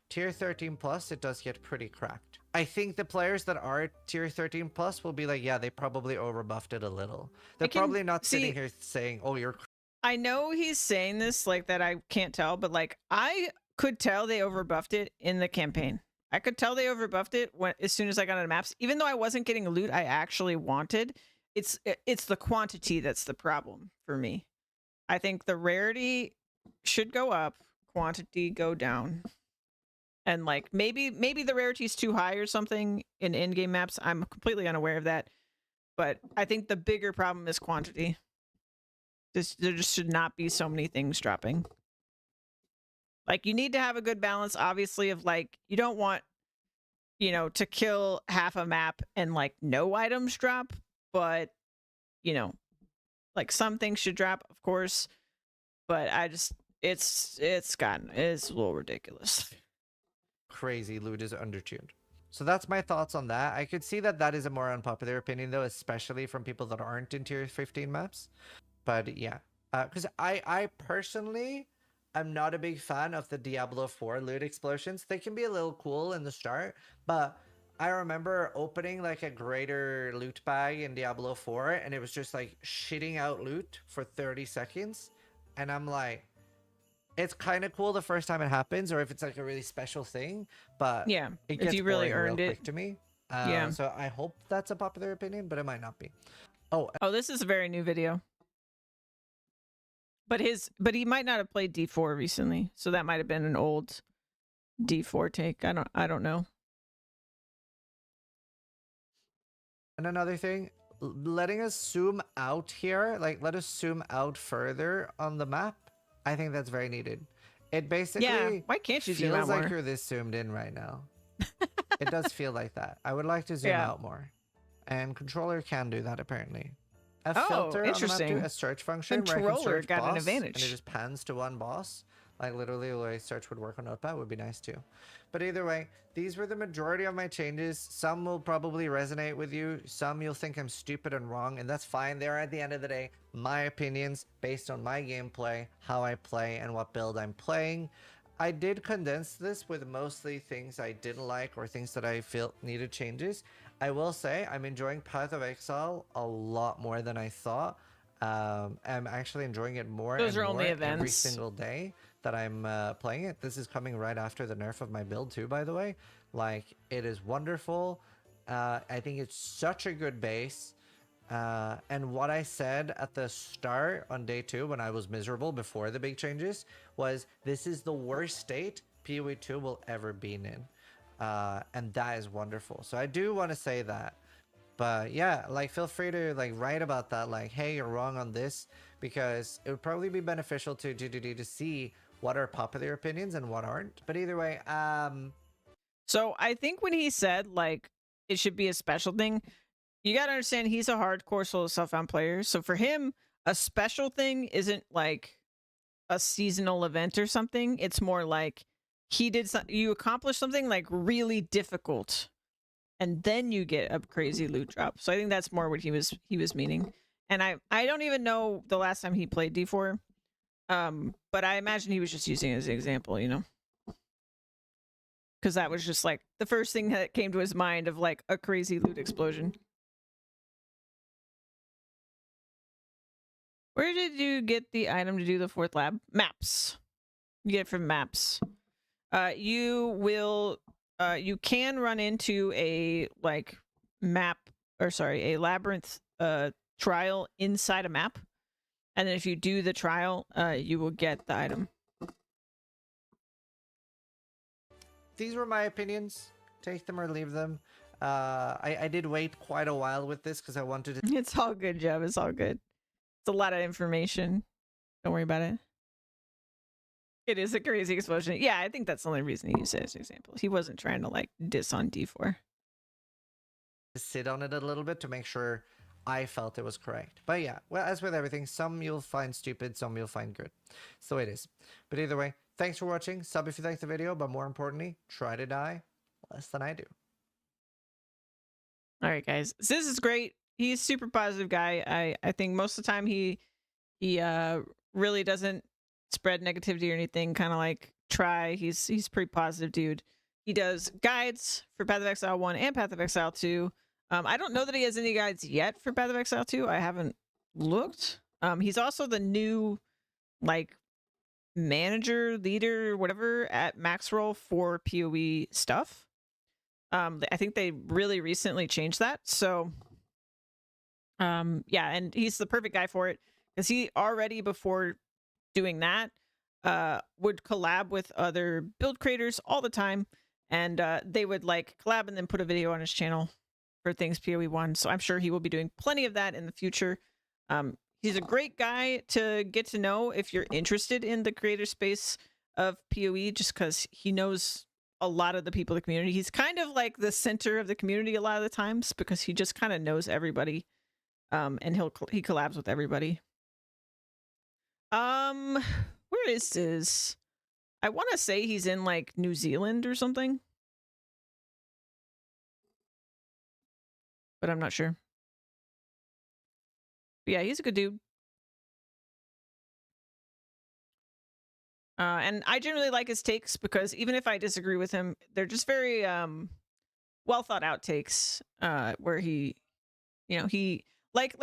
Tier 13 plus, it does get pretty cracked. I think the players that are tier 13 plus will be like, yeah, they probably overbuffed it a little. They're probably not sitting here saying, oh, you're... I know he's saying this like that I can't tell, but like I could tell they overbuffed it in the campaign. I could tell they overbuffed it as soon as I got on maps. Even though I wasn't getting loot I actually wanted, it's the quantity that's the problem for me. I think the rarity should go up, quantity go down. And like maybe the rarity's too high or something in in-game maps. I'm completely unaware of that. But I think the bigger problem is quantity. There just should not be so many things dropping. Like, you need to have a good balance, obviously, of like, you don't want, you know, to kill half a map and like no items drop, but, you know, like some things should drop, of course. But I just, it's a little ridiculous. Crazy loot is undertuned. So that's my thoughts on that. I could see that that is a more unpopular opinion, though, especially from people that aren't in tier 15 maps. But yeah, because I personally am not a big fan of the Diablo 4 loot explosions. They can be a little cool in the start, but I remember opening like a greater loot bag in Diablo 4, and it was just like shitting out loot for 30 seconds. And I'm like, it's kind of cool the first time it happens, or if it's like a really special thing, but Yeah, it if gets you really boring earned real it. quick to me. Yeah. So I hope that's a popular opinion, but it might not be. Oh, this is a very new video. But he might not have played D4 recently, so that might have been an old D4 take. I don't know. And another thing, letting us zoom out here, like let us zoom out further on the map. I think that's very needed. It basically why can't you zoom feels out like more? you're this zoomed in right now. It does feel like that. I would like to zoom out more. And controller can do that apparently. A filter on the map interesting. too, a search function where I can Controller search got an boss, advantage. and it just pans to one boss. Like literally the way search would work on Notepad would be nice too. But either way, these were the majority of my changes. Some will probably resonate with you. Some you'll think I'm stupid and wrong, and that's fine. They're at the end of the day my opinions based on my gameplay, how I play, and what build I'm playing. I did condense this with mostly things I didn't like or things that I felt needed changes. I will say I'm enjoying Path of Exile a lot more than I thought. I'm actually enjoying it more Those and are more only every events. single day that I'm playing it. This is coming right after the nerf of my build too, by the way. Like, it is wonderful. I think it's such a good base. And what I said at the start on day 2 when I was miserable before the big changes was this is the worst state PoE 2 will ever be in. And that is wonderful. So I do want to say that. But yeah, like, feel free to like write about that, like, hey, you're wrong on this, because it would probably be beneficial to see what are popular opinions and what aren't. But either way, So I think when he said like it should be a special thing, you gotta understand he's a hardcore solo self-found player. So for him, a special thing isn't like a seasonal event or something. It's more like you accomplish something like really difficult, and then you get a crazy loot drop. So I think that's more what he was meaning. And I don't even know the last time he played D4. But I imagine he was just using it as an example, you know? Because that was just like the first thing that came to his mind of like a crazy loot explosion. Where did you get the item to do the 4th lab? Maps. You get it from maps. You can run into a like a labyrinth trial inside a map. And then if you do the trial, you will get the item. these were my opinions. Take them or leave them. I did wait quite a while with this because I wanted to. It's all good, Jeff. It's all good. It's a lot of information. Don't worry about it. It is a crazy explosion. Yeah, I think that's the only reason he used it as an example. He wasn't trying to like diss on D4. Sit on it a little bit to make sure I felt it was correct. But yeah, well, as with everything, some you'll find stupid, some you'll find good. So it is. But either way, thanks for watching. Sub if you liked the video, but more importantly, try to die less than I do. All right, guys. So this is great. He's a super positive guy. I think most of the time he really doesn't spread negativity or anything. Kind of like try. He's a pretty positive dude. He does guides for Path of Exile 1 and Path of Exile 2. I don't know that he has any guides yet for Path of Exile 2. I haven't looked. He's also the new like manager, leader, whatever at Maxroll for PoE stuff. I think they really recently changed that. So yeah, and he's the perfect guy for it because he already before doing that would collab with other build creators all the time, and they would like collab and then put a video on his channel for things PoE1. So I'm sure he will be doing plenty of that in the future. He's a great guy to get to know if you're interested in the creator space of PoE, just because he knows a lot of the people in the community. He's kind of like the center of the community a lot of the times because he just kind of knows everybody, and he collabs with everybody. Where is this? I want to say he's in like New Zealand or something, but I'm not sure. But yeah, he's a good dude. And I generally like his takes because even if I disagree with him, they're just very well thought out takes. Where he, you know, he like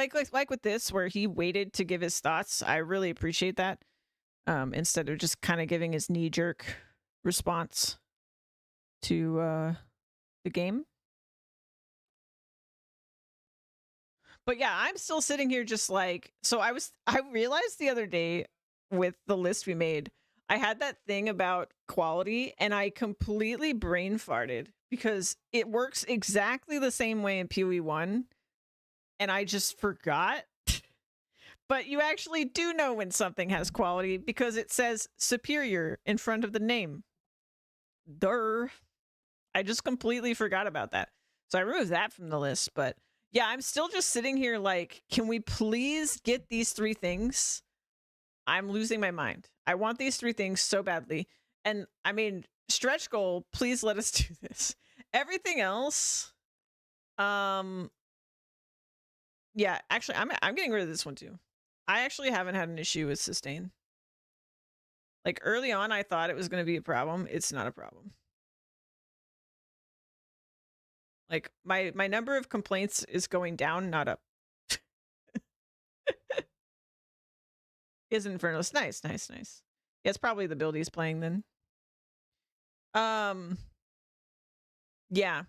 with this, where he waited to give his thoughts. I really appreciate that. Instead of just kind of giving his knee jerk response to the game. But yeah, I'm still sitting here just like, so I realized the other day with the list we made, I had that thing about quality and I completely brain farted because it works exactly the same way in PoE1 and I just forgot. But you actually do know when something has quality because it says superior in front of the name. Durr. I just completely forgot about that. So I removed that from the list, but yeah, I'm still just sitting here like, can we please get these 3 things? I'm losing my mind. I want these 3 things so badly. And I mean, stretch goal, please let us do this. Everything else, yeah, actually, I'm getting rid of this one too. I actually haven't had an issue with sustain. Like early on, I thought it was going to be a problem. It's not a problem. Like my number of complaints is going down, not up. Is Infernalist. Nice. Yeah, it's probably the build he's playing then. Yeah.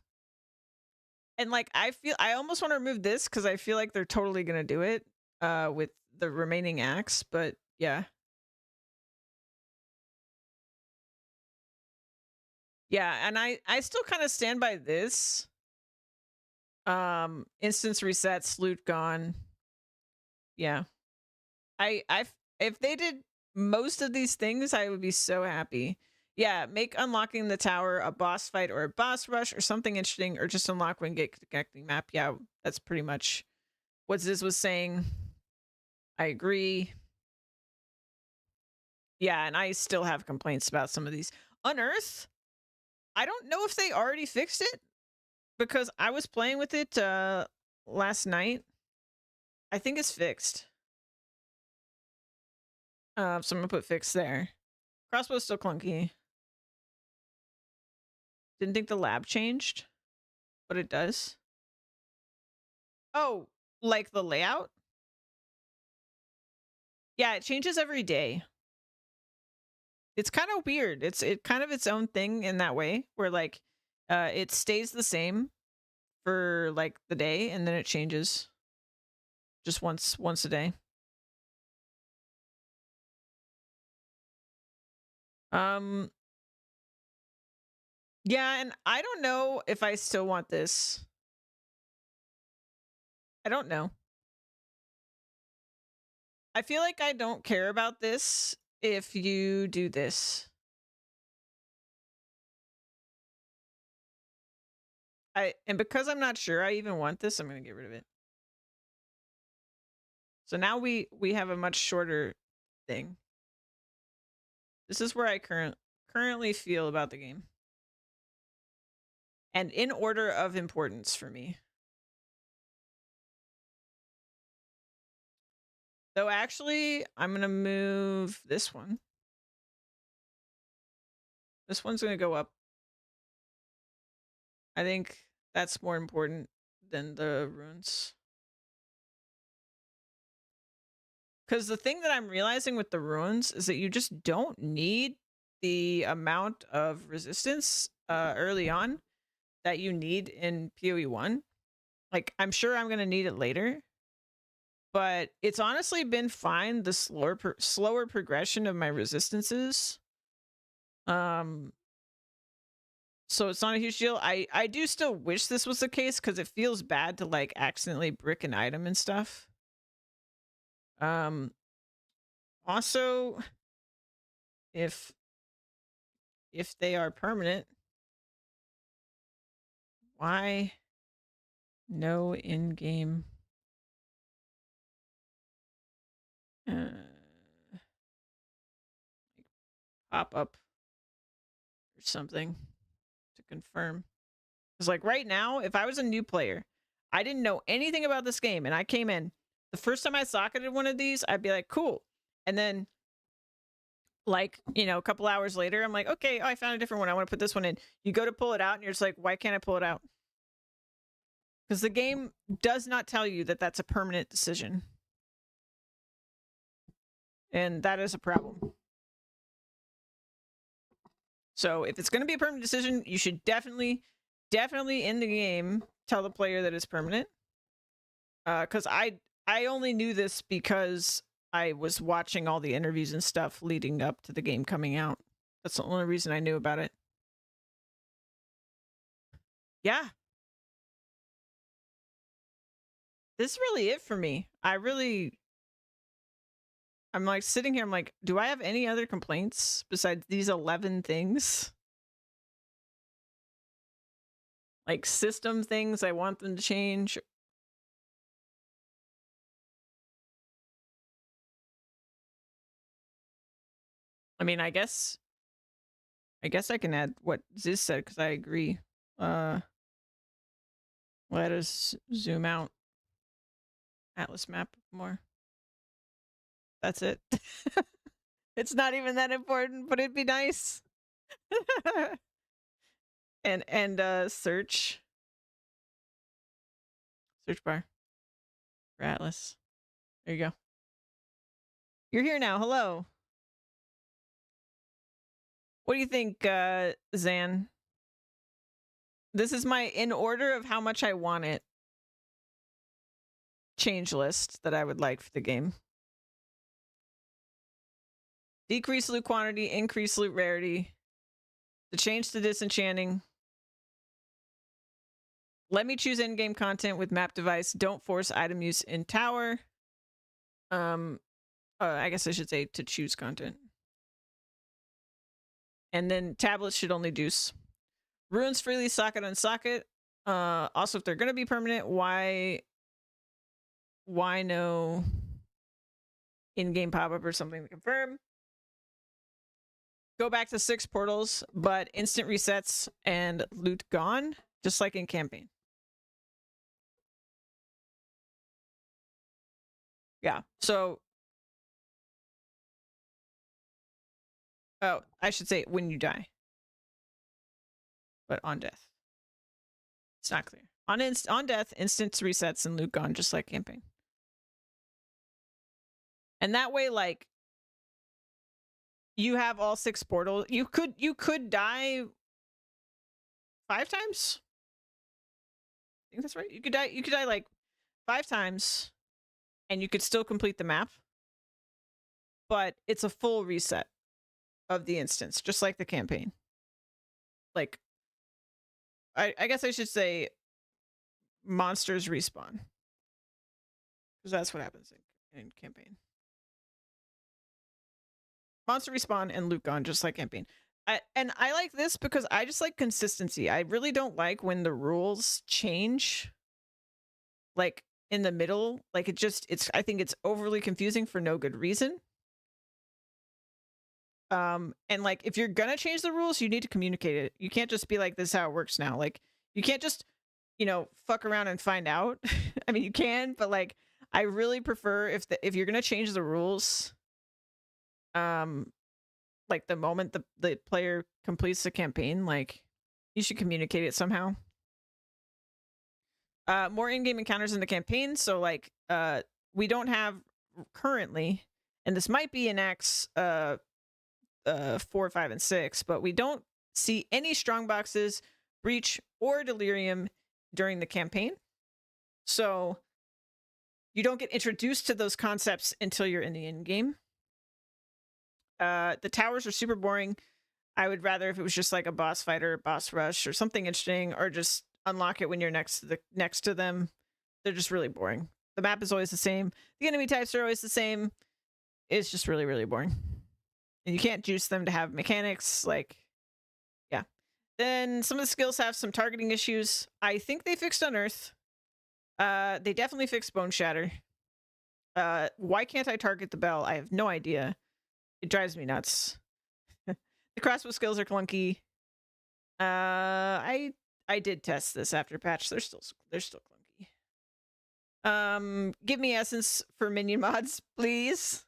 And like I almost want to remove this because I feel like they're totally gonna do it with the remaining acts, but yeah. Yeah, and I still kind of stand by this. Instance resets, loot gone. Yeah. If they did most of these things, I would be so happy. Yeah, make unlocking the tower a boss fight or a boss rush or something interesting, or just unlock when get connecting map. Yeah, that's pretty much what Ziz was saying. I agree. Yeah, and I still have complaints about some of these. Unearth, I don't know if they already fixed it because I was playing with it last night. I think it's fixed. So I'm gonna put fixed there. Crossbow's still clunky. Didn't think the lab changed, but it does. Oh, like the layout? Yeah, it changes every day. It's kind of weird. It's kind of its own thing in that way, where like it stays the same for like the day and then it changes just once a day. Yeah, and I don't know if I still want this. I don't know. I feel like I don't care about this if you do this. And because I'm not sure I even want this, I'm going to get rid of it. So now we have a much shorter thing. This is where I currently feel about the game. And in order of importance for me. Though actually, I'm going to move this one. This one's going to go up. I think that's more important than the runes. Because the thing that I'm realizing with the runes is that you just don't need the amount of resistance early on that you need in PoE1. Like, I'm sure I'm going to need it later. but it's honestly been fine. The slower progression of my resistances. So it's not a huge deal. I do still wish this was the case because it feels bad to like accidentally brick an item and stuff. Also, if they are permanent, why no in-game pop up or something to confirm? Because like right now, if I was a new player, I didn't know anything about this game, and I came in, the first time I socketed one of these, I'd be like, cool. And then like, you know, a couple hours later, I'm like, okay, I found a different one. I want to put this one in. You go to pull it out and you're just like, why can't I pull it out? Because the game does not tell you that that's a permanent decision. And that is a problem. So if it's going to be a permanent decision, you should definitely in the game tell the player that it's permanent. Because I only knew this because I was watching all the interviews and stuff leading up to the game coming out. That's the only reason I knew about it. Yeah. This is really it for me. I'm like sitting here, I'm like, do I have any other complaints besides these 11 things? Like system things I want them to change. I mean, I guess I can add what Ziz said because I agree. Let us zoom out Atlas map more. That's it. It's not even that important, but it'd be nice. and search bar for Atlas. There you go. You're here now. Hello. What do you think, Zan? This is my in order of how much I want it change list that I would like for the game. Decrease loot quantity, increase loot rarity, to change to disenchanting. Let me choose in-game content with map device. Don't force item use in tower. I guess I should say to choose content. And then tablets should only deuce. Ruins freely, socket on socket. Also, if they're going to be permanent, why no in-game pop-up or something to confirm? Go back to 6 portals, but instant resets and loot gone, just like in campaign. Yeah, so... Oh, I should say when you die. But on death. It's not clear. On death, instant resets and loot gone, just like campaign. And that way, like, you have all 6 portals. You could die 5 times. I think that's right. You could die like 5 times, and you could still complete the map. But it's a full reset of the instance, just like the campaign. Like, I guess I should say monsters respawn, because that's what happens in campaign. Monster respawn and loot gone, just like campaign. And I like this because I just like consistency. I really don't like when the rules change, like in the middle. Like I think it's overly confusing for no good reason. And like if you're gonna change the rules, you need to communicate it. You can't just be like, this is how it works now. Like you can't just, you know, fuck around and find out. I mean, you can, but like I really prefer if you're gonna change the rules, like the moment the player completes the campaign, like you should communicate it somehow. More in-game encounters in the campaign. So like we don't have currently, and this might be in Acts 4, 5, and 6, but we don't see any strong boxes, breach, or delirium during the campaign. So You don't get introduced to those concepts until you're in the end game. The towers are super boring. I would rather if it was just like a boss fight or a boss rush or something interesting, or just unlock it when you're next to them. They're just really boring. The map is always the same. The enemy types are always the same. It's just really, really boring. And you can't juice them to have mechanics. Like, yeah. Then some of the skills have some targeting issues. I think they fixed Unearth. They definitely fixed Bone Shatter. Why can't I target the bell? I have no idea. It drives me nuts. The crossbow skills are clunky. I did test this after patch. They're still clunky. Give me essence for minion mods, please.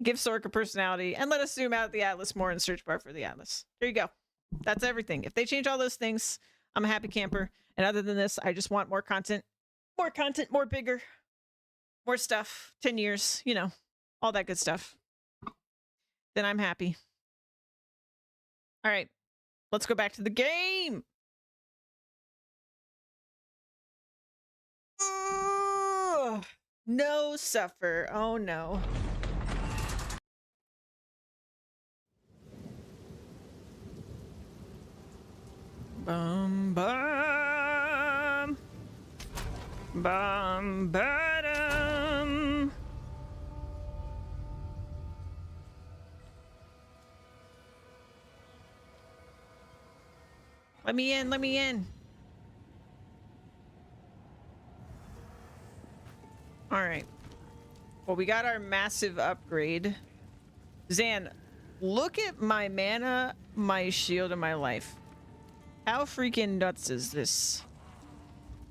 Give Sork a personality, and let us zoom out the Atlas more in search bar for the Atlas. There you go. That's everything. If they change all those things, I'm a happy camper. And other than this, I just want more content, more bigger, more stuff, 10 years, you know, all that good stuff. Then I'm happy. All right, let's go back to the game. Ugh, no suffer. Oh no. Bum bum bum ba-dum. Let me in, let me in. All right. Well, we got our massive upgrade. Zan, look at my mana, my shield, and my life. How freaking nuts is this?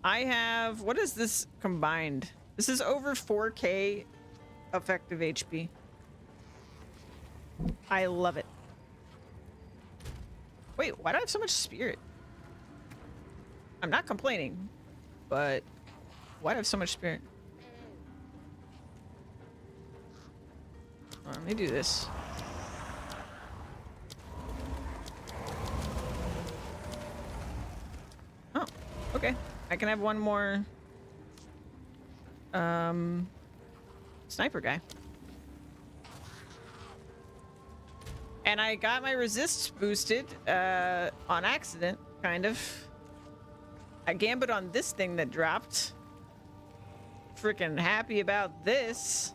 I have, what is this combined? This is over 4K effective HP. I love it. Wait, why do I have so much spirit? I'm not complaining, but why do I have so much spirit? Let me do this. Oh, okay. I can have one more sniper guy. And I got my resists boosted on accident, kind of. I gambit on this thing that dropped. Freaking happy about this.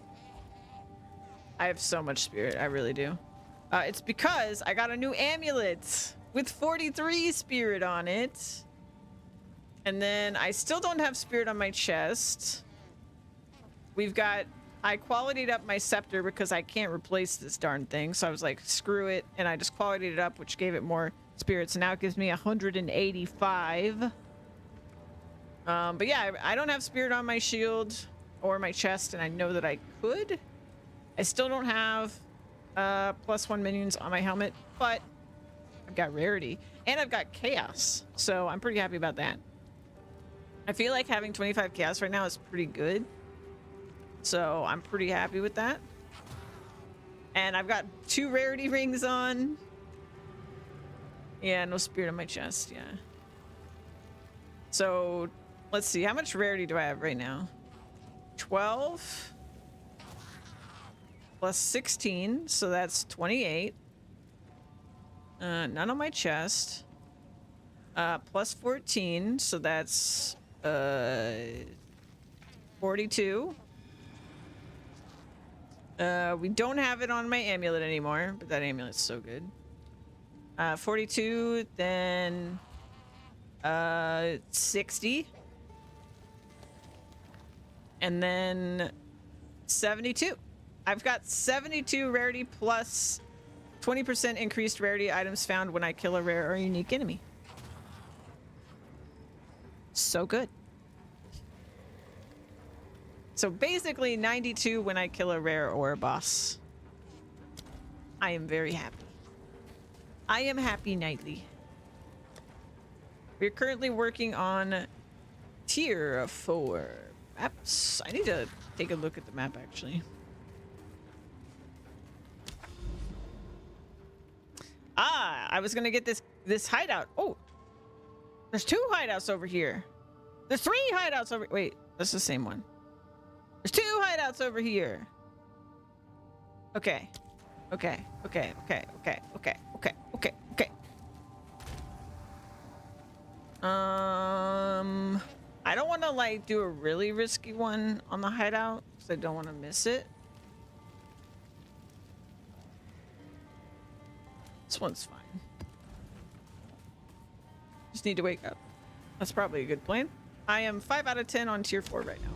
I have so much spirit, I really do. It's because I got a new amulet with 43 spirit on it. And then I still don't have spirit on my chest. We've got, I qualityed up my scepter because I can't replace this darn thing. So I was like, screw it. And I just qualityed it up, which gave it more spirit. So now it gives me 185. But yeah, I don't have spirit on my shield or my chest, and I know that I could. I still don't have +1 minions on my helmet, but I've got rarity and I've got chaos. So I'm pretty happy about that. I feel like having 25 chaos right now is pretty good. So I'm pretty happy with that. And I've got 2 rarity rings on. Yeah, no spirit on my chest, yeah. So let's see, how much rarity do I have right now? 12 plus 16, so that's 28. None on my chest. Plus 14, so that's 42. We don't have it on my amulet anymore, but that amulet's so good. 42, then 60. And then 72. I've got 72 rarity plus 20% increased rarity items found when I kill a rare or unique enemy. So good. So basically 92 when I kill a rare or a boss. I am very happy. I am happy nightly. We're currently working on tier 4 maps. I need to take a look at the map actually. Ah, I was gonna get this hideout. Oh, there's 2 hideouts over here. There's 3 hideouts over. Wait, that's the same one. There's 2 hideouts over here. Okay. Okay. Okay. Okay. Okay. Okay. Okay. Okay. Okay. I don't want to like do a really risky one on the hideout because I don't want to miss it. This one's fine. Just need to wake up. That's probably a good plan. I am 5 out of 10 on tier 4 right now.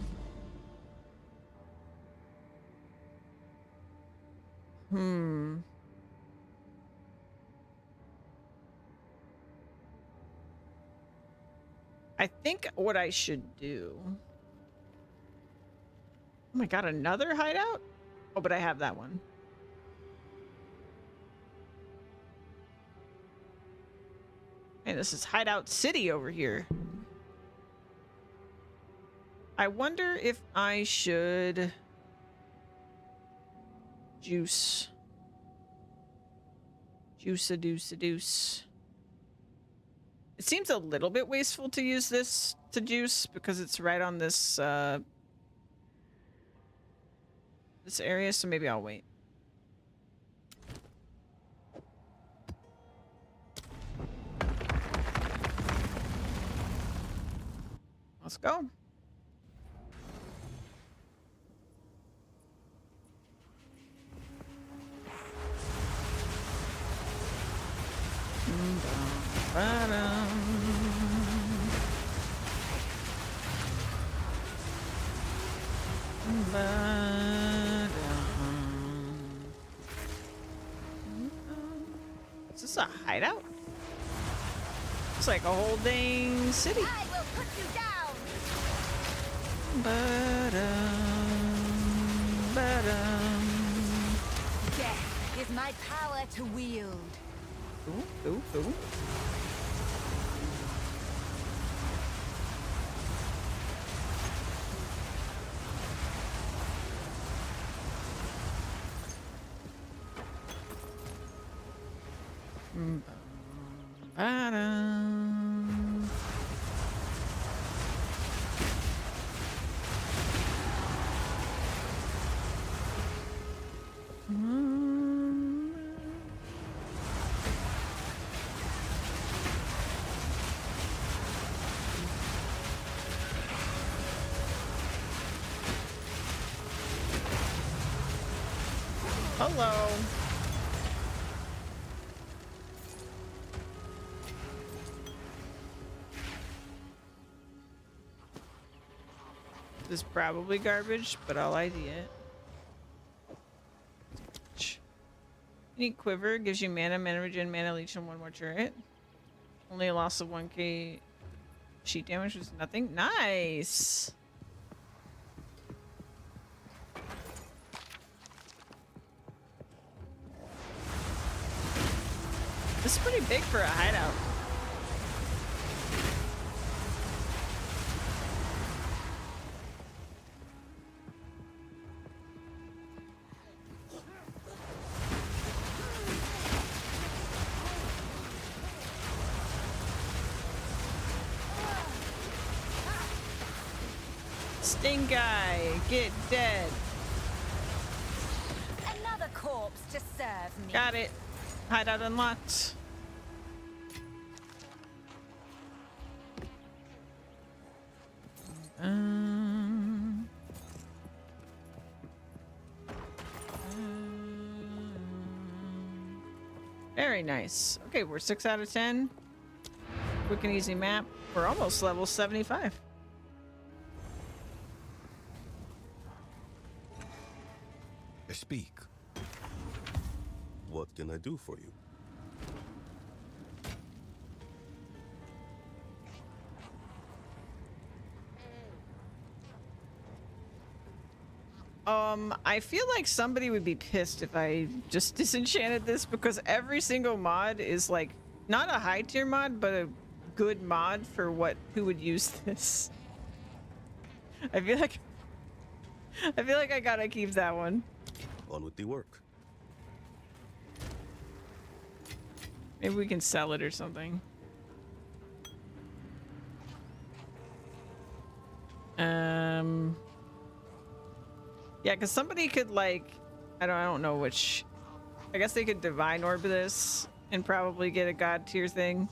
I think what I should do... Oh my god, another hideout? Oh, but I have that one. And this is Hideout City over here. I wonder if I should... Juice. Juice-a-deuce-a-deuce. It seems a little bit wasteful to use this to juice because it's right on this this area, so maybe I'll wait. Let's go. Is this a hideout? It's like a whole dang city. I will put you down. Death is my power to wield. Ooh, ooh, ooh. Hello. This is probably garbage, but I'll ID it. Unique Quiver gives you mana regen, mana leech, and 1 more turret. Only a loss of 1k sheet damage was nothing. Nice! This is pretty big for a hideout. Sting guy, get dead. Another corpse to serve me. Got it. Hideout unlocked. Very nice. Okay, we're 6 out of 10. Quick and easy map. We're almost level 75. Speak. What can I do for you? I feel like somebody would be pissed if I just disenchanted this because every single mod is like not a high tier mod, but a good mod for who would use this. I feel like I gotta keep that one. On with the work. Maybe we can sell it or something. Yeah, because somebody could like, I don't know which. I guess they could divine orb this and probably get a god tier thing.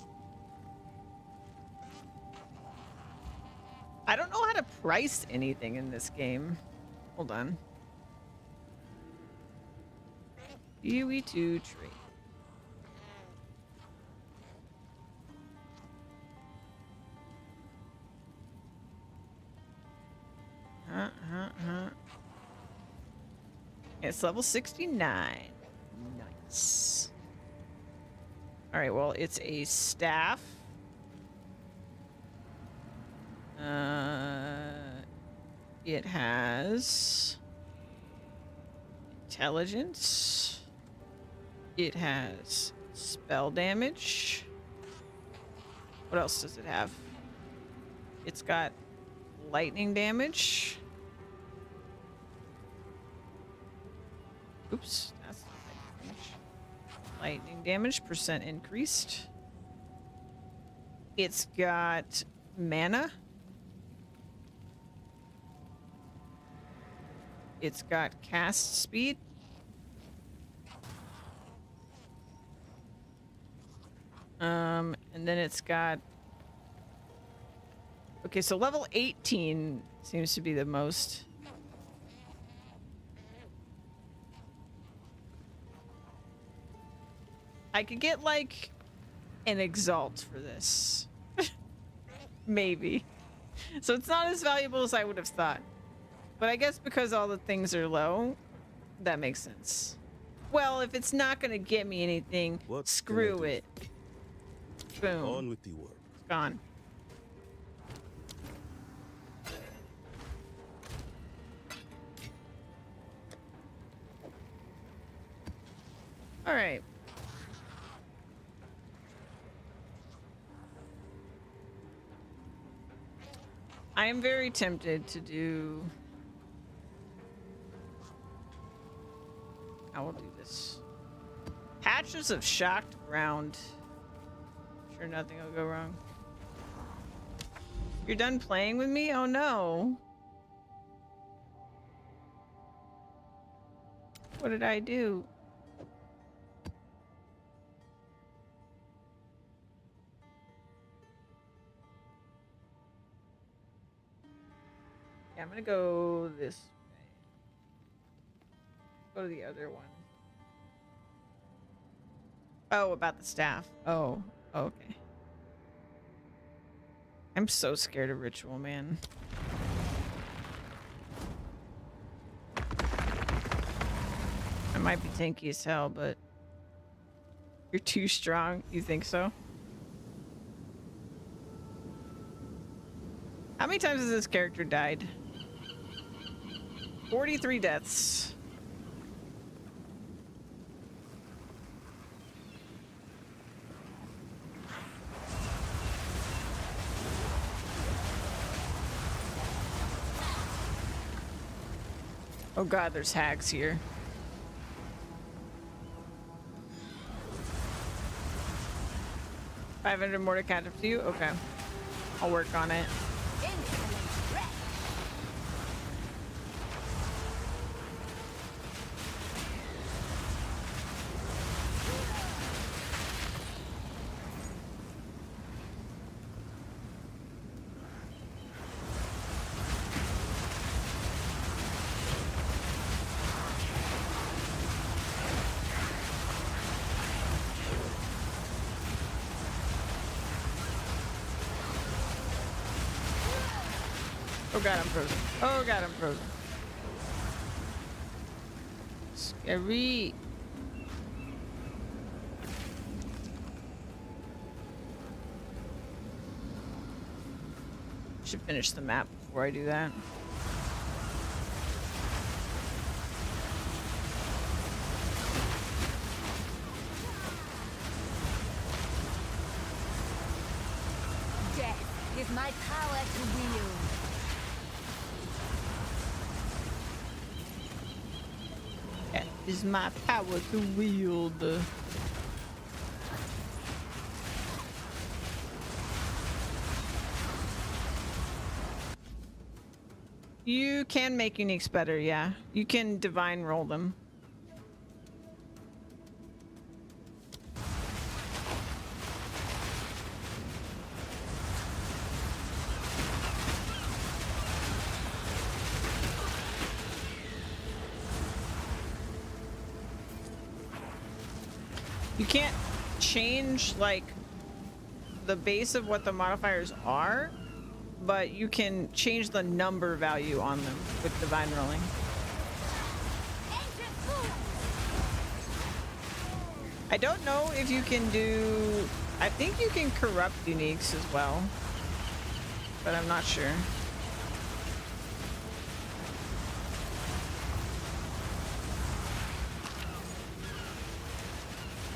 I don't know how to price anything in this game. Hold on. UE2 trade. It's level 69. Nice. All right, well, it's a staff. It has intelligence. It has spell damage. What else does it have? It's got lightning damage. Oops, that's not lightning damage. Lightning damage, percent increased. It's got mana. It's got cast speed. And then it's got... Okay, so level 18 seems to be the most. I could get, like, an Exalt for this. Maybe. So it's not as valuable as I would have thought. But I guess because all the things are low, that makes sense. Well, if it's not going to get me anything, screw it. Boom. On with the work. It's gone. All right. I am very tempted to do... I will do this. Patches of shocked ground. Sure nothing will go wrong. You're done playing with me? Oh no. What did I do? Yeah, I'm gonna go this way. Go to the other one. Oh, about the staff. Oh, okay. I'm so scared of ritual, man. I might be tanky as hell, but you're too strong. You think so? How many times has this character died? 43 deaths. Oh god, there's hags here. $500 more to catch up to you? Okay. I'll work on it. Oh god, I'm frozen. Oh god, I'm frozen. Scary. Should finish the map before I do that. Death is my power to wield. That is my power to wield. You can make uniques better, yeah. You can divine roll them. You can't change, like, the base of what the modifiers are, but you can change the number value on them with divine rolling. I don't know if you can do... I think you can corrupt uniques as well, but I'm not sure.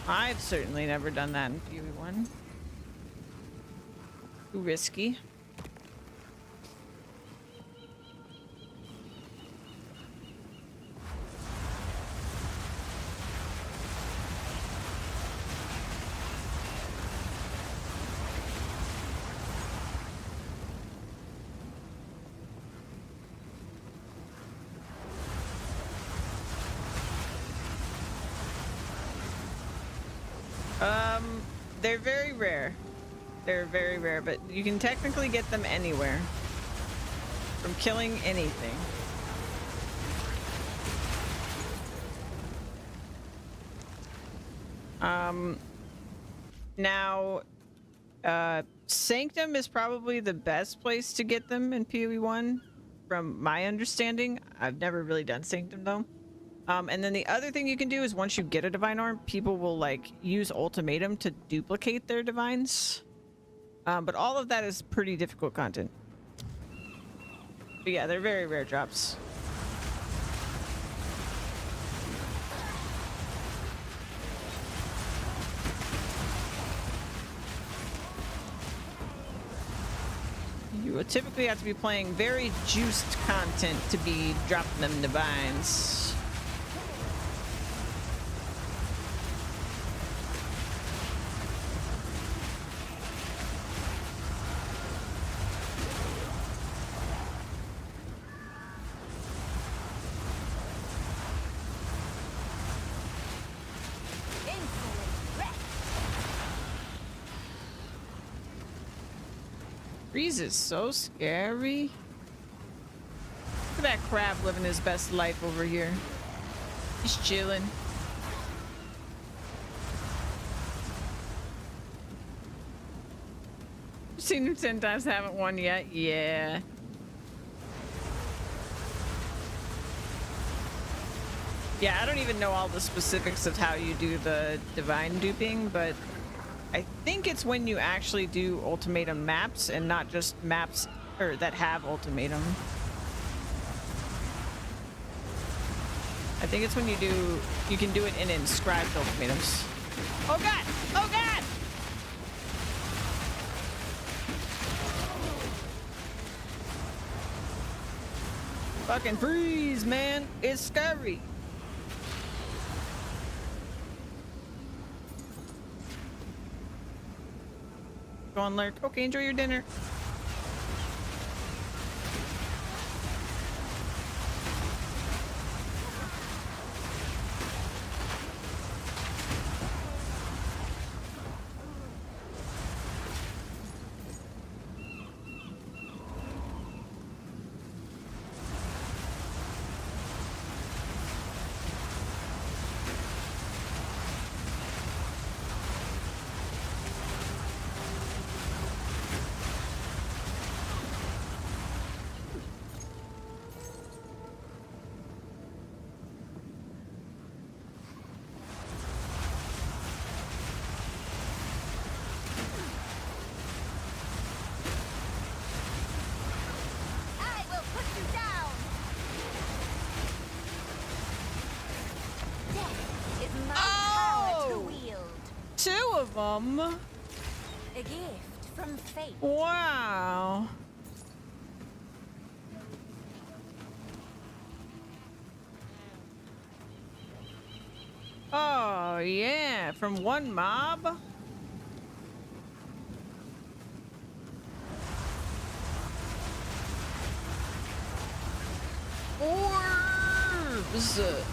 I've certainly never done that in PoE1. Too risky. They're very rare. They're very rare, but you can technically get them anywhere. From killing anything. Now, Sanctum is probably the best place to get them in PoE1, from my understanding. I've never really done Sanctum though. And then the other thing you can do is once you get a divine arm, people will like use ultimatum to duplicate their divines. But all of that is pretty difficult content. But yeah, they're very rare drops. You would typically have to be playing very juiced content to be dropping them divines. Freeze is so scary. Look at that crab living his best life over here. He's chilling. Seen him 10 times, haven't won yet. Yeah. Yeah, I don't even know all the specifics of how you do the divine duping, but I think it's when you actually do ultimatum maps and not just maps or that have ultimatum. I think it's when you can do it in inscribed ultimatums. Oh god! Oh god! Fucking freeze, man! It's scary! Go on, lurk. Okay, enjoy your dinner. A gift from fate. Wow. Oh, yeah. From one mob? What's up?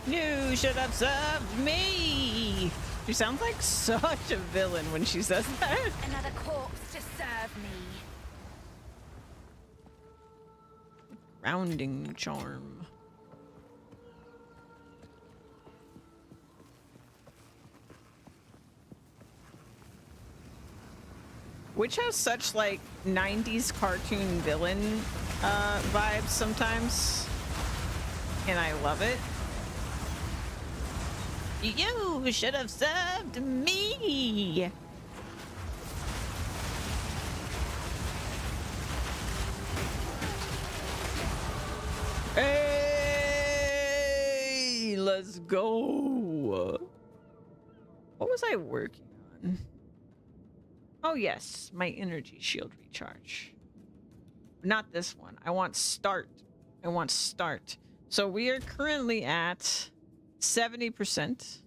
You should have served me. She sounds like such a villain when she says that. Another corpse to serve me. Grounding charm. Which has such like 90s cartoon villain vibes sometimes. And I love it. You should have served me. Hey, let's go. What was I working on? Oh yes, my energy shield recharge. Not this one. I want start. I want start. So we are currently at 70%.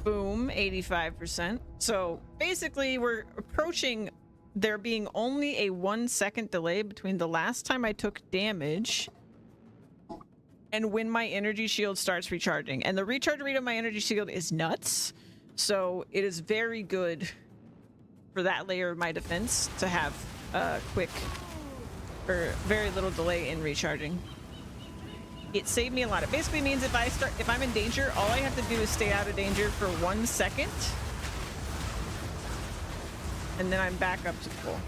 Boom, 85%. So basically we're approaching there being only a 1 second delay between the last time I took damage and when my energy shield starts recharging. And the recharge rate of my energy shield is nuts. So it is very good for that layer of my defense to have quick or very little delay in recharging. It saved me a lot. It basically means if I'm in danger, all I have to do is stay out of danger for 1 second. And then I'm back up to full.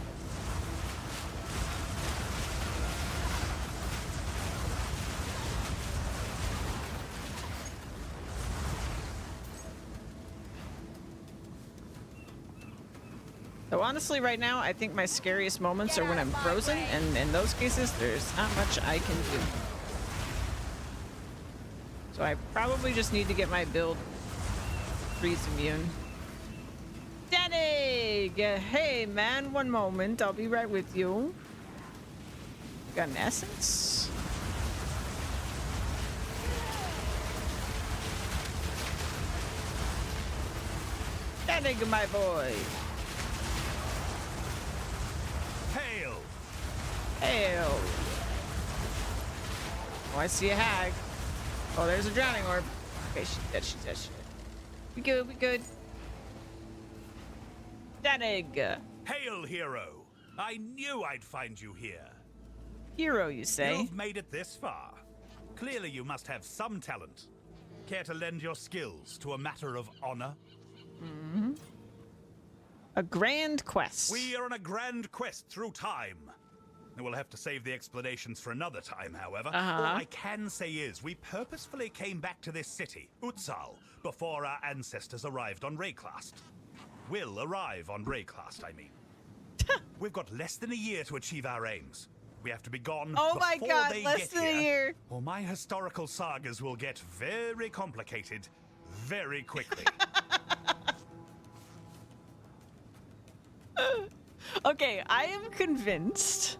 So honestly, right now, I think my scariest moments are when I'm frozen, and in those cases, there's not much I can do. So I probably just need to get my build freeze immune. Danny! Hey man, one moment. I'll be right with you. Got an essence? Danny, my boy. Hail! Hail! Oh, I see a hag. Oh, there's a drowning orb. Okay, she's dead, she's dead, she's dead. We good, we good. Danig. Hail, hero! I knew I'd find you here. Hero, you say? You've made it this far. Clearly you must have some talent. Care to lend your skills to a matter of honor? Mm-hmm. A grand quest. We are on a grand quest through time. We'll have to save the explanations for another time, however. All I can say is we purposefully came back to this city, Exile, before our ancestors arrived on Rayclast. Will arrive on Rayclast, I mean. We've got less than a year to achieve our aims. We have to be gone oh my before god, they less get than here, a year. or my historical sagas will get very complicated very quickly. Okay, I am convinced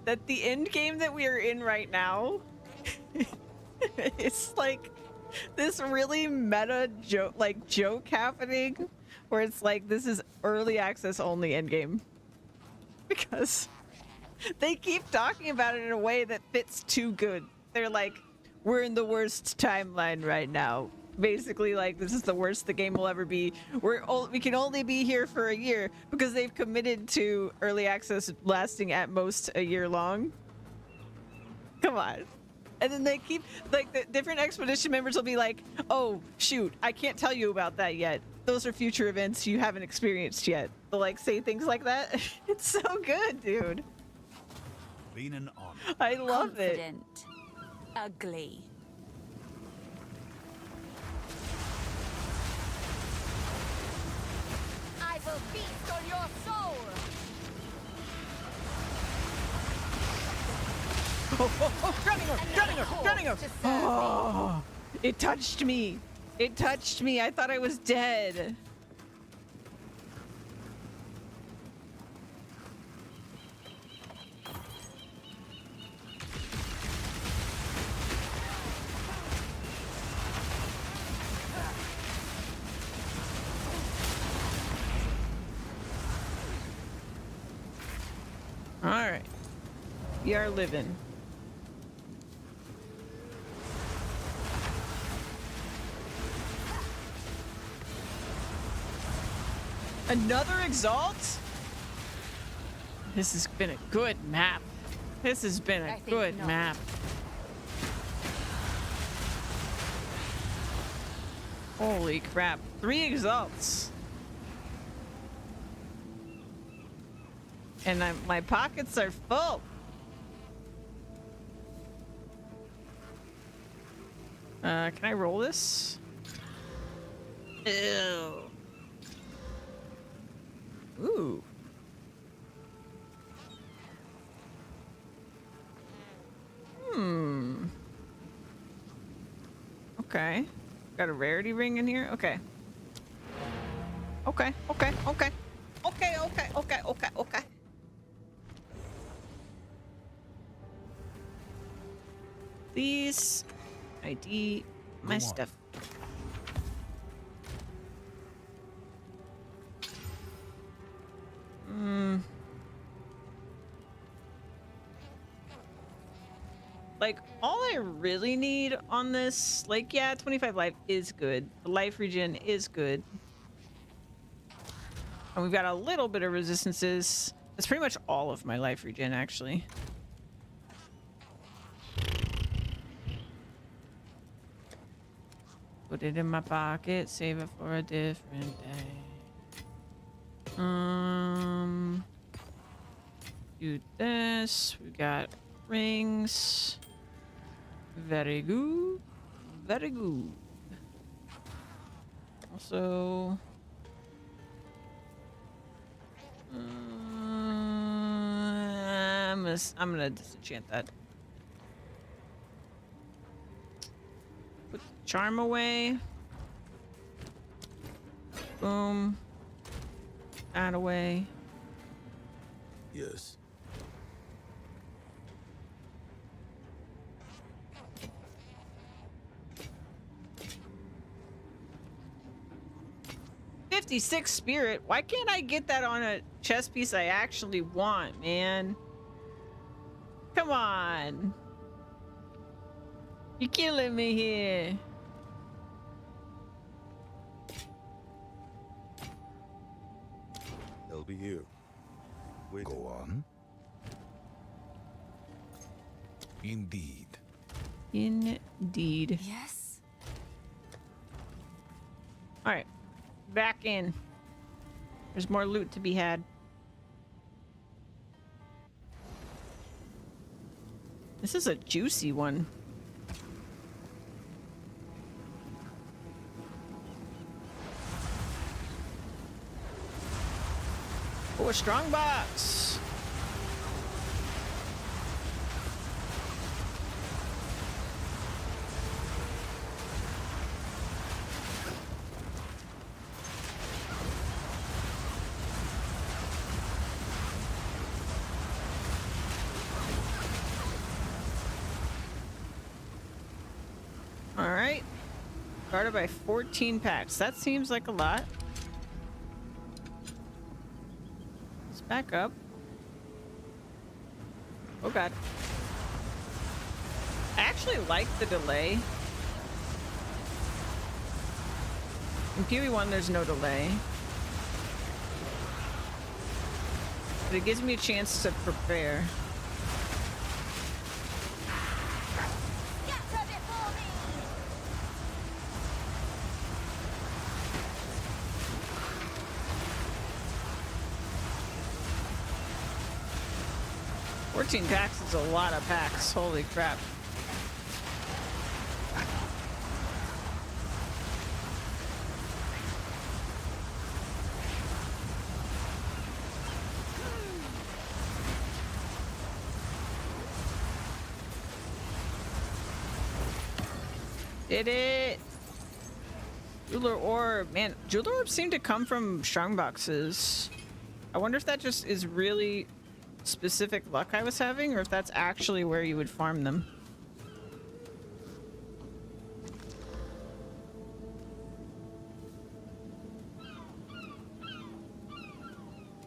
that the end game that we are in right now is like this really meta joke happening where it's like this is early access only end game because they keep talking about it in a way that fits too good. They're like, we're in the worst timeline right now. basically like this is the worst the game will ever be. We can only be here for a year because they've committed to early access lasting at most a year long. Come on. And then they keep like the different expedition members will be like, oh shoot, I can't tell you about that yet. Those are future events you haven't experienced yet. They'll like say things like that. It's so good, dude. Been an honor. I love Confident. Ugly. I will feast on your soul. Drowning her! Oh, it touched me. It touched me. I thought I was dead. All right. We are living. Another Exalt? This has been a good map. This has been a good map. Holy crap. 3 Exalts. And my pockets are full. Can I roll this? Ew. Ooh. Okay. Got a rarity ring in here? Okay. Okay. Please ID my stuff. Like, all I really need on this, like, yeah, 25 life is good. The life regen is good. And we've got a little bit of resistances. That's pretty much all of my life regen, actually. Put it in my pocket, save it for a different day. Do this. We got rings. Very good. Very good. Also, I'm gonna disenchant that. Put the charm away. Boom. That away. Yes. $56 spirit. Why can't I get that on a chess piece I actually want, man? Come on. You're killing me here. They'll be here. Wait. Go on. Indeed. Indeed. Yes. All right. Back in. There's more loot to be had. This is a juicy one. Oh, a strong box. All right. Guarded by 14 packs. That seems like a lot. Let's back up. Oh god. I actually like the delay. In PoE1, there's no delay. But it gives me a chance to prepare. Get ready for me! 14 packs is a lot of packs. Holy crap. Did it! Jeweler Orb. Man, Jeweler Orbs seem to come from strongboxes. I wonder if that just is really specific luck I was having, or if that's actually where you would farm them.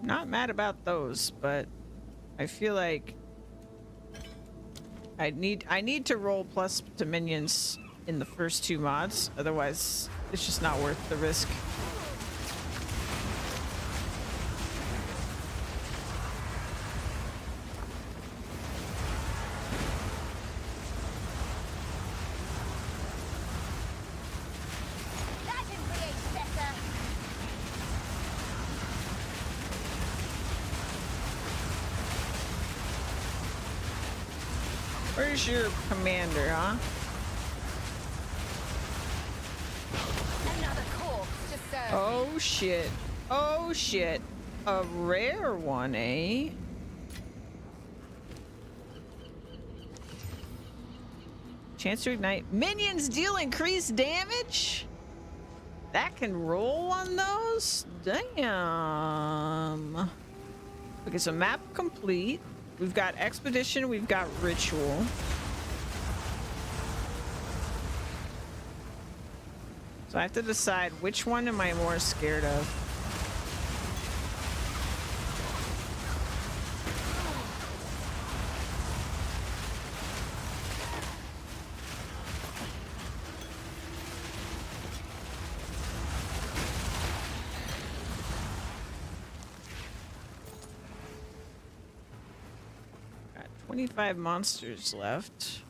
Not mad about those, but I feel like I need to roll plus to minions in the first 2 mods, otherwise it's just not worth the risk. Where's your commander, huh? Another corpse to serve. Oh shit. Oh shit. A rare one, eh? Chance to ignite. Minions deal increased damage? That can roll on those? Damn. Okay, so map complete. We've got Expedition, we've got Ritual. So I have to decide which one am I more scared of. Got 25 monsters left.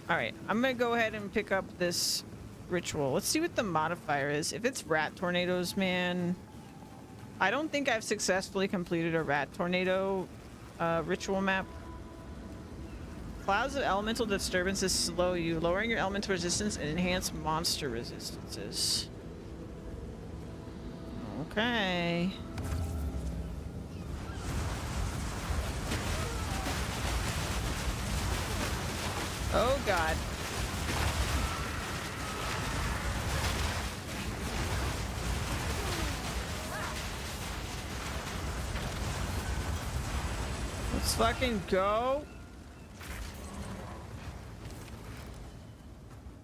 All right, I'm gonna go ahead and pick up this ritual. Let's see what the modifier is. If it's rat tornadoes, man, I don't think I've successfully completed a rat tornado ritual map. Clouds of elemental disturbances slow you, lowering your elemental resistance and enhance monster resistances. Okay. Oh god. Let's fucking go.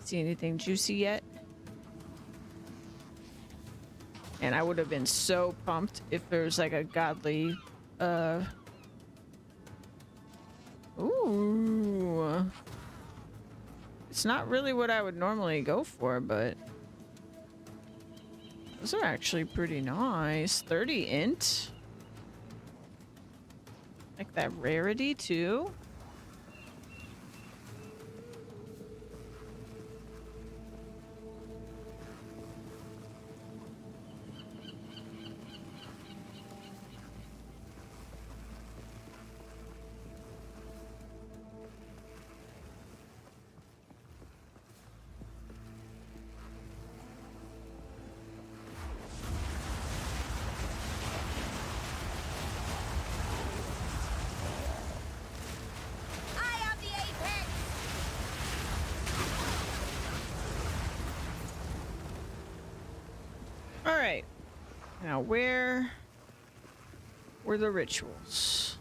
See anything juicy yet? And I would have been so pumped if there's like a godly ooh. It's not really what I would normally go for, but those are actually pretty nice. 30 int. Like that rarity too. Alright. Now where were the rituals?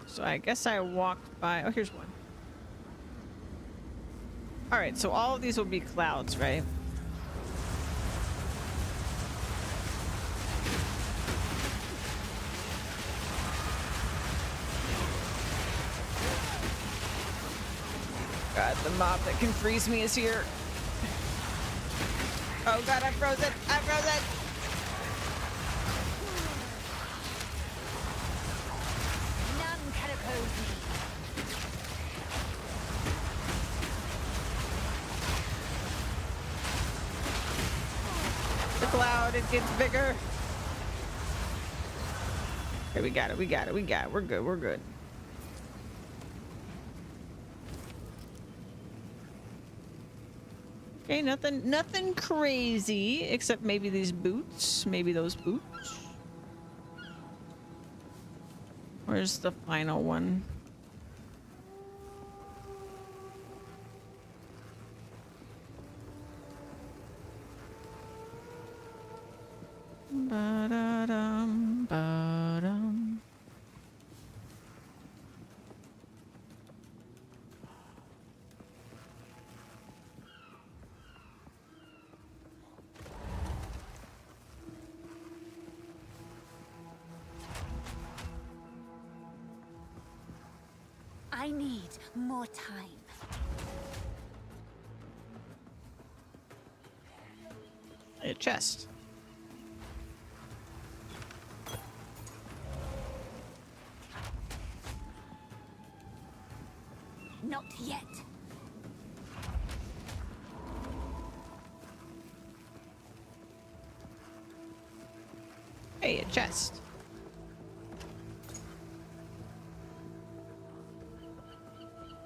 So I guess I walked by... Oh, here's one. Alright, so all of these will be clouds, right? God, the mob that can freeze me is here. Oh god, I'm frozen! I'm frozen! None can oppose me. The cloud, it gets bigger. Okay, we got it, we got it, we got it. We're good, we're good. Okay, nothing crazy, except maybe these boots. Maybe those boots. Where's the final one? Ba-da-dum, ba-dum. I need more time. A chest. Not yet. Hey, a chest.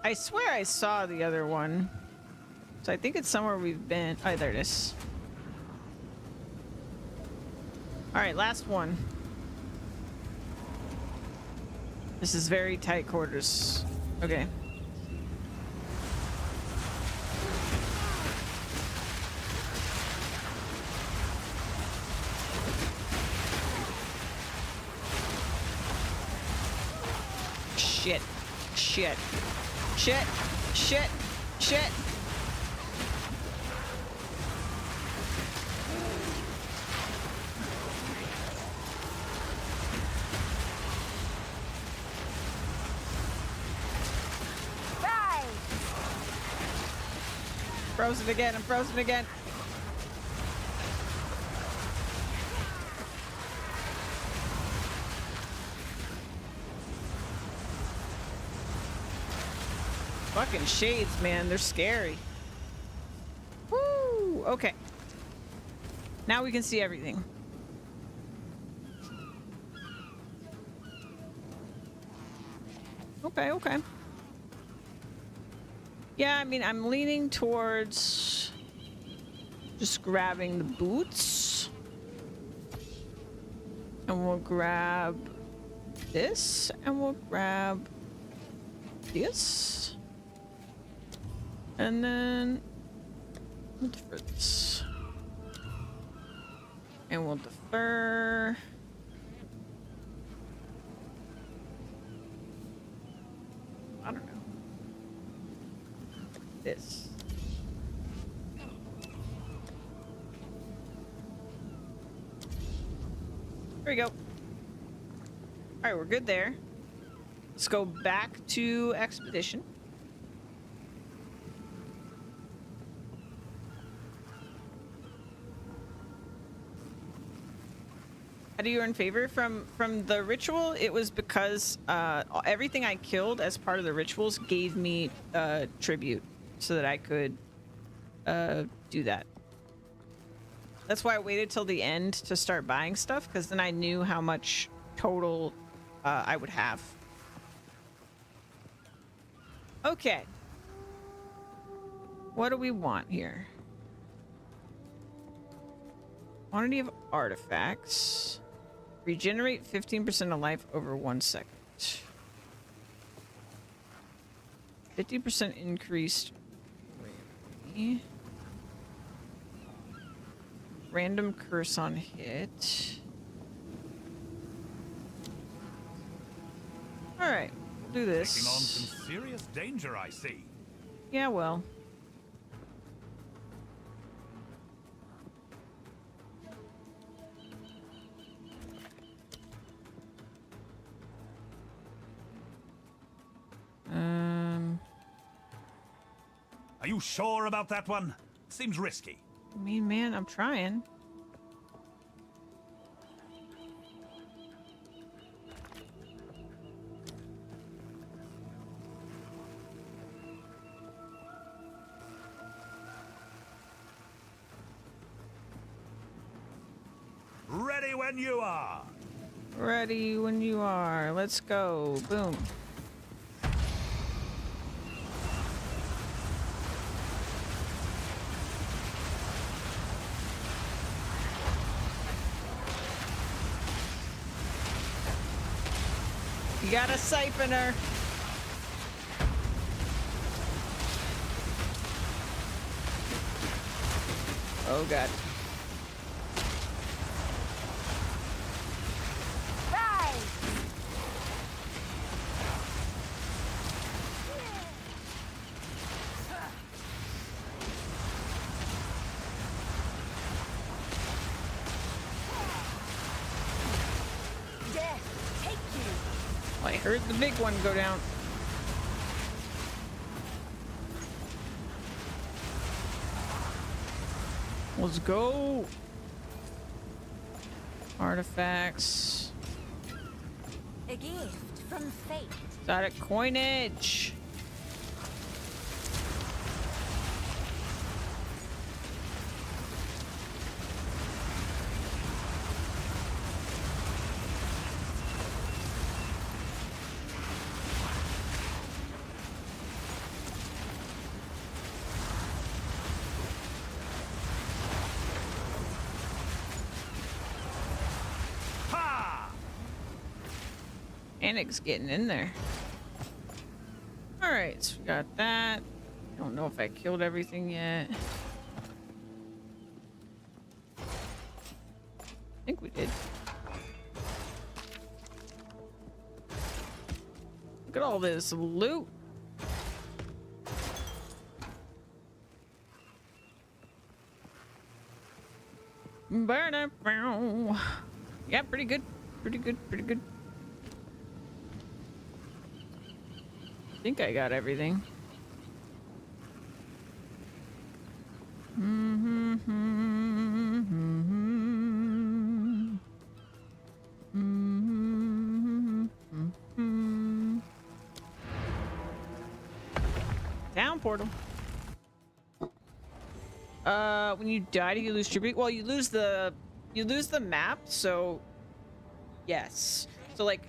I swear I saw the other one. So I think it's somewhere we've been. Oh, there it is. Alright, last one. This is very tight quarters. Okay. Shit. Shit. Shit. Shit. Shit. Bye. Frozen again. I'm frozen again. Fucking shades, man. They're scary. Woo! Okay. Now we can see everything. Okay, okay. Yeah, I mean, I'm leaning towards just grabbing the boots. And we'll grab this, and we'll grab this. And then we'll defer this. And we'll defer. I don't know. This. There we go. All right, we're good there. Let's go back to Expedition. How do you earn favor from the ritual? It was because everything I killed as part of the rituals gave me tribute, so that I could do that. That's why I waited till the end to start buying stuff, because then I knew how much total I would have. Okay. What do we want here? Quantity of artifacts. Regenerate 15% of life over 1 second. 50% increased rarity. Random curse on hit. Alright, we'll do this. Taking on some serious danger, I see. Yeah, well. Are you sure about that one? Seems risky. I mean, man, I'm trying. Ready when you are. Ready when you are. Let's go. Boom. You got a siphoner. Oh god. I heard the big one go down. Let's go. Artifacts. A gift from fate. Exotic coinage. Panic's getting in there. Alright, so we got that. Don't know if I killed everything yet. I think we did. Look at all this loot. Yeah, pretty good. Pretty good, pretty good. I think I got everything. Down portal. When you die, do you lose tribute? Well, you lose the map, so yes. So like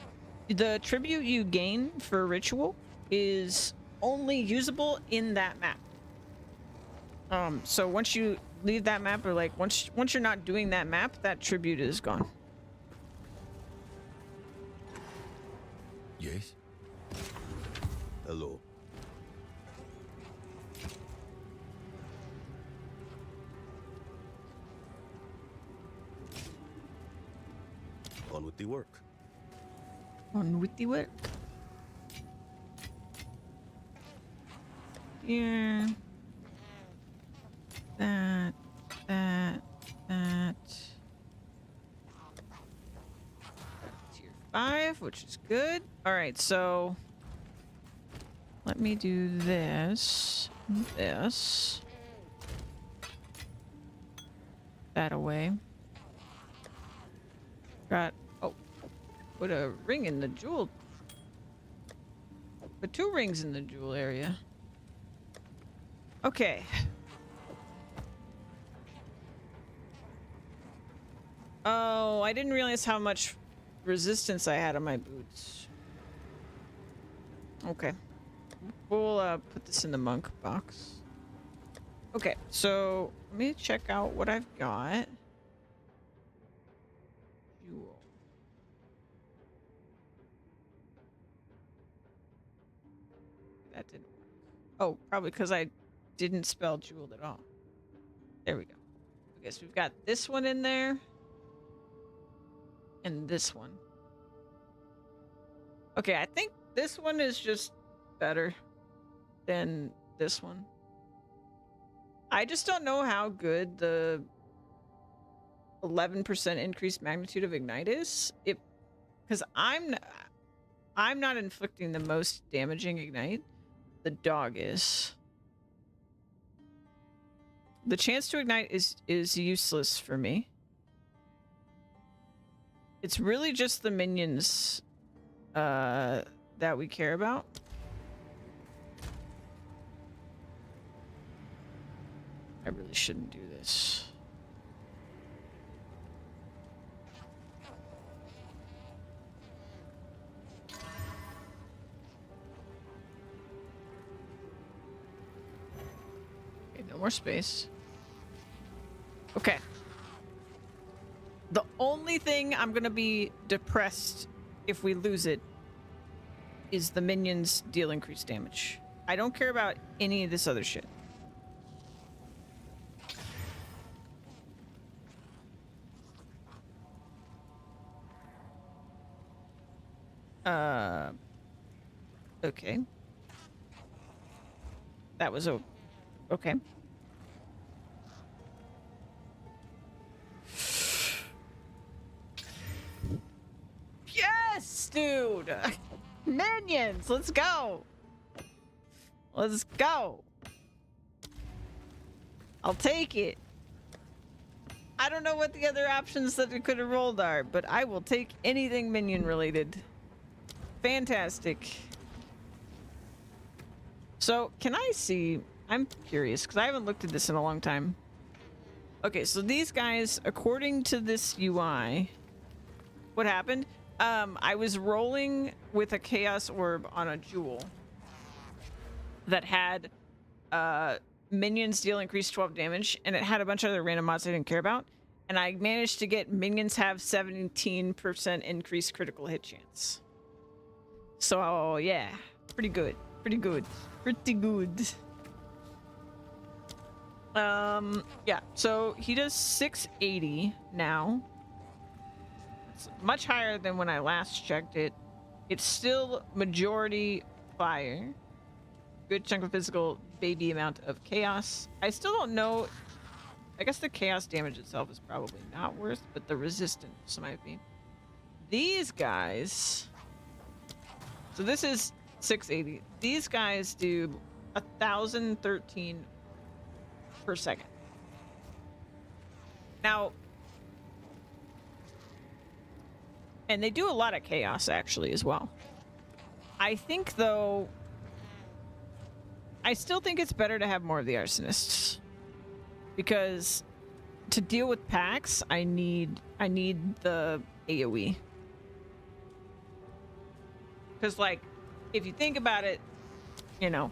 the tribute you gain for ritual is only usable in that map. So once you leave that map, or like once you're not doing that map, that tribute is gone. Yes? Hello. On with the work. On with the work. Yeah. That. Tier 5, which is good. Alright, so let me do this. This. That away. Got put a ring in the jewel. Put 2 rings in the jewel area. Okay. Oh, I didn't realize how much resistance I had on my boots. Okay. We'll put this in the monk box. Okay, so let me check out what I've got. Jewel. That didn't work. Oh, probably because I didn't spell jeweled at all. There we go. Okay, so we've got this one in there. And this one. Okay, I think this one is just better than this one. I just don't know how good the 11% increased magnitude of ignite is. Because I'm not inflicting the most damaging ignite. The dog is. the chance to ignite is useless for me. It's really just the minions that we care about. I really shouldn't do this. Okay, no more space. Okay. The only thing I'm gonna be depressed if we lose it is the minions deal increased damage. I don't care about any of this other shit. Okay. That was okay. Yes, dude! Minions, let's go! Let's go! I'll take it. I don't know what the other options that it could have rolled are, but I will take anything minion related. Fantastic. So, can I see? I'm curious, because I haven't looked at this in a long time. Okay, so these guys, according to this UI, what happened? I was rolling with a Chaos Orb on a Jewel that had minions deal increased 12 damage, and it had a bunch of other random mods I didn't care about, and I managed to get minions have 17% increased critical hit chance. So, yeah, pretty good. Pretty good. Pretty good. Yeah, so he does 680 now. It's much higher than when I last checked it. It's still majority fire. Good chunk of physical, baby amount of chaos. I still don't know. I guess the chaos damage itself is probably not worth, but the resistance might be. These guys. So this is 680. These guys do 1,013 per second. Now, and they do a lot of chaos actually as well. I think though, I still think it's better to have more of the arsonists, because to deal with packs, I need the AoE. Because like, if you think about it, you know,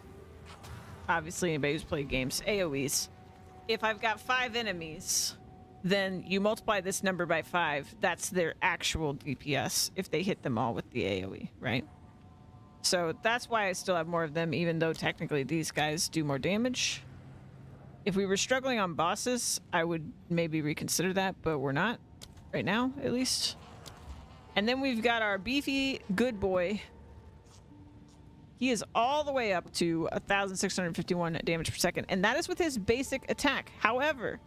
obviously anybody who's played games, AoEs, if I've got 5 enemies, then you multiply this number by 5, that's their actual DPS if they hit them all with the AoE, right? So that's why I still have more of them, even though technically these guys do more damage. If we were struggling on bosses, I would maybe reconsider that, but we're not right now, at least. And then we've got our beefy good boy. He is all the way up to 1,651 damage per second, and that is with his basic attack. However,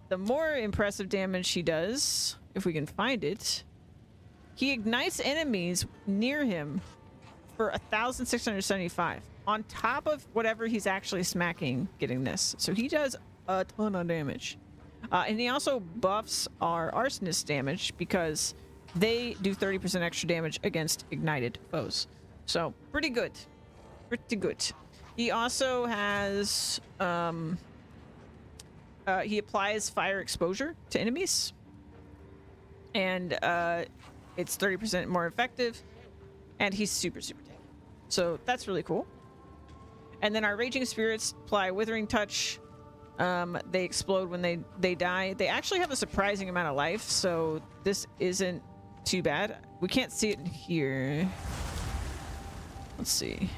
the more impressive damage he does, if we can find it, he ignites enemies near him for 1,675 on top of whatever he's actually smacking, getting this. So he does a ton of damage. And he also buffs our arsonist damage because they do 30% extra damage against ignited foes. So pretty good. Pretty good. He also has he applies fire exposure to enemies, and it's 30% more effective, and he's super tanky. So that's really cool. And then our raging spirits apply withering touch. They explode when they die. They actually have a surprising amount of life, so this isn't too bad. We can't see it in here. Let's see.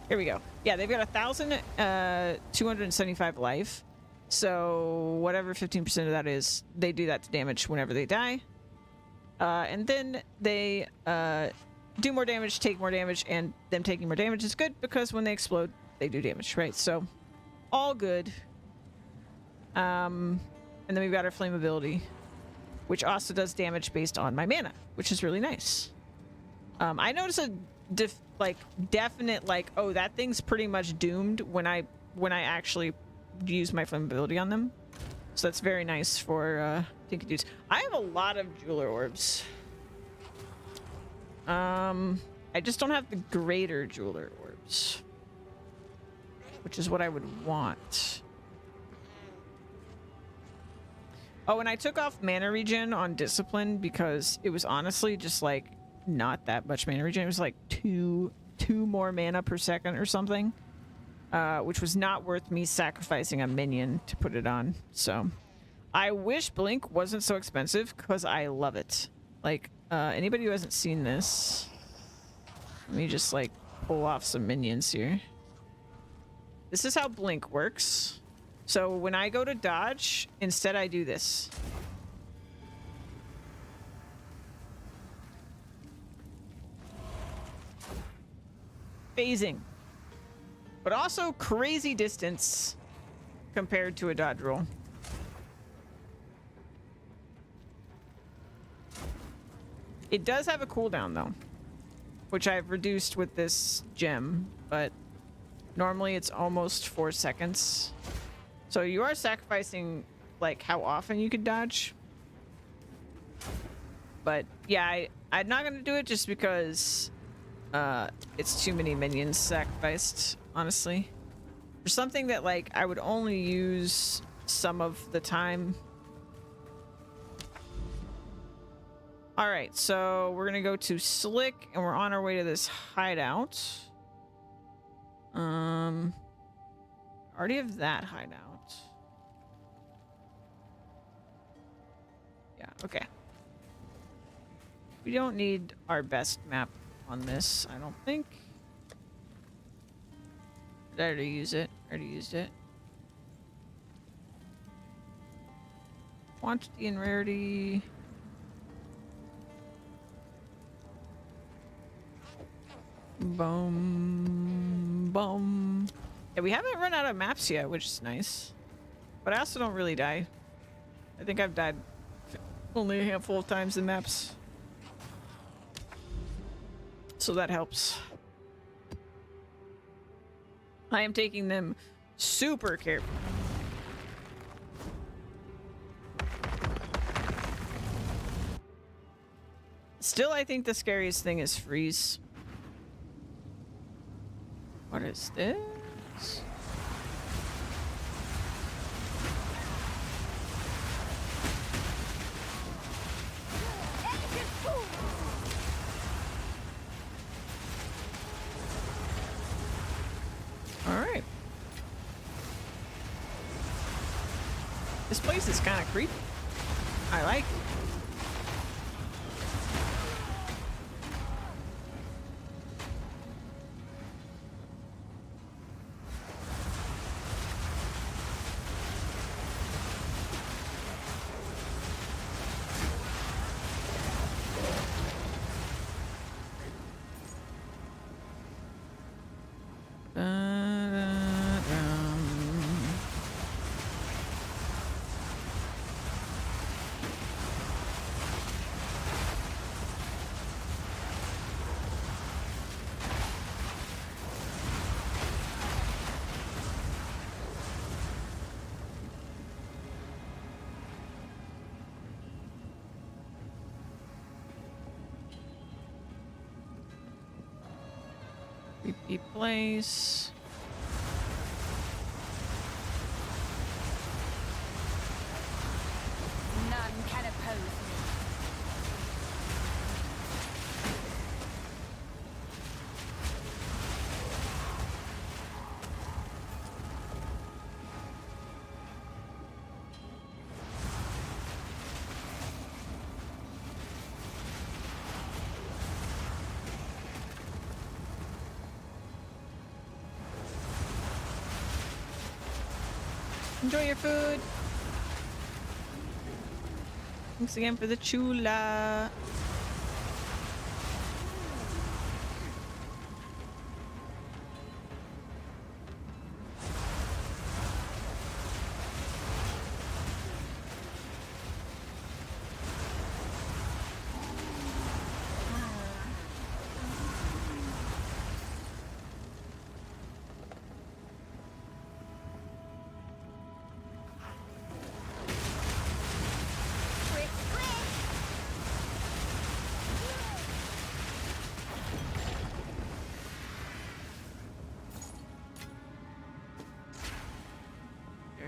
Here we go. Yeah, they've got 1,275 life. So whatever 15% of that is, they do that to damage whenever they die. And then they do more damage, take more damage, and them taking more damage is good because when they explode, they do damage, right? So all good. And then we've got our flame ability, which also does damage based on my mana, which is really nice. I notice a definite like, oh, that thing's pretty much doomed when I actually use my flammability on them. So that's very nice for Tinky Dudes. I have a lot of jeweler orbs. I just don't have the greater jeweler orbs, which is what I would want. Oh, and I took off mana regen on discipline because it was honestly just like not that much mana regen. It was like two more mana per second or something, which was not worth me sacrificing a minion to put it on. So I wish Blink wasn't so expensive because I love it. Like, anybody who hasn't seen this, let me just like pull off some minions here. This is how Blink works. So when I go to dodge, instead I do this. Phasing. But also crazy distance compared to a dodge roll. It does have a cooldown though, which I've reduced with this gem, but normally it's almost 4 seconds. So you are sacrificing like how often you could dodge. But yeah, I'm not gonna do it just because it's too many minions sacrificed, honestly. For something that like I would only use some of the time. All right, so we're gonna go to Slick and we're on our way to this hideout. Already have that hideout. Yeah, okay. We don't need our best map on this, I don't think. Did I already use it? I already used it. Quantity and rarity. Boom. Boom. Yeah, we haven't run out of maps yet, which is nice. But I also don't really die. I think I've died only a handful of times in maps. So that helps. I am taking them super carefully. Still, I think the scariest thing is freeze. What is this? All right. This place is kind of creepy. I like it. Creepy place. None can oppose me. Enjoy your food. Thanks again for the chula.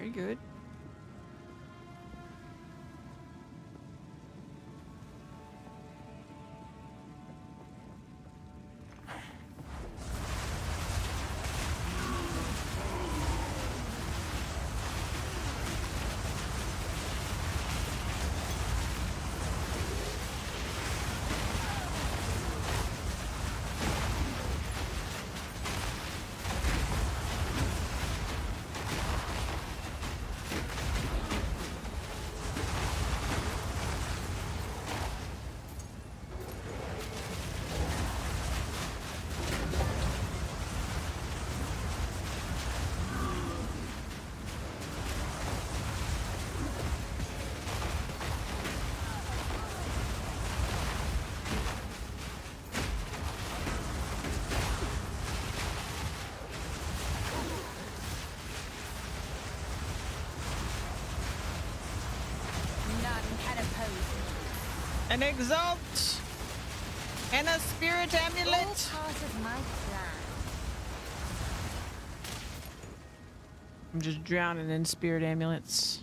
Very good. An exalt and a spirit amulet. All part of my plan. I'm just drowning in spirit amulets.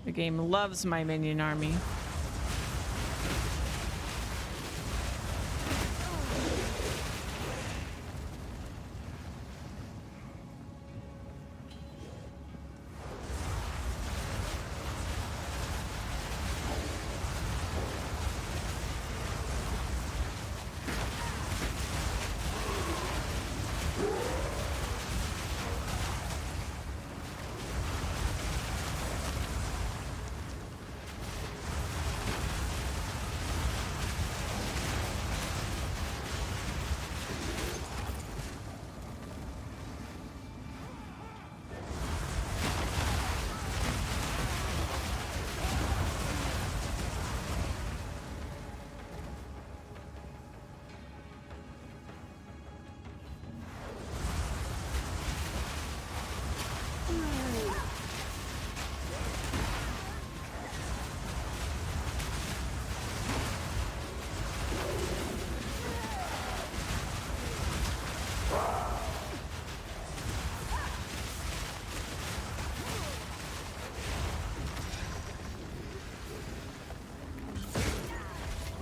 The game loves my minion army.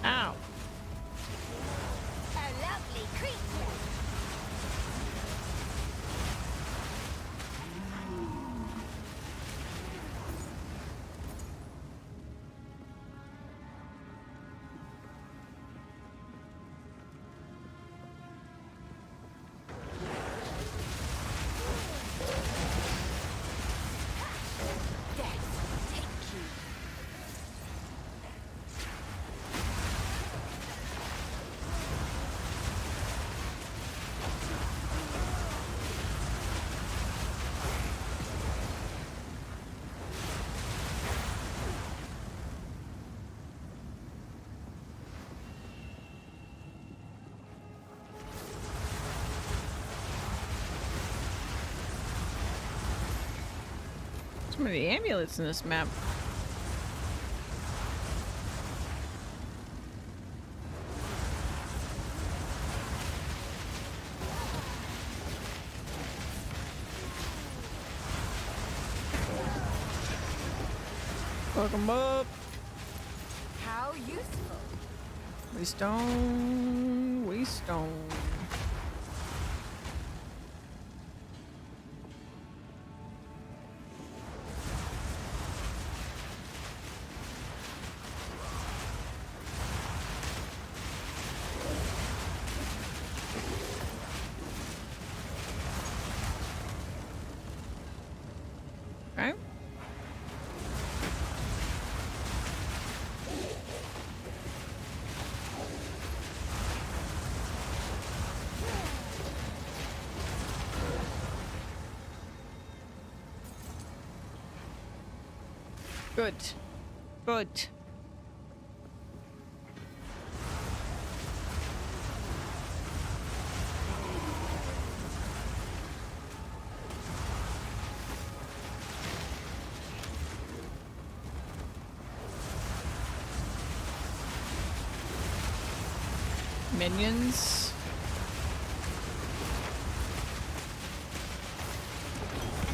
Ow. A lovely creature. Death, take you. So many amulets in this map. Fuck 'em up. How useful. Waystone, waystone. Okay. Good. Good. Minions.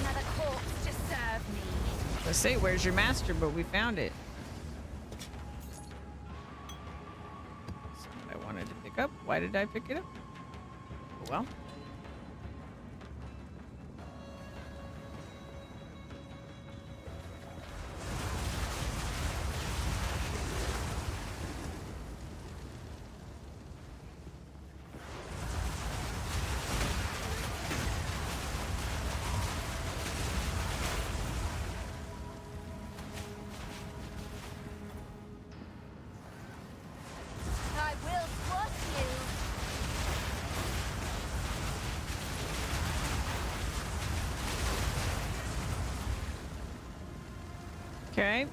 Another corpse just I say, where's your master? But we found it. That's not what I wanted to pick up. Why did I pick it up? Oh, well. I will squash you. Okay.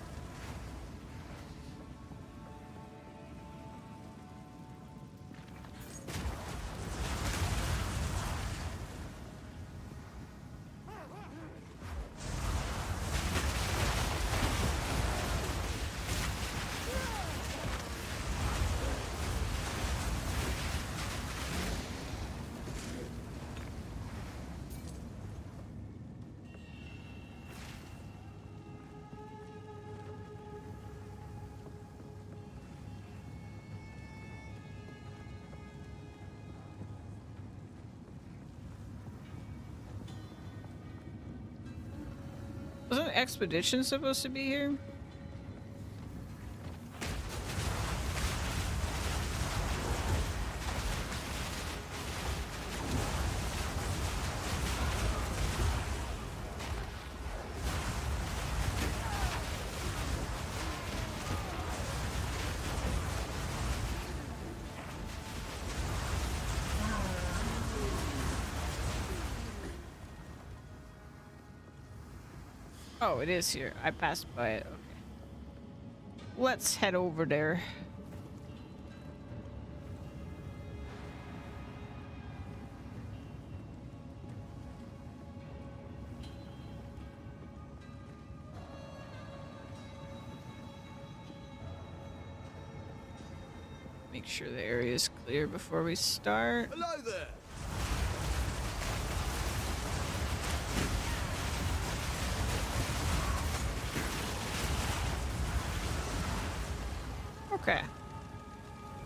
Wasn't Expedition supposed to be here? Oh, it is here. I passed by it. Okay. Let's head over there. Make sure the area is clear before we start. Hello there. Okay.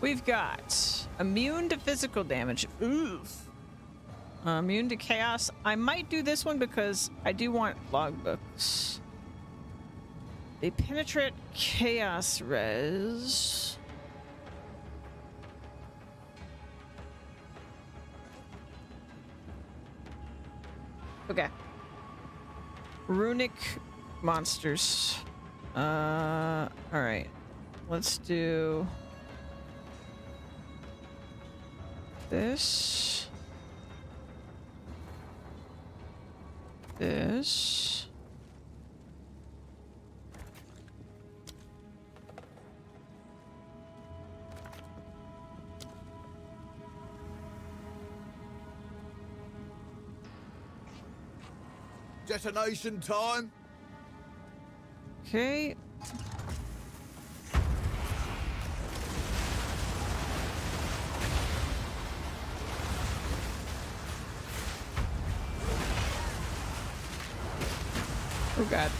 We've got immune to physical damage. Oof. Immune to chaos. I might do this one because I do want logbooks. They penetrate chaos res. Okay. Runic monsters. Alright. Let's do this. This. Detonation time. Okay. Oh god.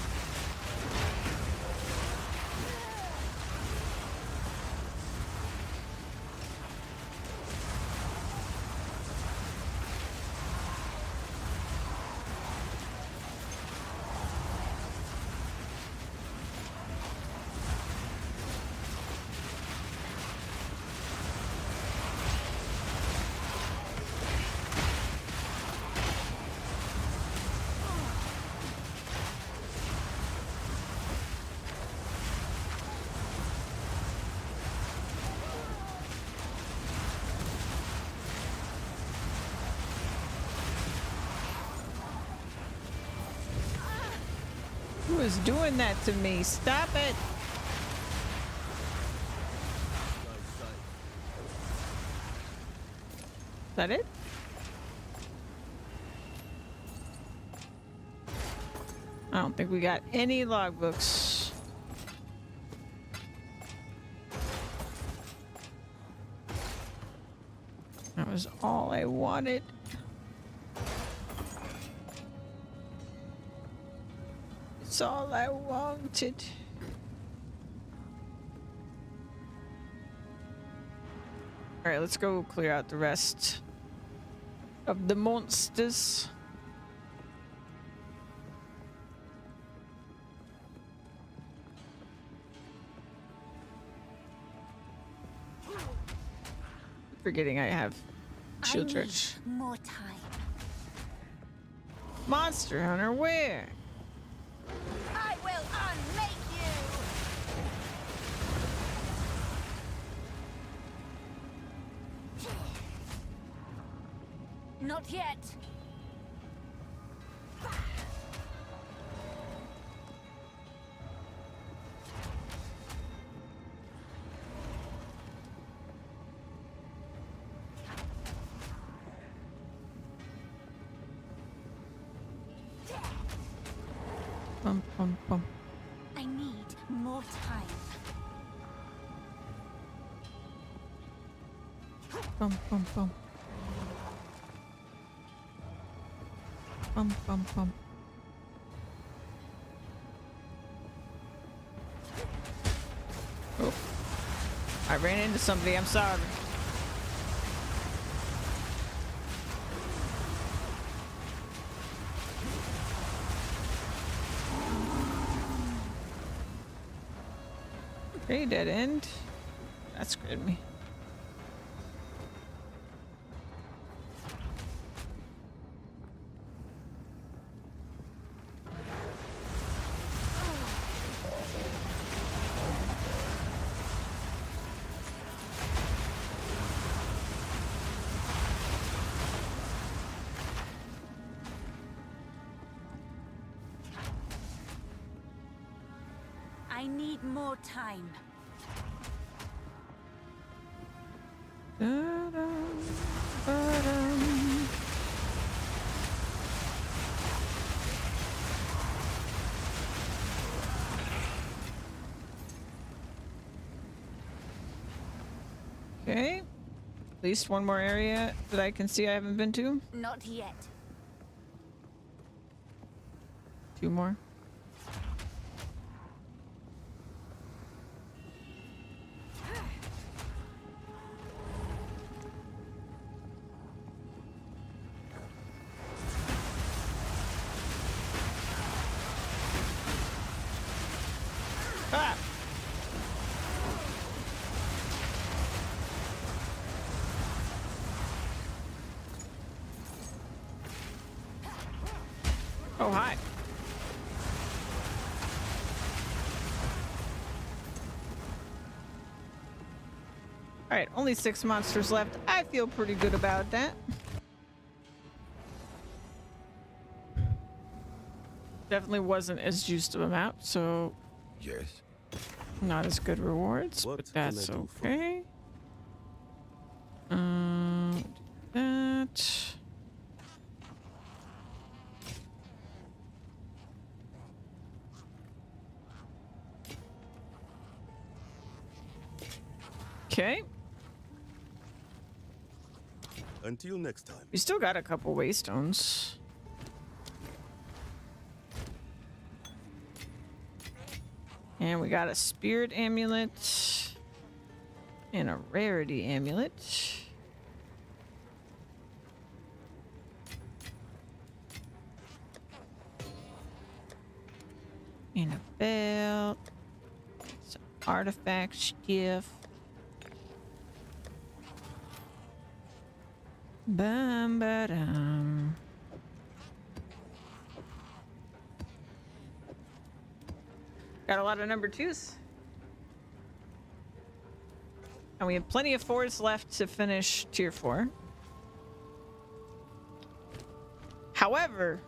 Who is doing that to me? Stop it! Is that it? I don't think we got any logbooks. That was all I wanted. That's all I wanted. All right, let's go clear out the rest of the monsters. Forgetting I have shield charge. More time. Monster Hunter, where? I will unmake you. Not yet. Bum, bum, bum. I need more time. Bum, bum, bum. Bum, bum, bum. Oh. I ran into somebody. I'm sorry. Okay, dead end. That scared me. I need more time. Da-dum, ba-dum. Okay. At least one more area that I can see I haven't been to. Not yet. Two more. Ah! Oh, hi. All right, only 6 monsters left. I feel pretty good about that. Definitely wasn't as juiced of a map, so Yes. not as good rewards, What but can I that's do for okay. Do that. Okay. Until next time. We still got a couple waystones. And we got a spirit amulet and a rarity amulet. And a belt. Some artifact skiff. Bum ba dum. Got a lot of number 2s. And we have plenty of 4s left to finish tier 4. However,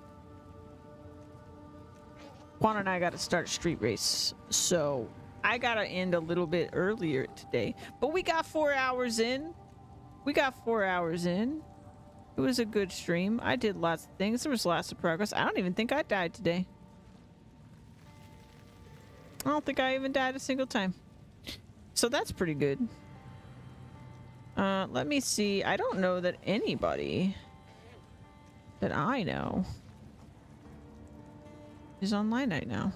Juan and I got to start street race, so I got to end a little bit earlier today. But we got 4 hours in. We got 4 hours in. It was a good stream. I did lots of things. There was lots of progress. I don't even think I died today. I don't think I even died a single time. So that's pretty good. Let me see. I don't know that anybody that I know is online right now.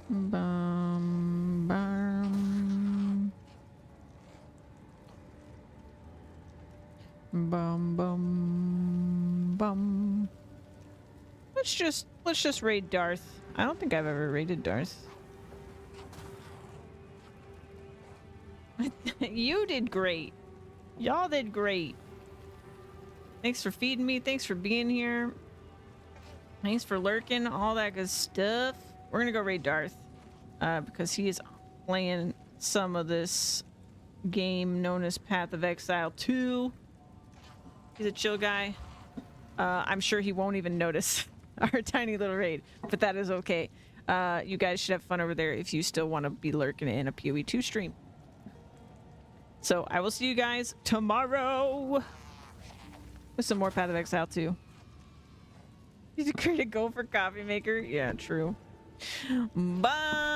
Bum, bum. Bum, bum, bum. Let's just raid Darth. I don't think I've ever raided Darth. You did great. Y'all did great. Thanks for feeding me. Thanks for being here. Thanks for lurking. All that good stuff. We're gonna go raid Darth. Because he is playing some of this game known as Path of Exile 2. He's a chill guy. I'm sure he won't even notice our tiny little raid, but that is okay. You guys should have fun over there if you still want to be lurking in a PoE 2 stream. So I will see you guys tomorrow with some more Path of Exile 2. He's a great to go for coffee maker. Yeah, true. Bye.